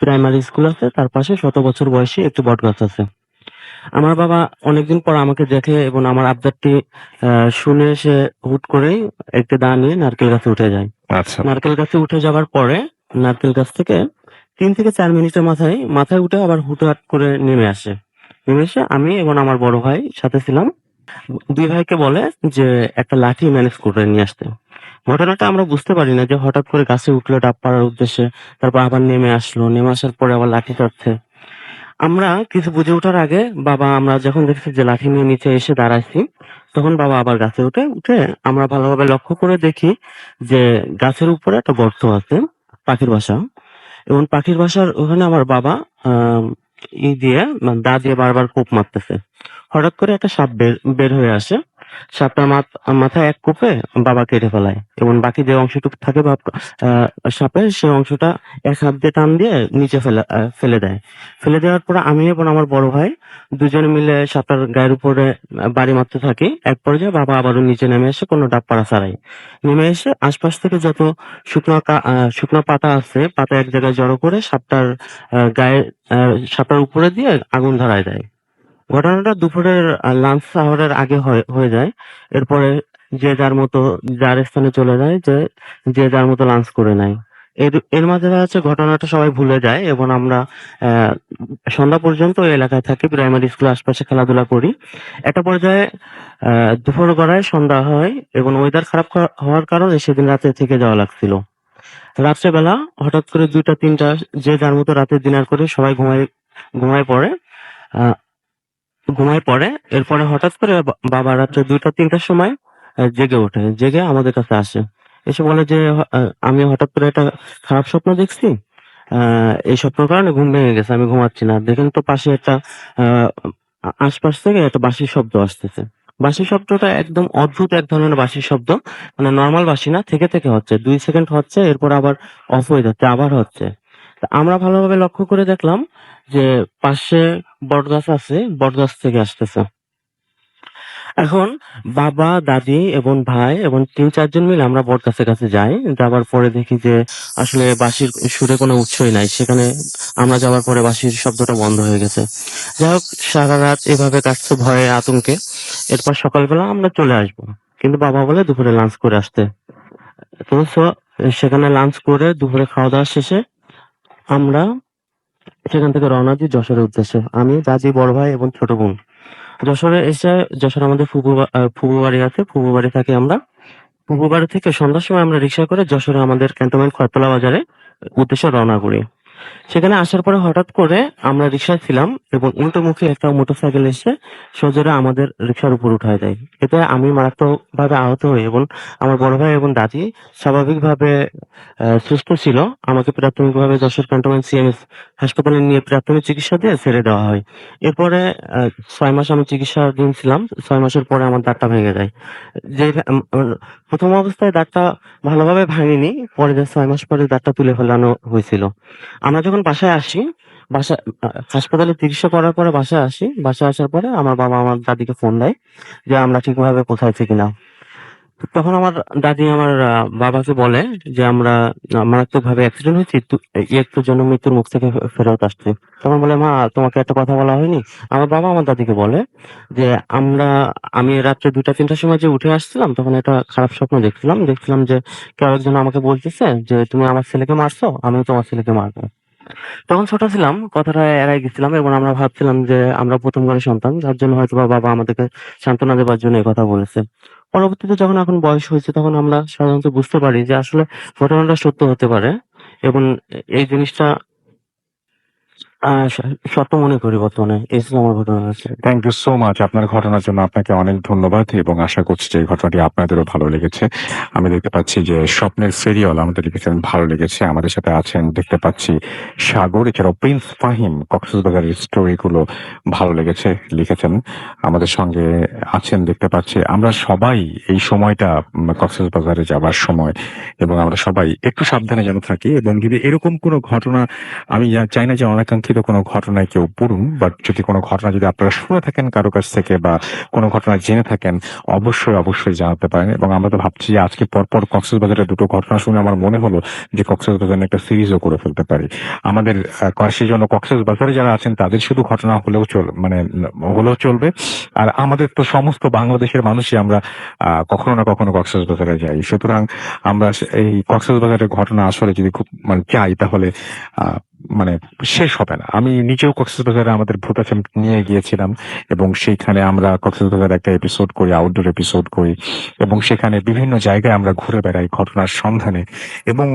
প্রাইমারি স্কুল আছে, তার পাশে 100 বছর বয়সী একটি বট গাছ আছে। আমার বাবা অনেকদিন পর আমাকে দেখে এবং আমার আবদারটি শুনে সে হুট করেই একটি দা নিয়ে নারকেল গাছে উঠে যায়। আচ্ছা, নারকেল গাছে উঠে যাবার পরে নারকেল গাছ থেকে 3 থেকে 4 মিনিটের মাথায় উঠে আবার হুটহাট করে নেমে আসে। আমি এবং আমার বড় ভাই সাথে ছিলাম, 2 ভাইকে বলে যে একটা লাঠি ম্যানেজ করে নিয়ে আসতে। ঘটনাটা আমরা বুঝতে পারি না যে হঠাৎ করে গাছে উঠলো ডাব পাড়ার উদ্দেশ্যে, তারপর আবার নেমে আসলো, নেমে আসার পরে আবার লাঠি চাচ্ছে। আমরা কিছু বুঝে ওঠার আগে আমরা যখন দেখছি যে লাঠি নিয়ে নিচে এসে দাঁড়াইছি, তখন বাবা আবার গাছে উঠে আমরা ভালোভাবে লক্ষ্য করে দেখি যে গাছের উপরে একটা গর্ত আছে, পাখির বাসা, এবং পাখির বাসার ওখানে আমার বাবা ই দিয়ে দা দিয়ে বারবার কোপ মারতেছে। হঠাৎ করে একটা সাপ বের হয়ে আসে। সাপটার মাথায় এক কোপে বাবা কেটে ফেলায় এবং বাকি যে অংশটুকু থাকে সাপের সেই অংশটা এক হাত দিয়ে টান দিয়ে নিচে ফেলে দেয়। ফেলে দেওয়ার পরে আমি এবং আমার বড় ভাই দুজনে মিলে সাপটার গায়ের উপরে বাড়ি মারতে থাকি। এক পর্যায়ে বাবা আবারও নিচে নেমে এসে কোনো ডাবপাড়া ছাড়াই নেমে এসে আশপাশ থেকে যত শুকনো পাতা আছে পাতা এক জায়গায় জড়ো করে সাপটার গায়ে সাপটার উপরে দিয়ে আগুন ধরায় দেয়। ঘটনাটা দুপুরের লাঞ্চ আওয়ারের আগে হয়ে যায়। এরপরে যে যার মতো যার স্থানে চলে যায়, যে যার মতো লাঞ্চ করে নেয়। এর মাঝে দেখা যাচ্ছে ঘটনাটা সবাই ভুলে যায় এবং আমরা আহ, সন্ধ্যা পর্যন্ত ওই এলাকায় থাকি, প্রাইমারি স্কুলের আশপাশে খেলাধুলা করি। একটা পর্যায়ে দুপুর গড়ায় সন্ধ্যা হয় এবং ওয়েদার খারাপ হওয়ার কারণে সেদিন রাতে থেকে যাওয়া লাগছিল। রাত্রেবেলা হঠাৎ করে 2টা 3টা যে যার মতো রাতে ডিনার করে সবাই ঘুমায় পড়ে। আহ, ঘুমায় পড়ে। এরপরে হঠাৎ করে বাবা রাত্রে 2টা 3টার সময় জেগে ওঠে। জেগে আমাদের কাছে আসে। এসে বলে যে আমি হঠাৎ করে একটা খারাপ স্বপ্ন দেখছি। এই স্বপ্নের কারণে ঘুম ভেঙে গেছে। আমি ঘুমাচ্ছি না। দেখেন তো পাশে একটা আহ আশপাশ থেকে একটা বাঁশির শব্দ আসতেছে। বাঁশির শব্দটা একদম অদ্ভুত এক ধরনের বাঁশির শব্দ। মানে নরমাল বাঁশি না, থেকে থেকে হচ্ছে। 2 সেকেন্ড হচ্ছে, এরপর আবার অফ হয়ে যাচ্ছে, আবার হচ্ছে। তা আমরা ভালোভাবে লক্ষ্য করে দেখলাম যে পাশে বটগাছ আছে, বটগাছ থেকে আসতেছে। এখন বাবা, দাদি এবং ভাই এবং 3-4 জন মিলে আমরা বটগাছের কাছে যাই। যাবার পরে দেখি যে আসলে বাঁশির সুরে কোনো উৎসই নাই। সেখানে আমরা যাওয়ার পরে বাঁশির শব্দটা বন্ধ হয়ে গেছে। যাই হোক, সারা রাত এভাবে কাটছে ভয়ে আতঙ্কে। এরপর সকালবেলা আমরা চলে আসবো, কিন্তু বাবা বলে দুপুরে লাঞ্চ করে আসতে। তো সেখানে লাঞ্চ করে দুপুরে খাওয়া দাওয়া শেষে আমরা সেখান থেকে রওনা দিই যশোরের উদ্দেশ্যে। আমি, দাদি, বড় ভাই এবং ছোট বোন। যশোরে এসে যশোরে আমাদের ফুপু বাড়ি আছে, ফুপু বাড়ি থাকি আমরা। ফুপু বাড়ি থেকে সন্ধ্যার সময় আমরা রিক্সা করে যশোরে আমাদের ক্যান্টনমেন্ট খয়তলা বাজারে উদ্দেশ্যে রওনা করি। সেখানে আসার পরে হঠাৎ করে আমরা রিক্সায় ছিলাম এবং উল্টোমুখী একটা মোটরসাইকেল এসে সজোরে আমাদের রিক্সার উপর উঠায় দেয়। এতে আমি মারাত্মক ভাবে আহত হই এবং আমার বড় ভাই এবং দাদি স্বাভাবিকভাবে সুস্থ ছিল। আমাকে প্রাথমিকভাবে যশোর ক্যান্টনমেন্ট সিএমএস হাসপাতালে নিয়ে প্রাথমিক চিকিৎসা দিয়ে ছেড়ে দেওয়া হয়। এরপরে 6 মাস আমি চিকিৎসাধীন ছিলাম। 6 মাসের পরে আমার দাঁতটা ভেঙে যায়। যে প্রথম অবস্থায় দাঁতটা ভালোভাবে ভাঙেনি, পরে যে 6 মাস পরে দাঁতটা তুলে ফেলানো হয়েছিল। আমরা যখন বাসায় আসি, হাসপাতালে চিকিৎসা করার পরে বাসায় আসি। বাসায় আসার পরে আমার বাবা আমার দাদিকে ফোন দেয় যে আমরা ঠিকভাবে পৌঁছাইছি কিনা। তখন আমার দাদি আমার বাবাকে বলে যে আমরা মারাত্মকভাবে অ্যাক্সিডেন্ট হয়েছি, একটুর জন্য মৃত্যুর মুখ থেকে ফেরত আসছি। তখন বলে, মা তোমাকে একটা কথা বলা হয়নি? আমার বাবা আমার দাদিকে বলে যে আমি রাত্রে 2টা 3টার সময় যে উঠে আসছিলাম, তখন একটা খারাপ স্বপ্ন দেখছিলাম যে কেউ একজন আমাকে বলতেছে যে তুমি আমার ছেলেকে মারছো, আমিও তোমার ছেলেকে মারবো। তখন ছোট ছিলাম, কথাটা এড়াই গেছিলাম এবং আমরা ভাবছিলাম যে আমরা প্রথম ঘরের সন্তান, যার জন্য হয়তো বাবা আমাদেরকে সান্ত্বনা দেবার জন্য এই কথা বলেছে। পরবর্তীতে যখন এখন বয়স হয়েছে তখন আমরা সাধারণত বুঝতে পারি যে আসলে ঘটনাটা সত্য হতে পারে এবং এই জিনিসটা সত্য মনে করি বর্তমানে। এই ছিল আমার ঘটনা আছে। Thank you so much. আপনার ঘটনার জন্য আপনাকে অনেক ধন্যবাদ এবং আশা করছি যে এই ঘটনাটি আপনাদেরও ভালো লেগেছে। আমি দেখতে পাচ্ছি যে স্বপ্নের ফেরিওয়াল আমাদের লিখেছেন ভালো লেগেছে। আমাদের সাথে আছেন দেখতে পাচ্ছি সাগর, এছাড়াও প্রিন্স ফাহিম কক্সবাজারের স্টোরিগুলো ভালো লেগেছে লিখেছেন। আমাদের সঙ্গে আছেন দেখতে পাচ্ছি। আমরা সবাই এই সময়টা কক্সবাজারে যাবার সময় এবং আমরা সবাই একটু সাবধানে যেন থাকি এবং যদি এরকম কোনো ঘটনা, আমি চাই না যে অনাকাঙ্ক্ষিত কোনো ঘটনায় কেউ পড়ুন, বাট যদি কোনো ঘটনা যদি আপনারা শুনে থাকেন কারো কাছ থেকে বা কোনো ঘটনা জেনে থাকেন, অবশ্যই জানাতে পারেন। এবং আমরা তো ভাবছি যে আজকে পরপর কক্সবাজারের দুটো ঘটনা শুনে আমার মনে হলো যে কক্সবাজারে একটা সিরিজও করে ফেলতে পারি আমাদের। সেই জন্য কক্সবাজারে যারা আছেন তাদের শুধু ঘটনা হলেও চলবে, আর আমাদের তো সমস্ত বাংলাদেশের মানুষই আমরা কখনো না কখনো কক্সবাজারে যাই। সুতরাং আমরা এই কক্সবাজারের ঘটনা আসলে যদি খুব চাই তাহলে মানে শেষ হবে না। আমি নিজেও কক্সবাজারে আমাদের ভূত FM নিয়ে গিয়েছিলাম এবং সেইখানে আমরা কক্সবাজারে একটা এপিসোড করি, আউটডোর এপিসোড করি এবং সেখানে বিভিন্ন জায়গায় আমরা ঘুরে বেড়াই ঘটনার সন্ধানে এবং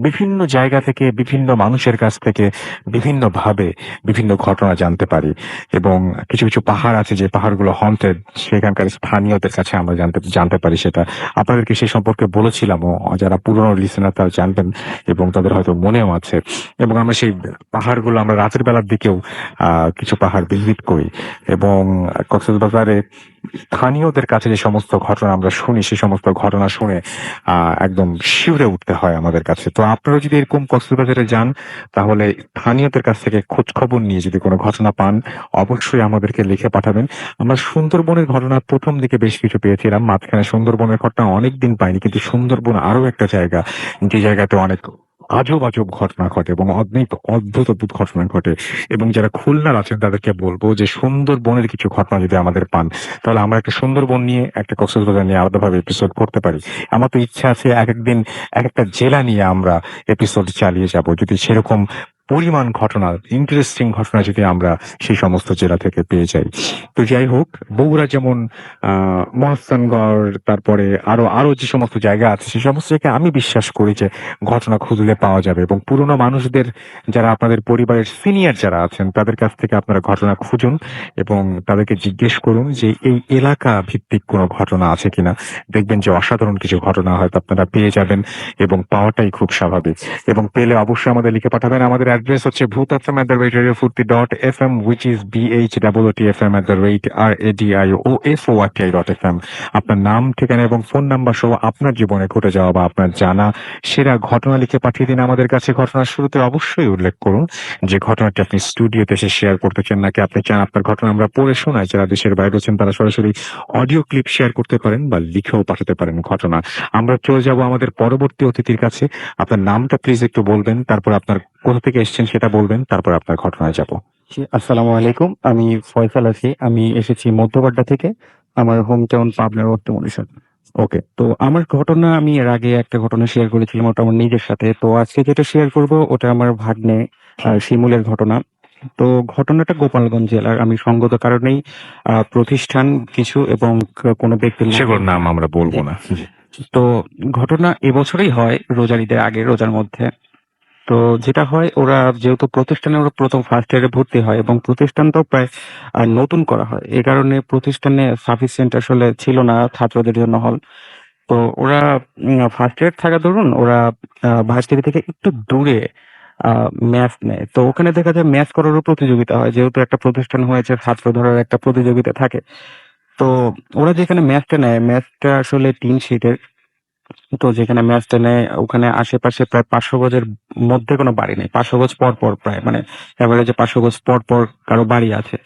বিভিন্ন জায়গা থেকে বিভিন্ন মানুষের কাছ থেকে বিভিন্নভাবে বিভিন্ন ঘটনা জানতে পারি এবং কিছু কিছু পাহাড় আছে যে পাহাড়গুলো হন্টেড, সেখানকার স্থানীয়দের কাছে আমরা জানতে জানতে পারি সেটা। আপনাদেরকে সেই সম্পর্কে বলেছিলামও, যারা পুরনো লিসেনার তারা জানবেন এবং তাদের হয়তো মনেও আছে। এবং আমরা সেই পাহাড়গুলো আমরা রাতের বেলার দিকেও কিছু পাহাড় ভিজিট করি এবং কক্সবাজারে স্থানীয়দের কাছে যে সমস্ত ঘটনা আমরা শুনি সেই সমস্ত ঘটনা শুনে একদম শিউরে উঠতে হয় আমাদের কাছে। তো আপনারা যদি এরকম কক্সবাজারে যান তাহলে স্থানীয়দের কাছ থেকে খোঁজ খবর নিয়ে যদি কোনো ঘটনা পান অবশ্যই আমাদেরকে লিখে পাঠাবেন। আমরা সুন্দরবনের ঘটনা প্রথম দিকে বেশ কিছু পেয়েছিলাম, মাঝখানে সুন্দরবনের ঘটনা অনেকদিন পাইনি, কিন্তু সুন্দরবন আরো একটা জায়গা যে জায়গাতে অনেক আজব আজব ঘটনা ঘটে এবং অদ্ভুত অদ্ভুত অদ্ভুত ঘটনা ঘটে। এবং যারা খুলনার আছেন তাদেরকে বলবো যে সুন্দরবনের কিছু ঘটনা যদি আমাদের পান তাহলে আমরা একটা সুন্দরবন নিয়ে একটা কক্সবাজার নিয়ে আলাদাভাবে এপিসোড করতে পারি। আমার তো ইচ্ছা আছে এক একদিন এক একটা জেলা নিয়ে আমরা এপিসোড চালিয়ে যাব, যদি সেরকম পরিমাণ ঘটনা, ইন্টারেস্টিং ঘটনা যদি আমরা সেই সমস্ত জেলা থেকে পেয়ে যাই। তো যাই হোক, বগুড়া যেমন মহাস্থানগড়, তারপরে আরো আরো যে সমস্ত জায়গা আছে সেই সমস্ত জায়গায় আমি বিশ্বাস করি যে ঘটনা খুঁজলে পাওয়া যাবে। এবং পুরনো মানুষদের, যারা আপনাদের পরিবারের সিনিয়র যারা আছেন তাদের কাছ থেকে আপনারা ঘটনা খুঁজুন এবং তাদেরকে জিজ্ঞেস করুন যে এই এলাকা ভিত্তিক কোনো ঘটনা আছে কিনা। দেখবেন যে অসাধারণ কিছু ঘটনা হয়তো আপনারা পেয়ে যাবেন এবং পাওয়াটাই খুব স্বাভাবিক। এবং পেলে অবশ্যই আমাদের লিখে পাঠাবেন। আমাদের অ্যাড্রেস হচ্ছে bhutfm@radiofurti.fm, which is bhutfm@radiofurti.fm। আপনার নাম, ঠিকানা এবং ফোন নাম্বার সহ আপনার জীবনে ঘটে যাওয়া বা আপনার জানা সেরা ঘটনা লিখে পাঠিয়ে দিন আমাদের কাছে। ঘটনার শুরুতে অবশ্যই উল্লেখ করুন যে ঘটনাটি আপনি স্টুডিওতে এসে শেয়ার করতে চান নাকি আপনি চান আপনার ঘটনা আমরা পড়ে শোনাই। যারা দেশের বাইরে আছেন তারা সরাসরি অডিও ক্লিপ শেয়ার করতে পারেন বা লিখেও পাঠাতে পারেন ঘটনা। আমরা চলে যাব আমাদের পরবর্তী অতিথির কাছে। আপনার নামটা প্লিজ একটু বলবেন, তারপর আপনার কোথা থেকে এসেছেন সেটা বলবেন, তারপর আপনার ঘটনায় যাব। আসসালামু আলাইকুম, আমি ফয়সাল আছি। আমি এসেছি মধ্যপাড্ডা থেকে। আমার হোম টাউন পাবনার বর্তমানে। ওকে, তো আমার ঘটনা, আমি এর আগে একটা ঘটনা শেয়ার করেছিলাম, ওটা আমার নিজের সাথে। তো আজকে যেটা শেয়ার করব ওটা আমার ভাগ্নে শিমুলের ঘটনা। তো ঘটনাটা গোপালগঞ্জ জেলার। আমি সঙ্গত কারণেই প্রতিষ্ঠান কিছু এবং কোনো ব্যক্তির সেগুলোর নাম আমরা বলবো না। তো ঘটনা এবছরই হয়, রোজার ঈদের আগে, রোজার মধ্যে। তো যেটা হয়, ওরা যেহেতু প্রতিষ্ঠানে ওরা প্রথম ফার্স্ট ইয়ারে ভর্তি হয় এবং প্রতিষ্ঠানটাও প্রায় নতুন করা হয়, এই কারণে প্রতিষ্ঠানে সাফিসিয়েন্ট আসলে ছিল না ছাত্রদের জন্য হল। তো ওরা ফার্স্ট ইয়ার থাকা ধরুন ওরা ভার্সিটি থেকে একটু দূরে ম্যাথ নেয়। তো ওখানে দেখা যায় ম্যাথ করারও প্রতিযোগিতা হয়, যেহেতু একটা প্রতিষ্ঠান হয়েছে, ছাত্র ধরার একটা প্রতিযোগিতা থাকে। তো ওরা যেখানে ম্যাথটা নেয়, ম্যাথটা আসলে 3 শীটের। তো যেখানে ম্যাচটা নেয় ওখানে আশেপাশে প্রায় 500 গজের মধ্যে কোনো বাড়ি নেই, 500 গজ পর পর প্রায়, মানে এভারেজে 500 গজ পর পর কারো বাড়ি আছে।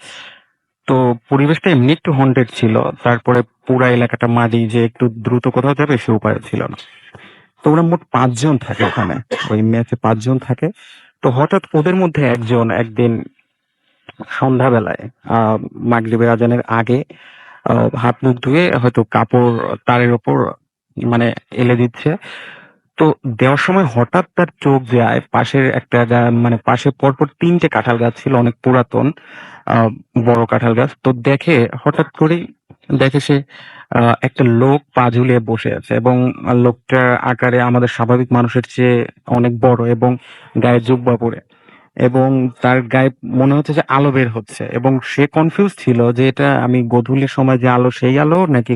তো পরিবেশটা এমনি একটু হন্টেড ছিল। তারপরে পুরা এলাকাটা মাটি, যে একটু দ্রুত কোথাও যাবে সে উপায় ছিল না। তো ওরা মোট 5 জন থাকে ওখানে, ওই ম্যাচে 5 জন থাকে। তো হঠাৎ ওদের মধ্যে একজন একদিন সন্ধ্যাবেলায় মাগরিবের আজানের আগে হাত মুখ ধুয়ে হয়তো কাপড় তারের ওপর মানে এলে দিচ্ছে। তো দেওয়ার সময় হঠাৎ তার চোখ যায় পাশের একটা মানে পাশে পরপর 3টে কাঁঠাল গাছ ছিল, অনেক পুরাতন বড় কাঁঠাল গাছ। তো দেখে, হঠাৎ করেই দেখে সে একটা লোক পা ঝুলিয়ে বসে আছে এবং লোকটার আকারে আমাদের স্বাভাবিক মানুষের চেয়ে অনেক বড় এবং গায়ে জুব্বা পরে, এবং তার গায়ে মনে হচ্ছে যে আলো বের হচ্ছে। এবং সে কনফিউজ ছিল যে এটা আমি গোধূলির সময় যে আলো সেই আলো নাকি,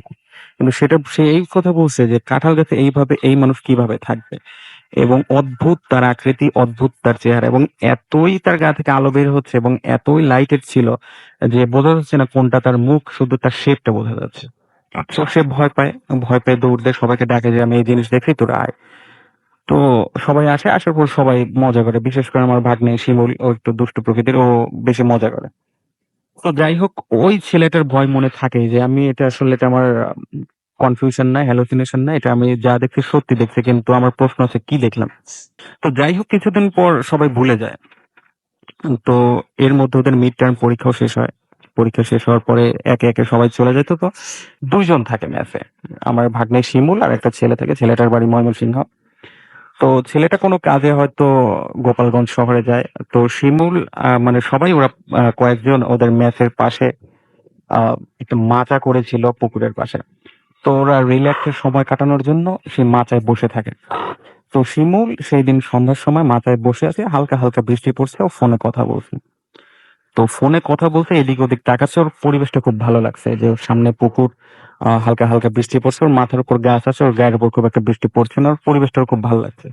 কিন্তু সেটা সে এই কথা বলছে যে কাঁঠাল গাছে এইভাবে এই মানুষ কিভাবে থাকবে। এবং অদ্ভুত তার আকৃতি, অদ্ভুত তার চেহারা, এবং এতই তার গা থেকে আলো বের হচ্ছে এবং এতই লাইটেড ছিল যে বোঝা যাচ্ছে না কোনটা তার মুখ, শুধু তার শেপটা বোঝা যাচ্ছে। তো সে ভয় পায়, ভয় পেয়ে দৌড় দেয়, সবাইকে ডাকে যে আমি এই জিনিস দেখি, তোরা আয়। তো সবাই আসে, আসার পর সবাই মজা করে, বিশেষ করে আমার ভাগ্নে শিমুল, ও একটু দুষ্টু প্রকৃতির, ও বেশি মজা করে। তো যাই হোক, ওই ছেলেটার ভয় মনে থাকে যে আমি এটা আসলে, এটা আমার কনফিউশন না, হ্যালুসিনেশন না, এটা আমি যা দেখছি সত্যি দেখছি, কিন্তু আমার প্রশ্ন আছে কি দেখলাম। তো যাই হোক, কিছুদিন পর সবাই ভুলে যায়। তো এর মধ্যে ওদের মিড টার্ম পরীক্ষাও শেষ হয়। পরীক্ষা শেষ হওয়ার পরে একে একে সবাই চলে যেত। তো 2 জন থাকে ম্যাথে, আমার ভাগ্নে শিমুল আর একটা ছেলে থাকে, ছেলেটার বাড়ি ময়মনসিংহ। তো ছেলেটা কোনো কাজে হয়তো গোপালগঞ্জ শহরে যায়। তো শিমুল মানে সবাই ওরা কয়েকজন ওদের মেসের পাশে একটা মাচা করেছিল পুকুরের পাশে। তো ওরা রিল্যাক্সের সময় কাটানোর জন্য সেই মাচায় বসে থাকে। তো শিমুল সেই দিন সন্ধ্যার সময় মাচায় বসে আছে, হালকা হালকা বৃষ্টি পড়ছে, ও ফোনে কথা বলছে। তো ফোনে কথা বলতে এদিক ওদিক তাকাচ্ছে, ওর পরিবেশটা খুব ভালো লাগছে যে ওর সামনে পুকুর, হালকা হালকা বৃষ্টি পড়ছে, ওর মাথার উপর গাছ আছে, ওর গায়ের উপর খুব একটা বৃষ্টি পড়ছে না, ওর পরিবেশটা ওর খুব ভালো লাগছে।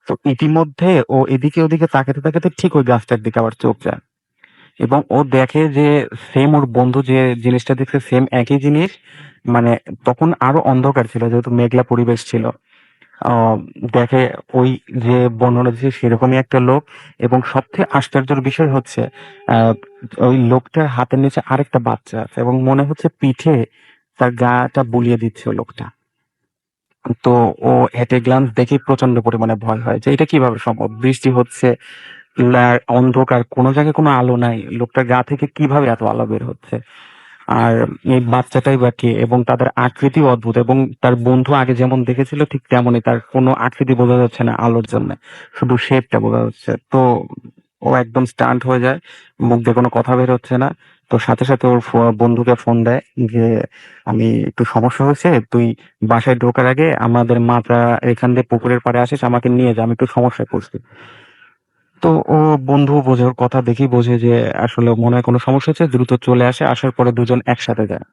তো ইতিমধ্যে ও এদিকে ওদিকে তাকাতে তাকাতে ঠিক ওই গাছটার দিকে আবার চোখ যায় এবং ও দেখে যে সেম ওর বন্ধু যে জিনিসটা দেখছে সেম একই জিনিস। মানে তখন আরো অন্ধকার ছিল যেহেতু মেঘলা পরিবেশ ছিল। আহ দেখে ওই যে বর্ণনা দিচ্ছে সেরকমই একটা লোক, এবং সবচেয়ে আশ্চর্যের বিষয় হচ্ছে আহ ওই লোকটার হাতের নিচে আরেকটা বাচ্চা আছে এবং মনে হচ্ছে পিঠে তার গাটা বুলিয়ে দিচ্ছে ওই লোকটা। তো ও হেঁটে গ্লান্স দেখে প্রচন্ড পরিমাণে ভয় হয় যে এটা কিভাবে সম্ভব, বৃষ্টি হচ্ছে, অন্ধকার, কোনো জায়গায় কোনো আলো নাই, লোকটার গা থেকে কিভাবে এত আলো বের হচ্ছে। আর এই বাচ্চাটাই বা কে, এবং তাদের আকৃতিও অদ্ভুত, এবং তার বন্ধু আগে যেমন দেখেছিল ঠিক তেমনই, তার কোনো আকৃতি বোঝা যাচ্ছে না আলোর জন্য, শুধু শেপটা বোঝা যাচ্ছে। তো ও একদম স্টান্ট হয়ে যায়, মুখ দিয়ে কোনো কথা বের হচ্ছে না। তো সাথে সাথে ওর বন্ধুকে ফোন দেয় যে আমি একটু সমস্যা হয়েছে, তুই বাসায় ঢোকার আগে আমাদের মাথা এখান দিয়ে পুকুরের পাড়ে আসিস, আমাকে নিয়ে যা, আমি একটু সমস্যায় পড়ছি। তো ও বন্ধু বোঝে, ওর কথা দেখেই বোঝে যে আসলে মনে হয় কোনো সমস্যা হচ্ছে, দ্রুত চলে আসে, আসার পরে দুজন একসাথে যায়।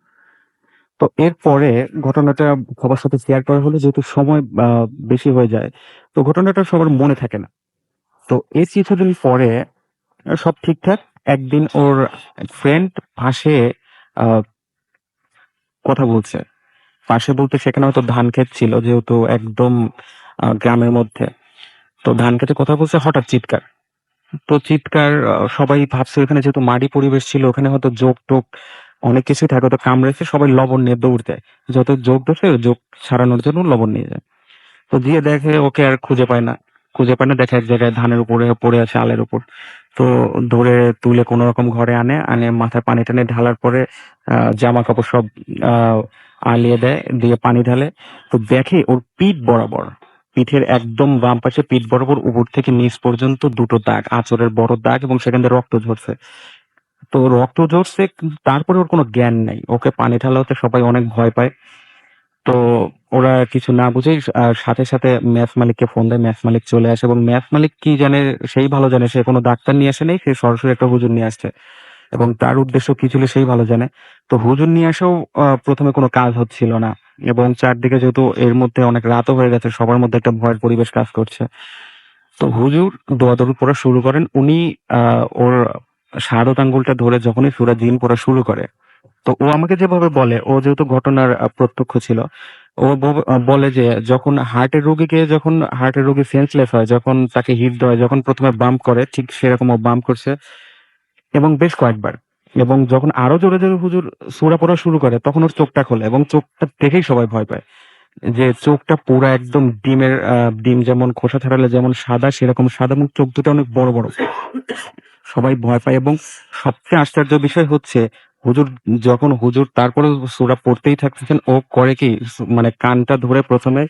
তো এরপরে ঘটনাটা সবার সাথে শেয়ার করা হলো, যেহেতু সময় বেশি হয়ে যায়, তো ঘটনাটা সবার মনে থাকে না। তো এর কিছুদিন পরে সব ঠিকঠাক। একদিন ওর ফ্রেন্ড পাশে আহ, কথা বলছে, পাশে বলতে সেখানে হয়তো ধান ক্ষেত ছিল, যেহেতু একদম গ্রামের মধ্যে। তো ধান ক্ষেতে কথা বলছে, হঠাৎ চিৎকার। তো চিৎকার, সবাই ভাবছে ওখানে যেহেতু মাটি পরিবেশ ছিল, ওখানে হয়তো যোগ টোগ অনেক কিছুই থাকে, হয়তো কামড়েছে, সবাই লবণ নিয়ে দৌড় দেয়, যত যোগ ধরছে যোগ ছাড়ানোর জন্য লবণ নিয়ে যায়। তো গিয়ে দেখে ওকে আর খুঁজে পায় না, দেখে এক জায়গায় ধানের উপরে পড়ে আছে, আলের উপর। তো ধরে তুলে কোনো রকম ঘরে আনে, মাথায় পানি টানে ঢালার পরে জামা কাপড় সব আহ আলিয়ে দেয়, দিয়ে পানি ঢালে। তো দেখে ওর পিঠ বরাবর, পিঠের একদম বাম পাশে পিঠ বরাবর উপর থেকে নিচ পর্যন্ত দুটো দাগ, আঁচড়ের বড় দাগ, এবং সেখান থেকে রক্ত ঝরছে। তো রক্ত ঝরছে কিন্তু তারপরে ওর কোনো জ্ঞান নাই, ওকে পানি ঢালা হতে সবাই অনেক ভয় পায়। তো ওরা কিছু না বুঝেই সাথে সাথে ম্যাথ মালিককে ফোন দেয়, ম্যাথ মালিক চলে আসে, এবং ম্যাথ মালিক কি জানে, সেই ভালো জানে, সে কোনো ডাক্তার নিয়ে আসে নাই, সে সরাসরি একটা হুজুর নিয়ে আসছে, এবং তার উদ্দেশ্য কি ছিল সেই ভালো জানে। তো হুজুর নিয়ে এসেও প্রথমে কোনো কাজ হচ্ছিল না, এবং চারদিকে যেহেতু এর মধ্যে অনেক রাতও হয়ে গেছে, সবার মধ্যে একটা ভয়ের পরিবেশ কাজ করছে। তো হুজুর দোয়া-দরুদ পড়া শুরু করেন। উনি ওর শাহাদাত আঙ্গুলটা ধরে যখনই সূরা জিন পড়া শুরু করে, তো ও আমাকে যেভাবে বলে, ও যেহেতু ঘটনার প্রত্যক্ষ ছিল, ও বলে যে যখন হার্টের রোগী সেন্সলেস হয়, যখন তাকে হৃদয় যখন প্রথমে বাম্প করে, ঠিক সেরকম ও বাম্প করছে, এবং বেশ কয়েকবার। এবং যখন আরো জোরে জোরে হুজুর সূরা পড়া শুরু করে, তখন ওর চোখটা খোলে, এবং চোখটা দেখেই সবাই ভয় পায়। যে চোখটা পুরা একদম ডিমের ডিম যেমন খোসা ছাড়ালে যেমন সাদা, সেরকম সাদা, এবং চোখ দুটো অনেক বড় বড়। সবাই ভয় পায়, এবং সবচেয়ে আশ্চর্য বিষয় হচ্ছে হুজুর তারপরে সূরা পড়তেই থাকতেছেন, ও করে কি, মানে কানটা ধরে প্রথমে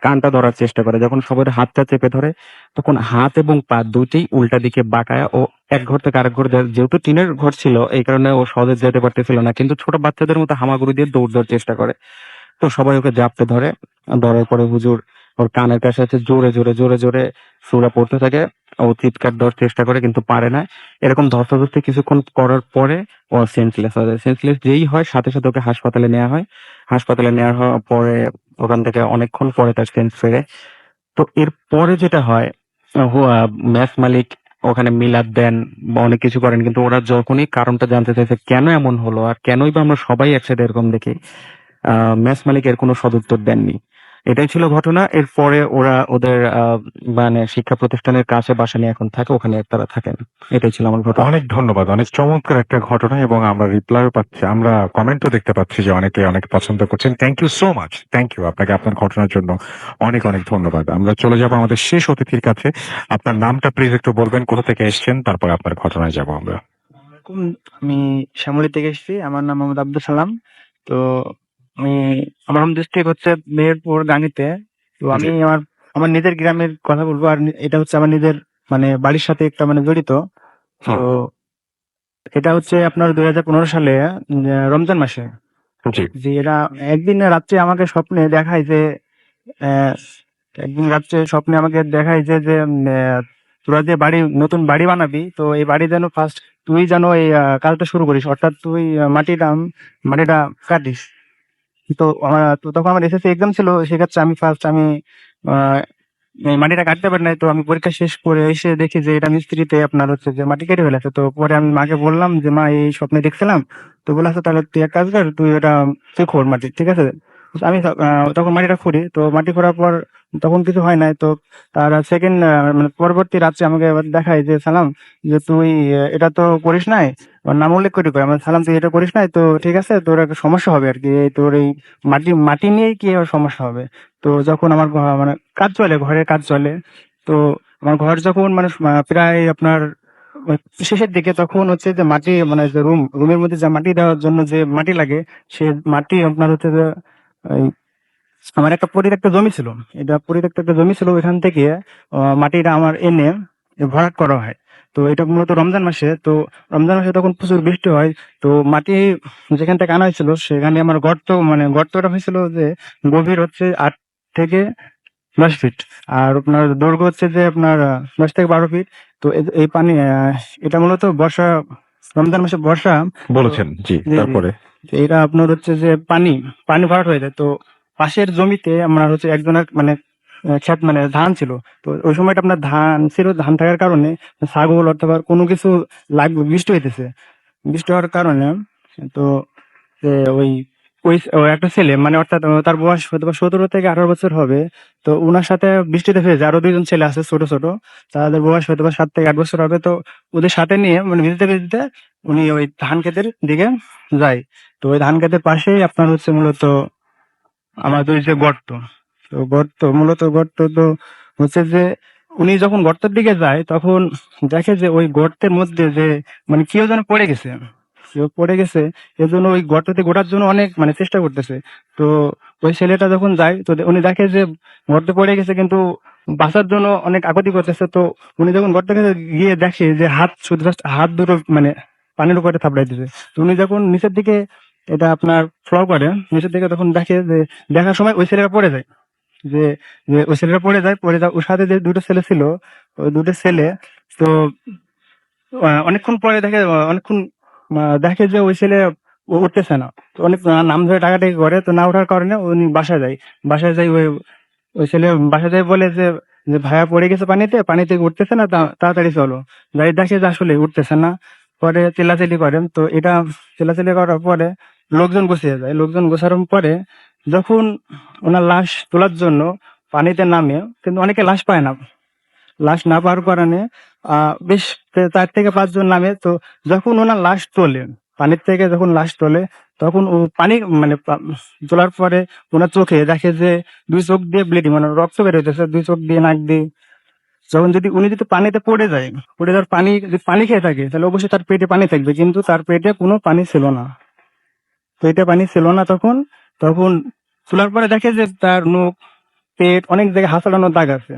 কানটা ধরার চেষ্টা করে, যখন সবার হাতটা চেপে ধরে, তখন হাত এবং পা দুইটাই উল্টা দিকে বাঁকায় ও এক ঘর থেকে আরেক ঘর যেহেতু টিনের ঘর ছিল এই কারণে ও সহজে যেতে পারতেছিল না, কিন্তু ছোট বাচ্চাদের মতো হামাগুড়ি দিয়ে দৌড় দেওয়ার চেষ্টা করে। তো সবাই ওকে জাপটে ধরে, ধরার পরে হুজুর ওর কানের কাছে আছে, জোরে জোরে জোরে জোরে সূরা পড়তে থাকে। ও চিৎকার দেওয়ার চেষ্টা করে কিন্তু পারে না। এরকম ধস্তাধস্তি কিছুক্ষণ করার পরে ও সেন্সলেস হয়ে যায়। সেন্সলেস যেই হয় সাথে সাথে ওকে হাসপাতালে নেওয়া হয়। হাসপাতালে নেওয়া হওয়ার পরে ওখান থেকে অনেকক্ষণ পরে তার সেন্স ফেরে। তো এর পরে যেটা হয়, মেস মালিক ওখানে মিলাদ দেন বা অনেক কিছু করেন, কিন্তু ওরা যখনই কারণটা জানতে চাইছে কেন এমন হলো আর কেনই বা আমরা সবাই একসাথে এরকম দেখি, মেস মালিক এর কোনো সদুত্তর দেননি। এটাই ছিল ঘটনা। এরপরে ওরা ওদের মানে শিক্ষা প্রতিষ্ঠানের কাছে বাসা নিয়ে এখন থাকে, ওখানে তারা থাকেন। এটাই ছিল আমার ঘটনা। অনেক ধন্যবাদ। অনেক চমৎকার একটা ঘটনা এবং আমরা রিপ্লাইও পাচ্ছি, আমরা কমেন্টও দেখতে পাচ্ছি যে অনেকে অনেক পছন্দ করছেন। Thank you so much. Thank you আপনাকে আপনার ঘটনার জন্য অনেক অনেক ধন্যবাদ। আমরা চলে যাব আমাদের শেষ অতিথির কাছে। আপনার নামটা প্লিজ একটু বলবেন, কোথা থেকে এসেছেন, তারপর আপনার ঘটনায় যাব আমরা। আসসালামাইকুম। আমি শ্যামলী থেকে এসেছি। আমার নাম মোহাম্মদ আব্দুল সালাম। তো আমি আমার হোম ডিস্ট্রিক্ট হচ্ছে মেহেরপুর গাঙ্গীতে। তো আমি জি। আমার আমার নিজের গ্রামের কথা বলবো, আর এটা হচ্ছে আমার নিজের মানে বাড়ির সাথে একটা মানে জড়িত। তো এটা হচ্ছে আপনার 2015 সালে রমজান মাসে। জি। যে এরা একদিন রাত্রে আমাকে স্বপ্নে দেখায় যে আহ, একদিন রাত্রে স্বপ্নে আমাকে দেখায় যে তোরা যে নতুন বাড়ি বানাবি, তো এই বাড়ি যেন ফার্স্ট তুই যেন এই কাজটা শুরু করিস, অর্থাৎ তুই মাটিটা কাটিস। তো তখন আমার এসএসসি এক্সাম ছিল, সেক্ষেত্রে আমি এই মাটিটা কাটতে পারি নাই। তো আমি পরীক্ষা শেষ করে এসে দেখি যে এটা মিস্ত্রিতে আপনার হচ্ছে যে মাটি কেটে ফেলেছে। তো পরে আমি মাকে বললাম যে মা, এই স্বপ্নে দেখছিলাম। তো বলে আছে তাহলে তুই এক কাজ কর, তুই খোর মাটি, ঠিক আছে। তো আমি তখন মাটিটা খুঁড়ি। তো মাটি খোঁড়ার পর তখন কিছু হয় নাই। তো তার সেকেন্ড মানে পরবর্তী রাত্রে আমাকে আবার দেখায় যে সালাম, যে তুই এটা তো করিস নাই, ওর নাম উল্লেখ করে কয়, আমার সালাম তুই এটা করিস নাই, তো ঠিক আছে, তোর একটা সমস্যা হবে আর কি, তোর এই মাটি নিয়েই কি আর সমস্যা হবে। তো যখন আমার মানে ঘরের কাজ চলে, তো আমার ঘর যখন মানে প্রায় আপনার শেষের দিকে, তখন হচ্ছে যে মাটি মানে যে রুমের মধ্যে যে মাটি দেওয়ার জন্য যে মাটি লাগে, সে মাটি আপনার হচ্ছে যে এই আমার একটা পরিত্যক্ত জমি ছিল। এটা পরিত্যক্ত একটা জমি ছিল, ওইখান থেকে মাটিটা আমার এনে ভরাট করা হয়। তো এটা মূলত রমজান মাসে। তো রমজান মাসে তখন প্রচুর বৃষ্টি হয়। তো মাটি যেখান থেকে আনা হয়েছিল, সেখানে আমার গর্তটা হয়েছিল যে গভীর হচ্ছে 8 থেকে 10 ফিট, আর আপনার দৈর্ঘ্য হচ্ছে যে আপনার 10 থেকে 12 ফিট। তো এই পানি এটা মূলত রমজান মাসে বর্ষা বলেছেন, জি। জি। তারপরে তো এটা আপনার হচ্ছে যে পানি ভরাট হয়ে যায়। তো পাশের জমিতে আমরা হচ্ছে একজনের মানে ক্ষেত মানে ধান ছিল। তো ওই সময়টা আপনার ধান থাকার কারণে ছাগল অথবা কোনো কিছু লাগবে, বৃষ্টি হওয়ার কারণে। তো যে ওই একটা ছেলে মানে অর্থাৎ তার বয়স হয়তো 17 থেকে 18 বছর হবে। তো ওনার সাথে বৃষ্টিতে ভেজে আরো 2জন ছেলে আছে ছোট ছোট, তাদের বয়স হয়তো 7 থেকে 8 বছর হবে। তো ওদের সাথে নিয়ে মানে ভিজতে উনি ওই ধান ক্ষেতের দিকে যায়। তো ওই ধান ক্ষেতের পাশেই আপনার হচ্ছে মূলত আমাদের যে গর্ত। তো গর্ত তো হচ্ছে যে উনি যখন গর্তের দিকে যায়, তখন দেখে যে ওই গর্তের মধ্যে যে মানে কেউ যেন পড়ে গেছে। এজন্য ওই গর্ততে গোটার জন্য অনেক মানে চেষ্টা করতেছে। তো ওই ছেলেটা যখন যায়, তো উনি দেখে যে গর্তে পড়ে গেছে, কিন্তু বাঁচার জন্য অনেক আকুতি করতেছে। তো উনি যখন গর্তে গিয়ে দেখে যে হাত দুটো মানে পানির উপরে থাপড়াই দিছে। তো উনি যখন নিচের দিকে এটা আপনার ফ্লো করে নিচের দিকে, তখন দেখে যে দেখার সময় ওই ছেলেটা পড়ে যায়। যে যে ওই ছেলেটা পড়ে যায় ওর সাথে যে দুটো ছেলে ছিল, ওই দুটো ছেলে। তো অনেকক্ষণ পরে দেখে যে ওই ছেলে উঠতেছে না। তো অনেক নাম ধরে টাকাটাকি করে। তো না ওঠার কারণে উনি বাসায় যাই ওই ছেলে বাসায় যাই বলে যে যে ভাইয়া পড়ে গেছে পানি থেকে উঠতেছে না, তাড়াতাড়ি চলো। যাই দেখে যে আসলে উঠতেছে না। পরে চিল্লাচিল্লি করেন। তো এটা চিল্লাচিল্লি করার পরে লোকজন গোছানোর পরে যখন ওনার লাশ তোলার জন্য পানিতে নামে, কিন্তু অনেকে লাশ না পাওয়ার কারণে বেশ 4 থেকে 5 জন নামে। তো যখন ওনার লাশ তোলে, পানির থেকে যখন লাশ তোলে, তখন ও পানি মানে তোলার পরে ওনার চোখে দেখে যে 2 চোখ দিয়ে ব্লিডিং মানে রক্ত বের হইতেছে, 2 চোখ দিয়ে, নাক দিয়ে। যখন উনি যদি পানিতে পড়ে যাওয়ার যদি পানি খেয়ে থাকে, তাহলে অবশ্যই তার পেটে পানি থাকবে, কিন্তু তার পেটে কোনো পানি ছিল না। পেটে পানি ছিল না তখন তোলার পরে দেখে যে তার মুখ, পেট অনেক জায়গায় হাসানোর দাগ আছে,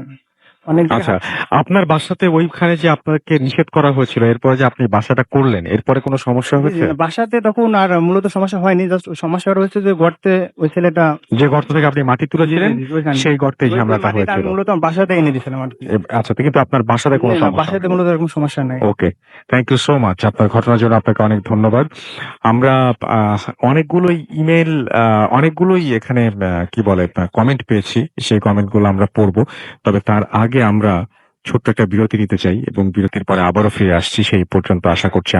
অনেক আচ্ছা, আপনার বাসাতে ওইখানে যে আপনাকে নিষেধ করা হয়েছিল, এরপরে যে আপনি বাসাটা করলেন, এরপরে কোনো সমস্যা হয়েছে? বাসাতে তখন আর মূলত সমস্যা হয়নি। জাস্ট সমস্যা হচ্ছে যে গর্তে ওই ছেলেটা যে গর্ত থেকে আপনি মাটি তুলেছিলেন, ওইখানে সেই গর্তে ঝামেলাটা মাটিটা আমি হয়েছিল। মূলত আমার বাসাতে এনে দিয়েছিলাম আর কি। আচ্ছা, কিন্তু আপনার বাসাতে কোনো না, সমস্যা বাসাতে মূলত এরকম সমস্যা নাই। ওকে, থ্যাংক ইউ সো মাচ। আপনার ঘটনার জন্য আপনাকে অনেক ধন্যবাদ। আমরা অনেকগুলোই এখানে কি বলে কমেন্ট পেয়েছি, সেই কমেন্টগুলো আমরা পড়বো। তবে তার আগে আমরা ছোট্ট একটা বিরতি নিতে চাই এবং বিরতির পরে আবারও ফিরে আসছি। সেই পর্যন্ত আশা করছি